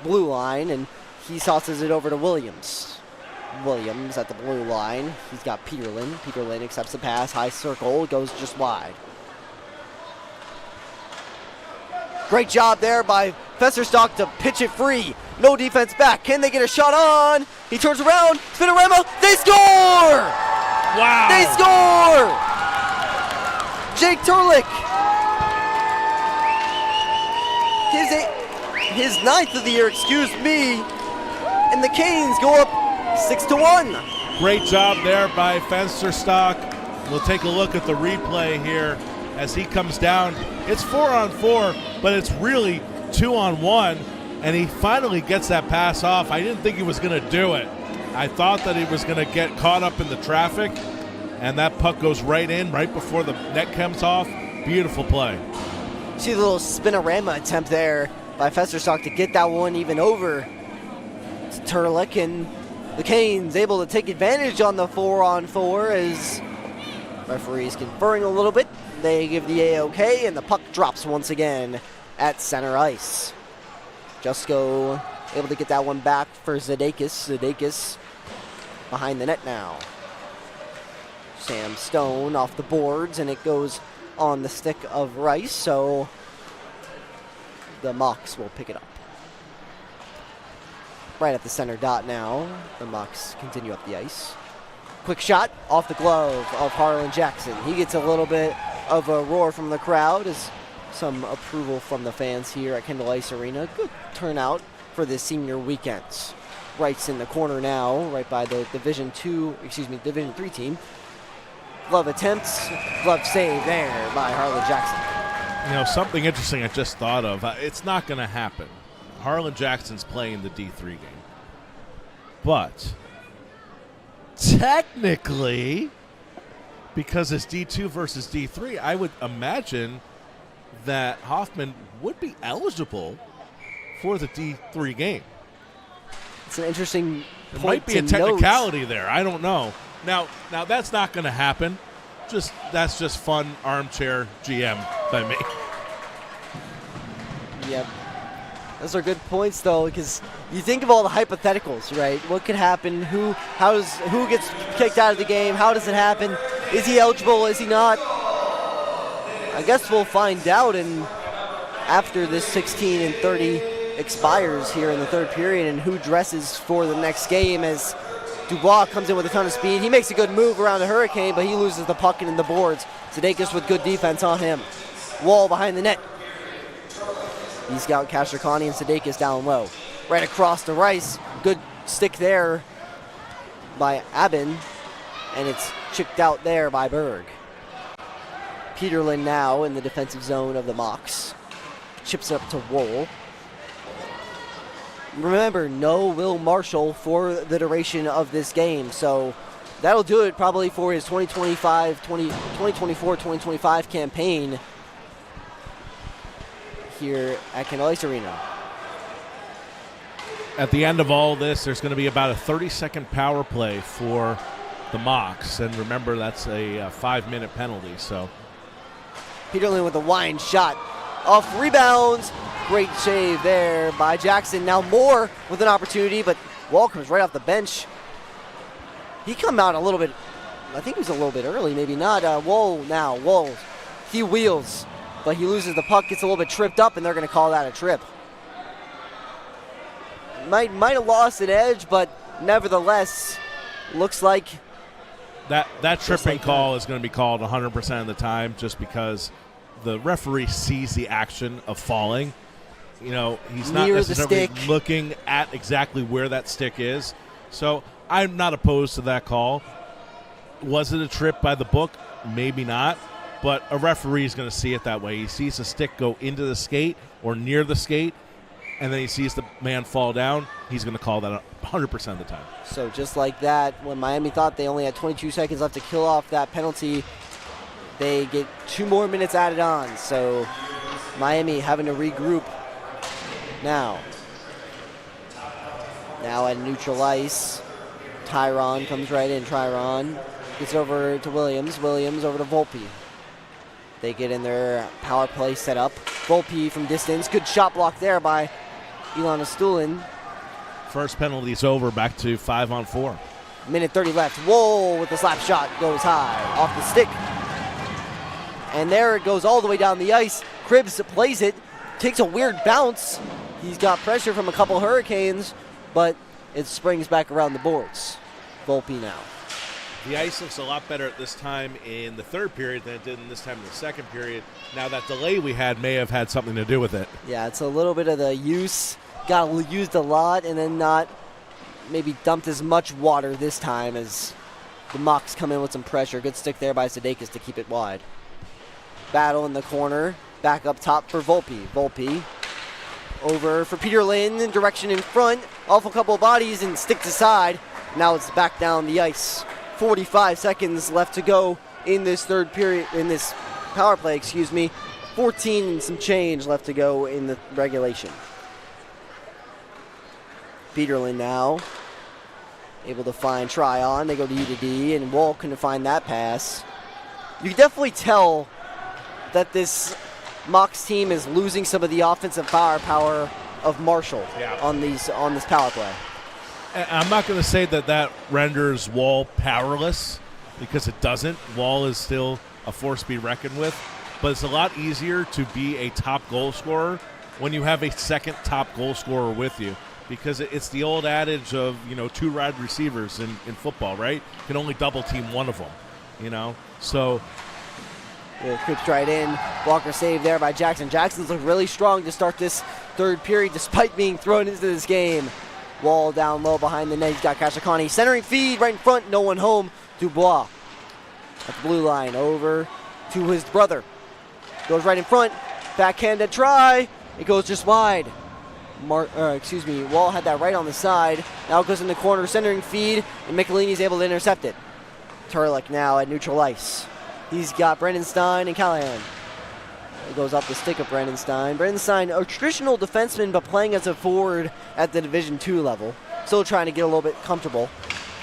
blue line, and he tosses it over to Williams. Williams at the blue line. He's got Peterlin. Peterlin accepts the pass. High circle. Goes just wide. Great job there by Festerstock to pitch it free. No defense back. Can they get a shot on? He turns around. Spinorama. They score! Wow. They score! Jake Turlick. His 9th of the year, excuse me. And the Canes go up 6-1. Great job there by Festerstock. We'll take a look at the replay here as he comes down. It's 4-on-4, but it's really 2-on-1, and he finally gets that pass off. I didn't think he was going to do it. I thought that he was going to get caught up in the traffic, and that puck goes right in, right before the net comes off. Beautiful play. See the little spinorama attempt there by Festerstock to get that one even over to Turlick, and the Canes able to take advantage on the 4-on-4 as referees conferring a little bit. They give the A-OK, and the puck drops once again at center ice. Jusko able to get that one back for Zdakis. Zdakis behind the net now. Sam Stone off the boards, and it goes on the stick of Rice, so the Mocs will pick it up. Right at the center dot now. The Mocs continue up the ice. Quick shot off the glove of Harlan Jackson. He gets a little bit of a roar from the crowd as some approval from the fans here at Kendall Ice Arena. Good turnout for this senior weekend. Wright's in the corner now, right by the Division 3 team. Glove attempts, glove save there by Harlan Jackson. You know, something interesting I just thought of. It's not going to happen. Harlan Jackson's playing the D3 game. But technically, because it's D2 versus D3, I would imagine that Hoffman would be eligible for the D3 game. It's an interesting There point might be a to technicality note. there. I don't know. Now that's not going to happen. That's just fun armchair GM by me. Yep. Those are good points, though, because you think of all the hypotheticals, right? What could happen? Who gets kicked out of the game? How does it happen? Is he eligible? Is he not? I guess we'll find out. And after this 16-30 expires here in the third period, and who dresses for the next game as Dubois comes in with a ton of speed. He makes a good move around the Hurricane, but he loses the puck and in the boards. Zdakis with good defense on him. Wall behind the net. He's got Kashrikani and Zdakis down low. Right across the Rice. Good stick there by Abin, and it's chipped out there by Berg. Peterlin now in the defensive zone of the Mocs. Chips it up to Woll. Remember, no Will Marshall for the duration of this game, so that'll do it probably for his 2024-2025 campaign here at Kendall Ice Arena. At the end of all this, there's going to be about a 30-second power play for the Mocs, and remember, that's a 5-minute penalty. So Peterlin with a wine shot off rebounds. Great save there by Jackson. Now Moore with an opportunity, but Wall comes right off the bench. He come out a little bit, I think he was a little bit early, maybe not. Wall, he wheels, but he loses the puck, gets a little bit tripped up, and they're going to call that a trip. Might have lost an edge, but nevertheless, looks like that tripping call is going to be called 100% of the time, just because the referee sees the action of falling. You know, he's not necessarily looking at exactly where that stick is. So I'm not opposed to that call. Was it a trip by the book? Maybe not. But a referee is going to see it that way. He sees a stick go into the skate or near the skate. and then he sees the man fall down, he's going to call that 100% of the time. So just like that, when Miami thought they only had 22 seconds left to kill off that penalty, they get 2 more minutes added on. So Miami having to regroup now. Now at neutral ice, Tyron comes right in. Tyron gets over to Williams. Williams over to Volpe. They get in their power play setup. Volpe from distance. Good shot block there by Elon Stulin. First penalty's over, back to 5-on-4. Minute 30 left. Whoa, with the slap shot, goes high off the stick. And there it goes all the way down the ice. Cribbs plays it, takes a weird bounce. He's got pressure from a couple Hurricanes, but it springs back around the boards. Volpe now. The ice looks a lot better at this time in the third period than it did in this time in the second period. Now that delay we had may have had something to do with it. Yeah, it's a little bit of the use. Got used a lot and then not maybe dumped as much water this time as the Mocs come in with some pressure. Good stick there by Sudeikis to keep it wide. Battle in the corner. Back up top for Volpe. Volpe over for Peterlin. Direction in front. Awful couple of bodies and stick to side. Now it's back down the ice. 45 seconds left to go in this third period, in this power play, 14 and some change left to go in the regulation. Peterlin now able to find Tryon. They go to U to D, and Wall couldn't find that pass. You can definitely tell that this Mocs team is losing some of the offensive firepower of Marshall on this power play. I'm not going to say that renders Wall powerless, because it doesn't. Wall is still a force to be reckoned with, but it's a lot easier to be a top goal scorer when you have a second top goal scorer with you, because it's the old adage of, 2 wide receivers in football, right? You can only double team one of them, so. Yeah, creeps right in. Walker saved there by Jackson. Jackson's looked really strong to start this third period despite being thrown into this game. Wall down low behind the net. He's got Kashikani. Centering feed right in front. No one home. Dubois at the blue line. Over to his brother. Goes right in front. Backhanded try. It goes just wide. Wall had that right on the side. Now it goes in the corner. Centering feed. And Michelini's able to intercept it. Turlick now at neutral ice. He's got Brendan Stein and Callahan. It goes off the stick of Brendan Stein. Brendan Stein, a traditional defenseman, but playing as a forward at the Division II level. Still trying to get a little bit comfortable,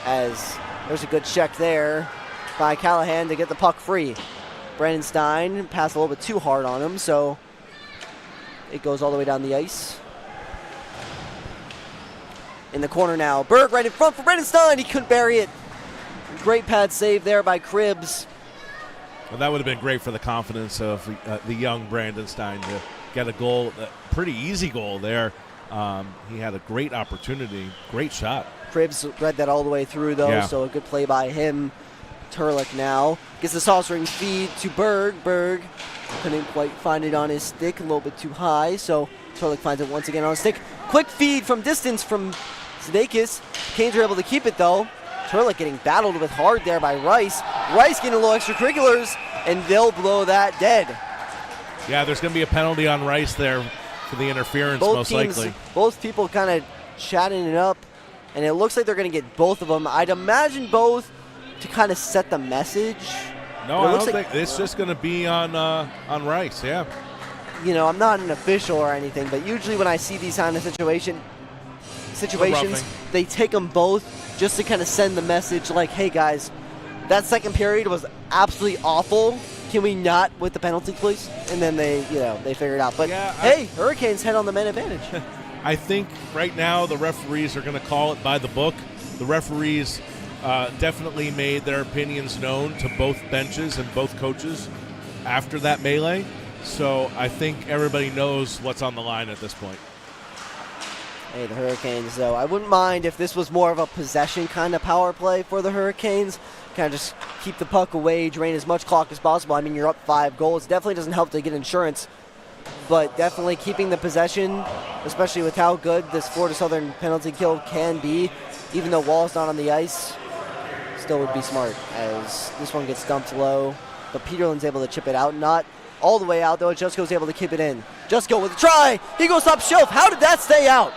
as there's a good check there by Callahan to get the puck free. Brendan Stein passed a little bit too hard on him, so it goes all the way down the ice. In the corner now. Berg right in front for Brendan Stein. He couldn't bury it. Great pad save there by Cribbs. Well, that would have been great for the confidence of the young Brandon Stein to get a goal, a pretty easy goal there. He had a great opportunity, great shot. Cribbs read that all the way through, though, so a good play by him. Turlick now gets the saucering feed to Berg. Berg couldn't quite find it on his stick, a little bit too high, so Turlick finds it once again on his stick. Quick feed from distance from Sudeikis. Canes are able to keep it, though. Turlick getting battled with hard there by Rice. Rice getting a little extracurriculars, and they'll blow that dead. Yeah, there's going to be a penalty on Rice there for the interference, most likely. Both people kind of chatting it up, and it looks like they're going to get both of them. I'd imagine both to kind of set the message. No, I don't think it's just going to be on Rice, yeah. I'm not an official or anything, but usually when I see these kind of situations, they take them both just to kind of send the message like, hey guys, that second period was absolutely awful. Can we not with the penalty, please? And then they figure it out. But hey, Hurricanes head on the man advantage. I think right now the referees are going to call it by the book. The referees definitely made their opinions known to both benches and both coaches after that melee. So I think everybody knows what's on the line at this point. Hey, the Hurricanes, though, I wouldn't mind if this was more of a possession kind of power play for the Hurricanes. Kind of just keep the puck away, drain as much clock as possible. I mean, you're up 5 goals. Definitely doesn't help to get insurance, but definitely keeping the possession, especially with how good this Florida Southern penalty kill can be, even though Wall's not on the ice, still would be smart, as this one gets dumped low. But Peterlin's able to chip it out. Not all the way out, though. Jusko's able to keep it in. Jusko with a try. He goes top shelf. How did that stay out?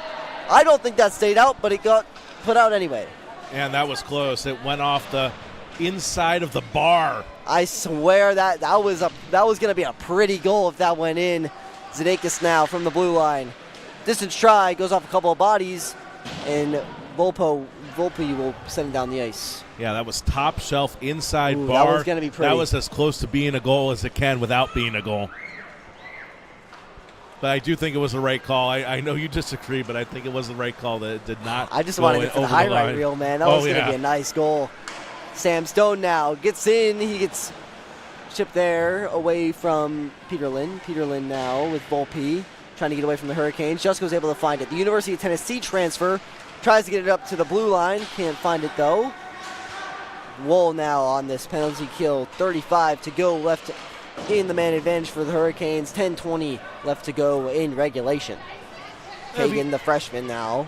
I don't think that stayed out, but it got put out anyway. And that was close. It went off the inside of the bar. I swear that was going to be a pretty goal if that went in. Zdakis now from the blue line. Distance try, goes off a couple of bodies, and Volpe will send it down the ice. Yeah, that was top shelf inside Ooh, bar. that was going to be pretty. That was as close to being a goal as it can without being a goal. But I do think it was the right call. I know you disagree, but I think it was the right call that it did not. I just wanted it for the highlight reel, man. That was going to be a nice goal. Sam Stone now gets in. He gets chipped there away from Peterlin. Peterlin now with Volpe trying to get away from the Hurricanes. Jusko's able to find it. The University of Tennessee transfer tries to get it up to the blue line. Can't find it, though. Wool now on this penalty kill. 35 to go left in the man advantage for the Hurricanes. 10-20 left to go in regulation. Kagan, the freshman now.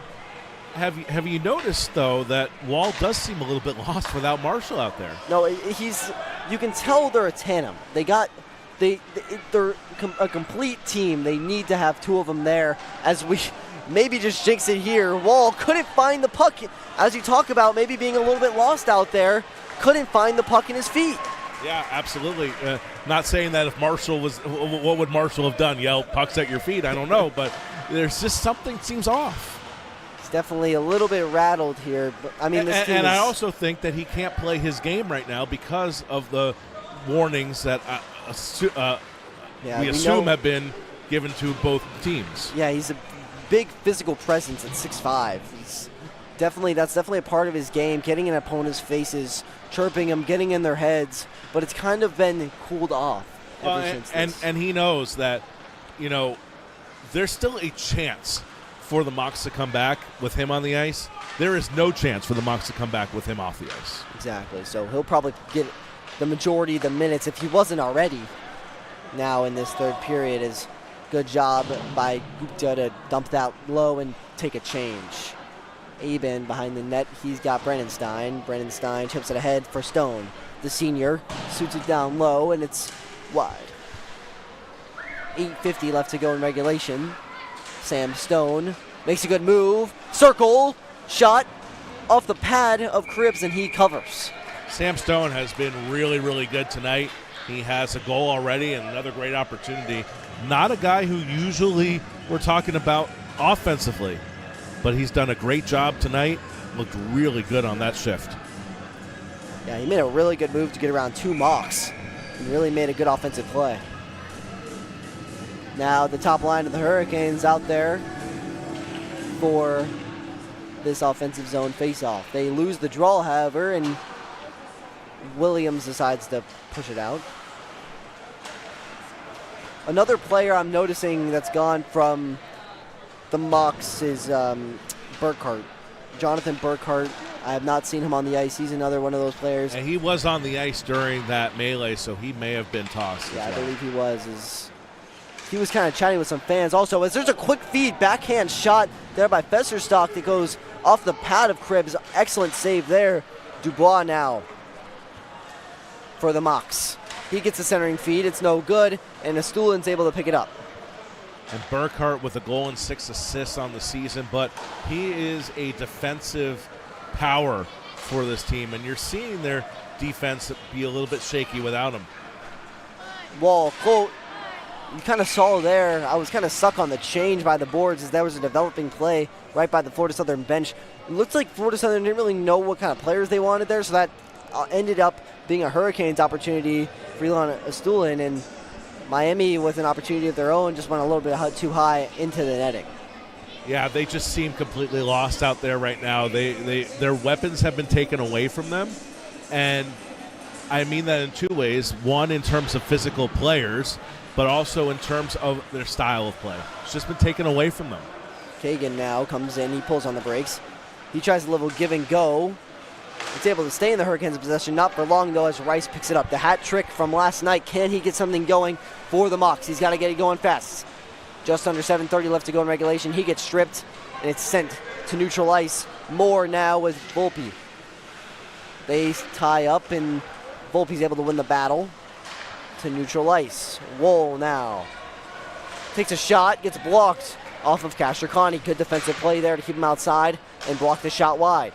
Have you noticed, though, that Wall does seem a little bit lost without Marshall out there? No, you can tell they're a tandem. They're a complete team. They need to have two of them there. As we maybe just jinx it here, Wall couldn't find the puck. As you talk about maybe being a little bit lost out there, couldn't find the puck in his feet. Yeah, absolutely. Not saying that if Marshall was, what would Marshall have done? Yell, puck's at your feet? I don't know, but there's just something seems off. He's definitely a little bit rattled here. But I mean, this team and I also think that he can't play his game right now because of the warnings that we assume have been given to both teams. Yeah, he's a big physical presence at 6'5". That's definitely a part of his game, getting in opponents' faces, chirping them, getting in their heads, but it's kind of been cooled off ever since this. And he knows that, there's still a chance for the Mocs to come back with him on the ice. There is no chance for the Mocs to come back with him off the ice. Exactly. So he'll probably get the majority of the minutes if he wasn't already now in this third period. Is good job by Gupta to dump that low and take a change. Aben behind the net. He's got Brennan Stein. Brennan Stein chips it ahead for Stone. The senior shoots it down low, and it's wide. 8:50 left to go in regulation. Sam Stone makes a good move. Circle. Shot off the pad of Cribs, and he covers. Sam Stone has been really, really good tonight. He has a goal already and another great opportunity. Not a guy who usually we're talking about offensively, but he's done a great job tonight. Looked really good on that shift. Yeah, he made a really good move to get around two Mocs. He really made a good offensive play. Now the top line of the Hurricanes out there for this offensive zone faceoff. They lose the draw, however, and Williams decides to push it out. Another player I'm noticing that's gone from the Mocs is Burkhart. Jonathan Burkhart. I have not seen him on the ice. He's another one of those players. And he was on the ice during that melee, so he may have been tossed. Yeah, I believe he was. He was kind of chatting with some fans. Also, as there's a quick feed, backhand shot there by Festerstock that goes off the pad of Cribs. Excellent save there. Dubois now for the Mocs. He gets the centering feed. It's no good, and Astulin's able to pick it up. And Burkhart with a goal and 6 assists on the season, but he is a defensive power for this team, and you're seeing their defense be a little bit shaky without him. Wall, quote, you kind of saw there, I was kind of stuck on the change by the boards as there was a developing play right by the Florida Southern bench. It looks like Florida Southern didn't really know what kind of players they wanted there, so that ended up being a Hurricanes opportunity for Elon Astulin, and Miami, with an opportunity of their own, just went a little bit too high into the netting. Yeah, they just seem completely lost out there right now. Their weapons have been taken away from them, and I mean that in two ways. One, in terms of physical players, but also in terms of their style of play. It's just been taken away from them. Kagan now comes in. He pulls on the brakes. He tries a little give and go. It's able to stay in the Hurricanes' possession. Not for long, though, as Rice picks it up. The hat trick from last night. Can he get something going for the Mocs? He's got to get it going fast. Just under 7:30 left to go in regulation. He gets stripped, and it's sent to neutral ice. More now with Volpe. They tie up, and Volpe's able to win the battle to neutral ice. Wool now takes a shot, gets blocked off of Castricani. Good defensive play there to keep him outside and block the shot wide.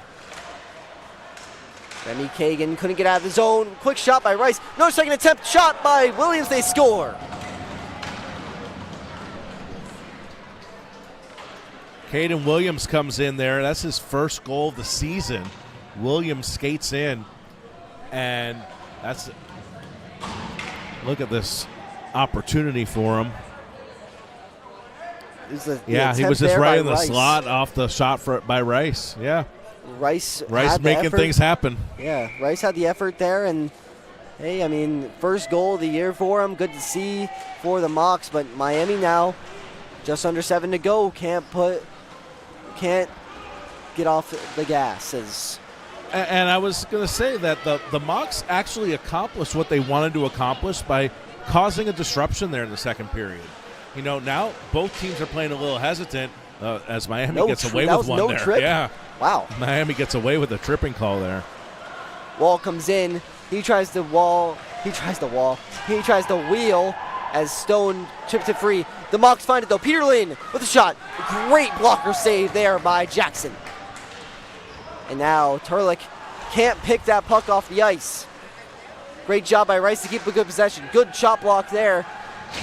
Remy Kagan couldn't get out of the zone. Quick shot by Rice. No second attempt. Shot by Williams. They score. Caden Williams comes in there. That's his first goal of the season. Williams skates in, and look at this opportunity for him. He was just right in the slot off the shot by Rice. Yeah. Rice making things happen. Yeah, Rice had the effort there, and hey, I mean, first goal of the year for him. Good to see for the Mocs, but Miami now, just under 7 to go, can't get off the gas. And I was going to say that the Mocs actually accomplished what they wanted to accomplish by causing a disruption there in the second period. You know, now both teams are playing a little hesitant as Miami gets away with one there. Trip. Yeah. Wow. Miami gets away with a tripping call there. Wall comes in. He tries to wheel as Stone chips it free. The Mocs find it though. Peterlin with a shot. Great blocker save there by Jackson. And now Turlick can't pick that puck off the ice. Great job by Rice to keep a good possession. Good shot block there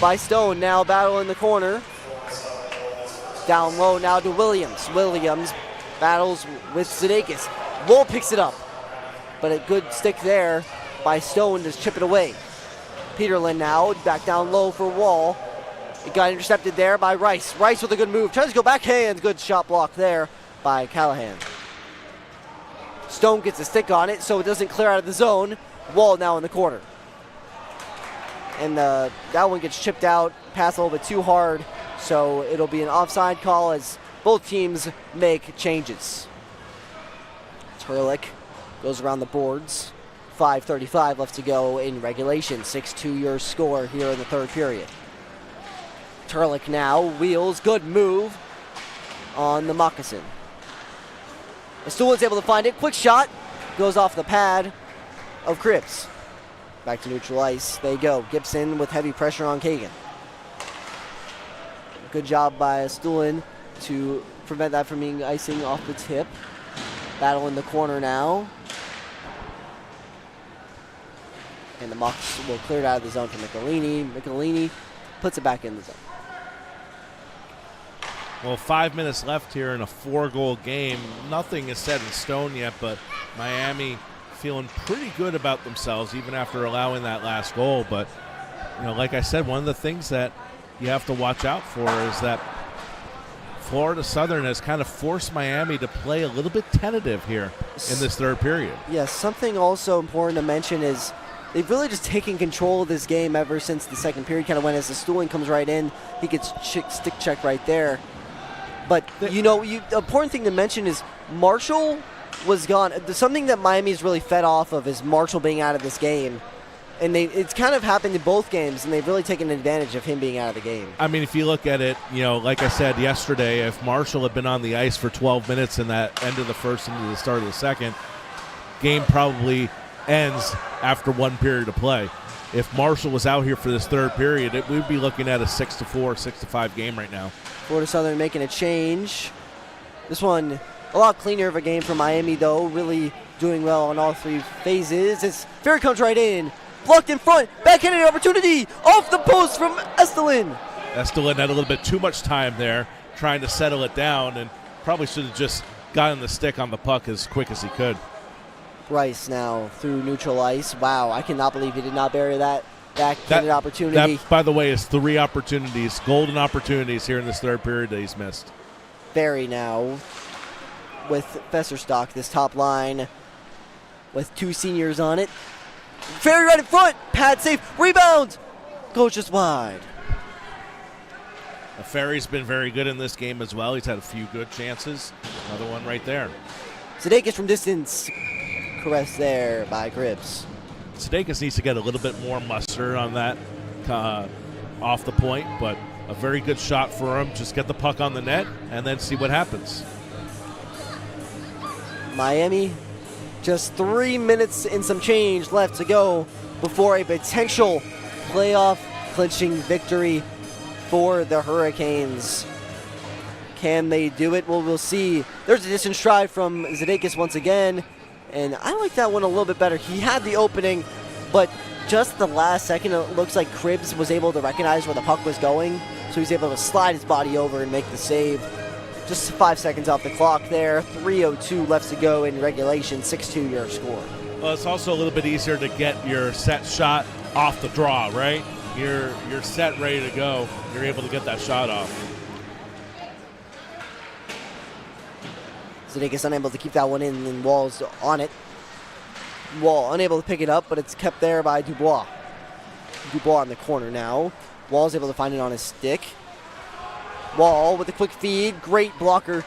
by Stone. Now battle in the corner. Down low now to Williams. Williams battles with Sudeikis. Wool picks it up. But a good stick there by Stone to chip it away. Peterlin now back down low for Wall. It got intercepted there by Rice. Rice with a good move. Tries to go backhand. Good shot block there by Callahan. Stone gets a stick on it so it doesn't clear out of the zone. Wall now in the corner. And that one gets chipped out. Pass a little bit too hard. So it'll be an offside call as both teams make changes. Turlick goes around the boards. 5:35 left to go in regulation. 6-2 your score here in the third period. Turlick now wheels. Good move on the moccasin. Stuhlin's able to find it. Quick shot. Goes off the pad of Cripps. Back to neutral ice. They go. Gibson with heavy pressure on Kagan. Good job by Stuhlin to prevent that from being icing off the tip. Battle in the corner now. And the Mocs will clear it out of the zone for Michelini. Michelini puts it back in the zone. Well, 5 minutes left here in a 4-goal game. Nothing is set in stone yet, but Miami feeling pretty good about themselves even after allowing that last goal. But, you know, like I said, one of the things that you have to watch out for is that Florida Southern has kind of forced Miami to play a little bit tentative here in this third period. Yes, something also important to mention is they've really just taken control of this game ever since the second period kind of went. As the Stuhlin comes right in, he gets stick check right there. But, you know, the important thing to mention is Marshall was gone. Something that Miami's really fed off of is Marshall being out of this game. And it's kind of happened in both games, and they've really taken advantage of him being out of the game. I mean, if you look at it, you know, like I said yesterday, if Marshall had been on the ice for 12 minutes in that end of the first into the start of the second, game probably ends after one period of play. If Marshall was out here for this third period, we'd be looking at a 6-4, 6-5 game right now. Florida Southern making a change. This one, a lot cleaner of a game for Miami, though. Really doing well on all three phases. As Ferry comes right in. Blocked in front. Backhanded opportunity. Off the post from Estelin. Estelin had a little bit too much time there trying to settle it down and probably should have just gotten the stick on the puck as quick as he could. Rice now through neutral ice. Wow, I cannot believe he did not bury that backhanded opportunity. That, by the way, is 3 opportunities, golden opportunities here in this third period that he's missed. Ferry now with Fesserstock, this top line with 2 seniors on it. Ferry right in front. Pad safe. Rebound. Goes just wide. Ferry's been very good in this game as well. He's had a few good chances. Another one right there. Sudeikis from distance. Caress there by Cripps. Sudeikis needs to get a little bit more muster on that off the point, but a very good shot for him. Just get the puck on the net and then see what happens. Miami, just 3 minutes and some change left to go before a potential playoff clinching victory for the Hurricanes. Can they do it? Well, we'll see. There's a distance drive from Zdakis once again, and I like that one a little bit better. He had the opening, but just the last second, it looks like Cribbs was able to recognize where the puck was going, so he's able to slide his body over and make the save. Just 5 seconds off the clock there. 3:02 left to go in regulation. 6-2 your score. Well, it's also a little bit easier to get your set shot off the draw, right? You're set, ready to go. You're able to get that shot off. Zdakis unable to keep that one in, and Wall's on it. Wall unable to pick it up, but it's kept there by Dubois. Dubois in the corner now. Wall's able to find it on his stick. Wall with a quick feed. Great blocker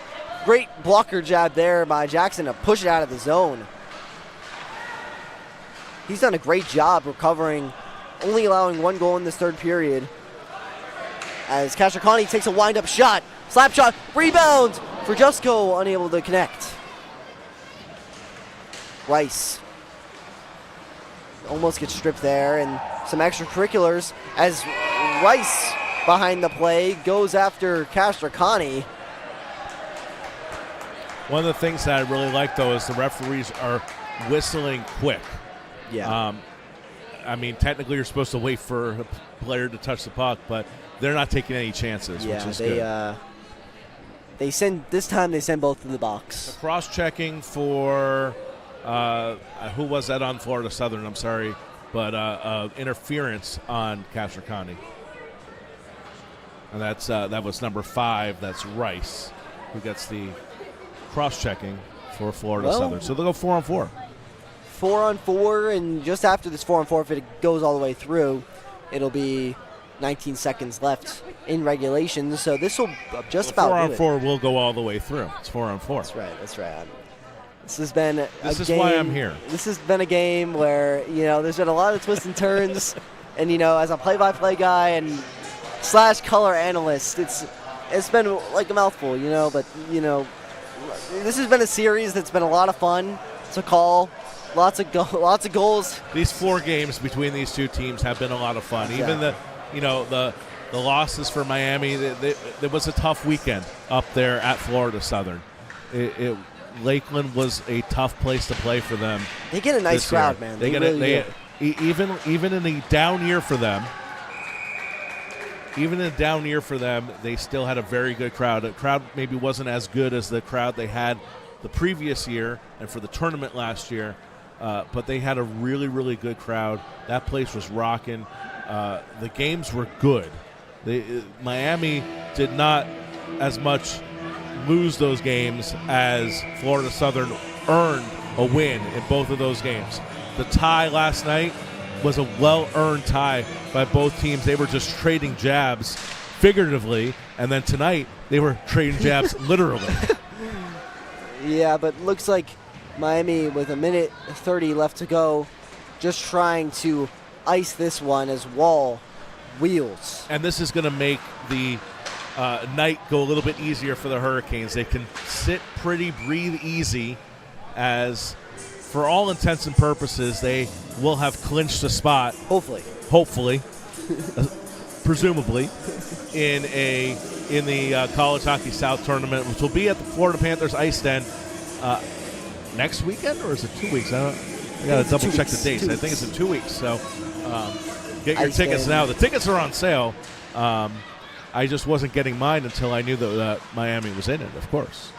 jab there by Jackson to push it out of the zone. He's done a great job recovering, only allowing one goal in this third period. As Castricani takes a wind-up shot. Slap shot. Rebound for Jusko, unable to connect. Rice almost gets stripped there, and some extracurriculars as Rice behind the play goes after Castricani. One of the things that I really like, though, is the referees are whistling quick. Yeah. I mean, technically you're supposed to wait for a player to touch the puck, but they're not taking any chances, which is good. They send both to the box. Cross-checking for who was that on Florida Southern? I'm sorry, but interference on Castricani, and that was number 5. That's Rice, who gets the cross-checking for Florida Southern. So they'll go 4-on-4. 4-on-4, and just after this 4-on-4, if it goes all the way through, it'll be 19 seconds left in regulation. So this will just about do it. 4-on-4 will go all the way through. It's 4-on-4. That's right. This has been a game. This is why I'm here. This has been a game where, there's been a lot of twists and turns. And, as a play-by-play guy and / color analyst, it's been like a mouthful, but, this has been a series that's been a lot of fun to call. Lots of goals. These 4 games between these two teams have been a lot of fun. Yeah. Even the losses for Miami, there was a tough weekend up there at Florida Southern. Lakeland was a tough place to play for them. They get a nice crowd, man. They really do. Even in a down year for them. Even in a down year for them, they still had a very good crowd. The crowd maybe wasn't as good as the crowd they had the previous year and for the tournament last year, but they had a really, really good crowd. That place was rocking. The games were good. Miami did not as much lose those games as Florida Southern earned a win in both of those games. The tie last night was a well-earned tie by both teams. They were just trading jabs figuratively, and then tonight they were trading jabs literally. Yeah, but looks like Miami, with 1:30 left to go, just trying to ice this one as Wall wheels. And this is going to make the night go a little bit easier for the Hurricanes. They can sit pretty, breathe easy, as for all intents and purposes they will have clinched a spot. Hopefully, presumably, in the College Hockey South tournament, which will be at the Florida Panthers Ice Den next weekend, or is it 2 weeks? I got to double check the dates. I think it's in 2 weeks. So get your tickets now. The tickets are on sale. I just wasn't getting mine until I knew that Miami was in it, of course.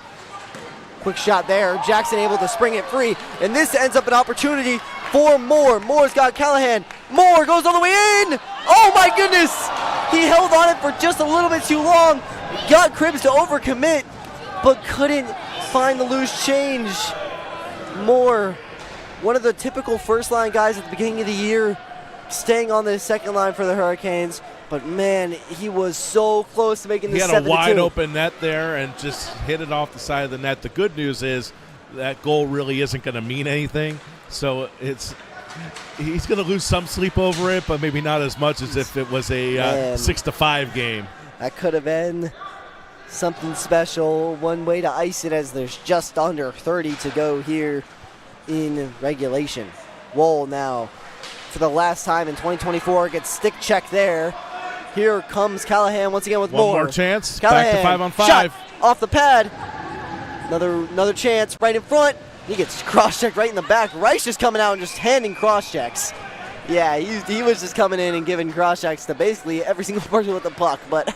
Quick shot there. Jackson able to spring it free, and this ends up an opportunity for Moore. Moore's got Callahan. Moore goes all the way in. Oh my goodness! He held on it for just a little bit too long. Got Cribbs to overcommit, but couldn't find the loose change. Moore, one of the typical first-line guys at the beginning of the year, staying on the second line for the Hurricanes. But, man, he was so close to making this 7-2. He had a wide-open net there and just hit it off the side of the net. The good news is that goal really isn't going to mean anything. So he's going to lose some sleep over it, but maybe not as much as if it was a 6-5 game. That could have been something special. One way to ice it, as there's just under 30 to go here in regulation. Wall now for the last time in 2024. Gets stick check there. Here comes Callahan once again with One more. more chance. Callahan, Back to 5-on-5. Shot off the pad. Another chance right in front. He gets cross-checked right in the back. Rice just coming out and just handing cross-checks. Yeah, he was just coming in and giving cross-checks to basically every single person with the puck. But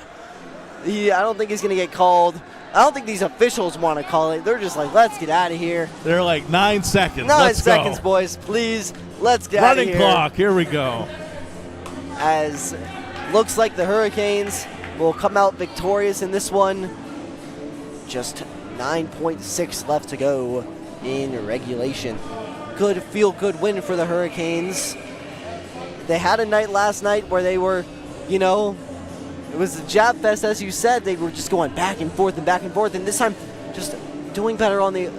I don't think he's going to get called. I don't think these officials want to call it. They're just like, let's get out of here. They're like 9 seconds. 9 Let's seconds, go. boys. Please, let's get out of Running here. clock. Here we go. As looks like the Hurricanes will come out victorious in this one. Just 9.6 left to go in regulation. Good feel-good win for the Hurricanes. They had a night last night where they were, it was a jab fest, as you said. They were just going back and forth, and this time just doing better on the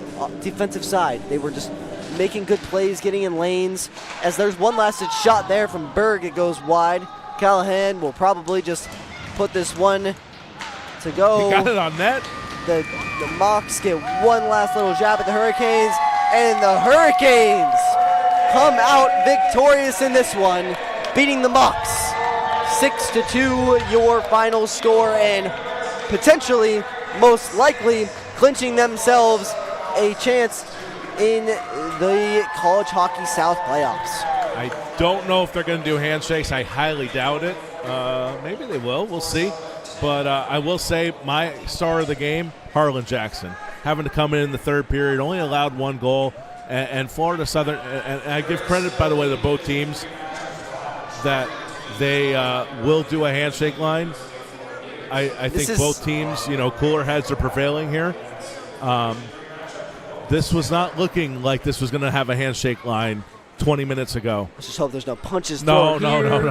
defensive side. They were just making good plays, getting in lanes. As there's one last shot there from Berg, it goes wide. Callahan will probably just put this one to go. He got it on net. The Mocs get one last little jab at the Hurricanes, and the Hurricanes come out victorious in this one, beating the Mocs 6-2, your final score, and potentially, most likely, clinching themselves a chance in the College Hockey South playoffs. I don't know if they're going to do handshakes. I highly doubt it. Maybe they will. We'll see. But I will say my star of the game, Harlan Jackson, having to come in the third period, only allowed 1 goal. And Florida Southern, and I give credit, by the way, to both teams that they will do a handshake line. I think both teams, cooler heads are prevailing here. This was not looking like this was going to have a handshake line 20 minutes ago. Let's just hope there's no punches No. thrown here.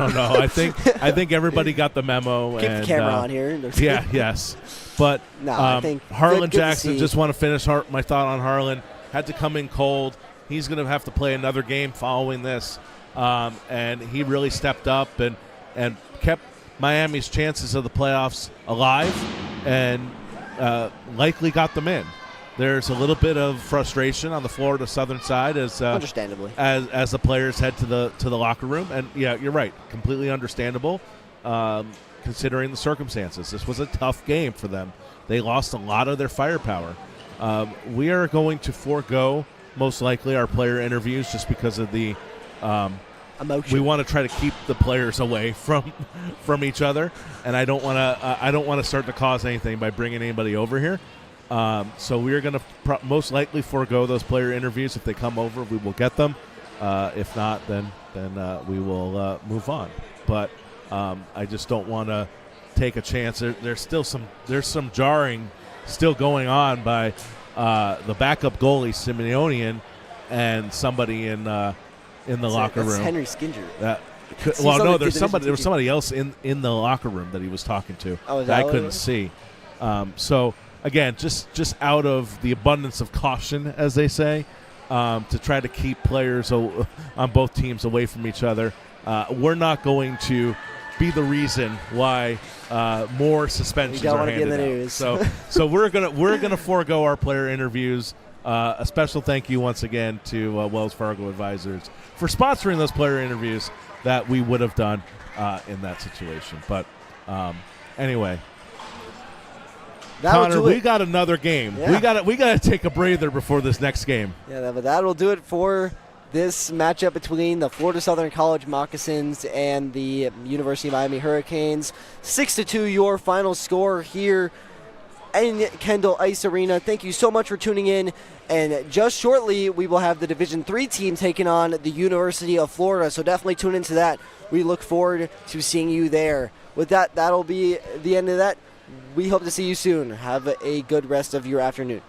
I think everybody got the memo. Keep and, the camera on here. Yes. But I think Harlan good Jackson, just want to finish my thought on Harlan. Had to come in cold. He's going to have to play another game following this. And he really stepped up and kept Miami's chances of the playoffs alive and likely got them in. There's a little bit of frustration on the Florida Southern side as understandably as the players head to the locker room, and yeah, you're right, completely understandable considering the circumstances. This was a tough game for them. They lost a lot of their firepower. We are going to forego most likely our player interviews just because of the emotion. We want to try to keep the players away from each other, and I don't want to start to cause anything by bringing anybody over here. So we are going to most likely forego those player interviews. If they come over, we will get them. If not, then we will move on. But I just don't want to take a chance. There's some jarring still going on by the backup goalie Simeonian and somebody in the locker room. Henry Skinger. There was somebody else in the locker room that he was talking to that I couldn't see. So. Again, just out of the abundance of caution, as they say, to try to keep players on both teams away from each other. We're not going to be the reason why more suspensions are handed out. News. So we're gonna forego our player interviews. A special thank you once again to Wells Fargo Advisors for sponsoring those player interviews that we would have done in that situation. But anyway. Connor, we got another game. Yeah. We got to take a breather before this next game. Yeah, but that'll do it for this matchup between the Florida Southern College Moccasins and the University of Miami Hurricanes. 6-2, your final score here in Kendall Ice Arena. Thank you so much for tuning in. And just shortly, we will have the Division III team taking on the University of Florida. So definitely tune into that. We look forward to seeing you there. With that, that'll be the end of that. We hope to see you soon. Have a good rest of your afternoon.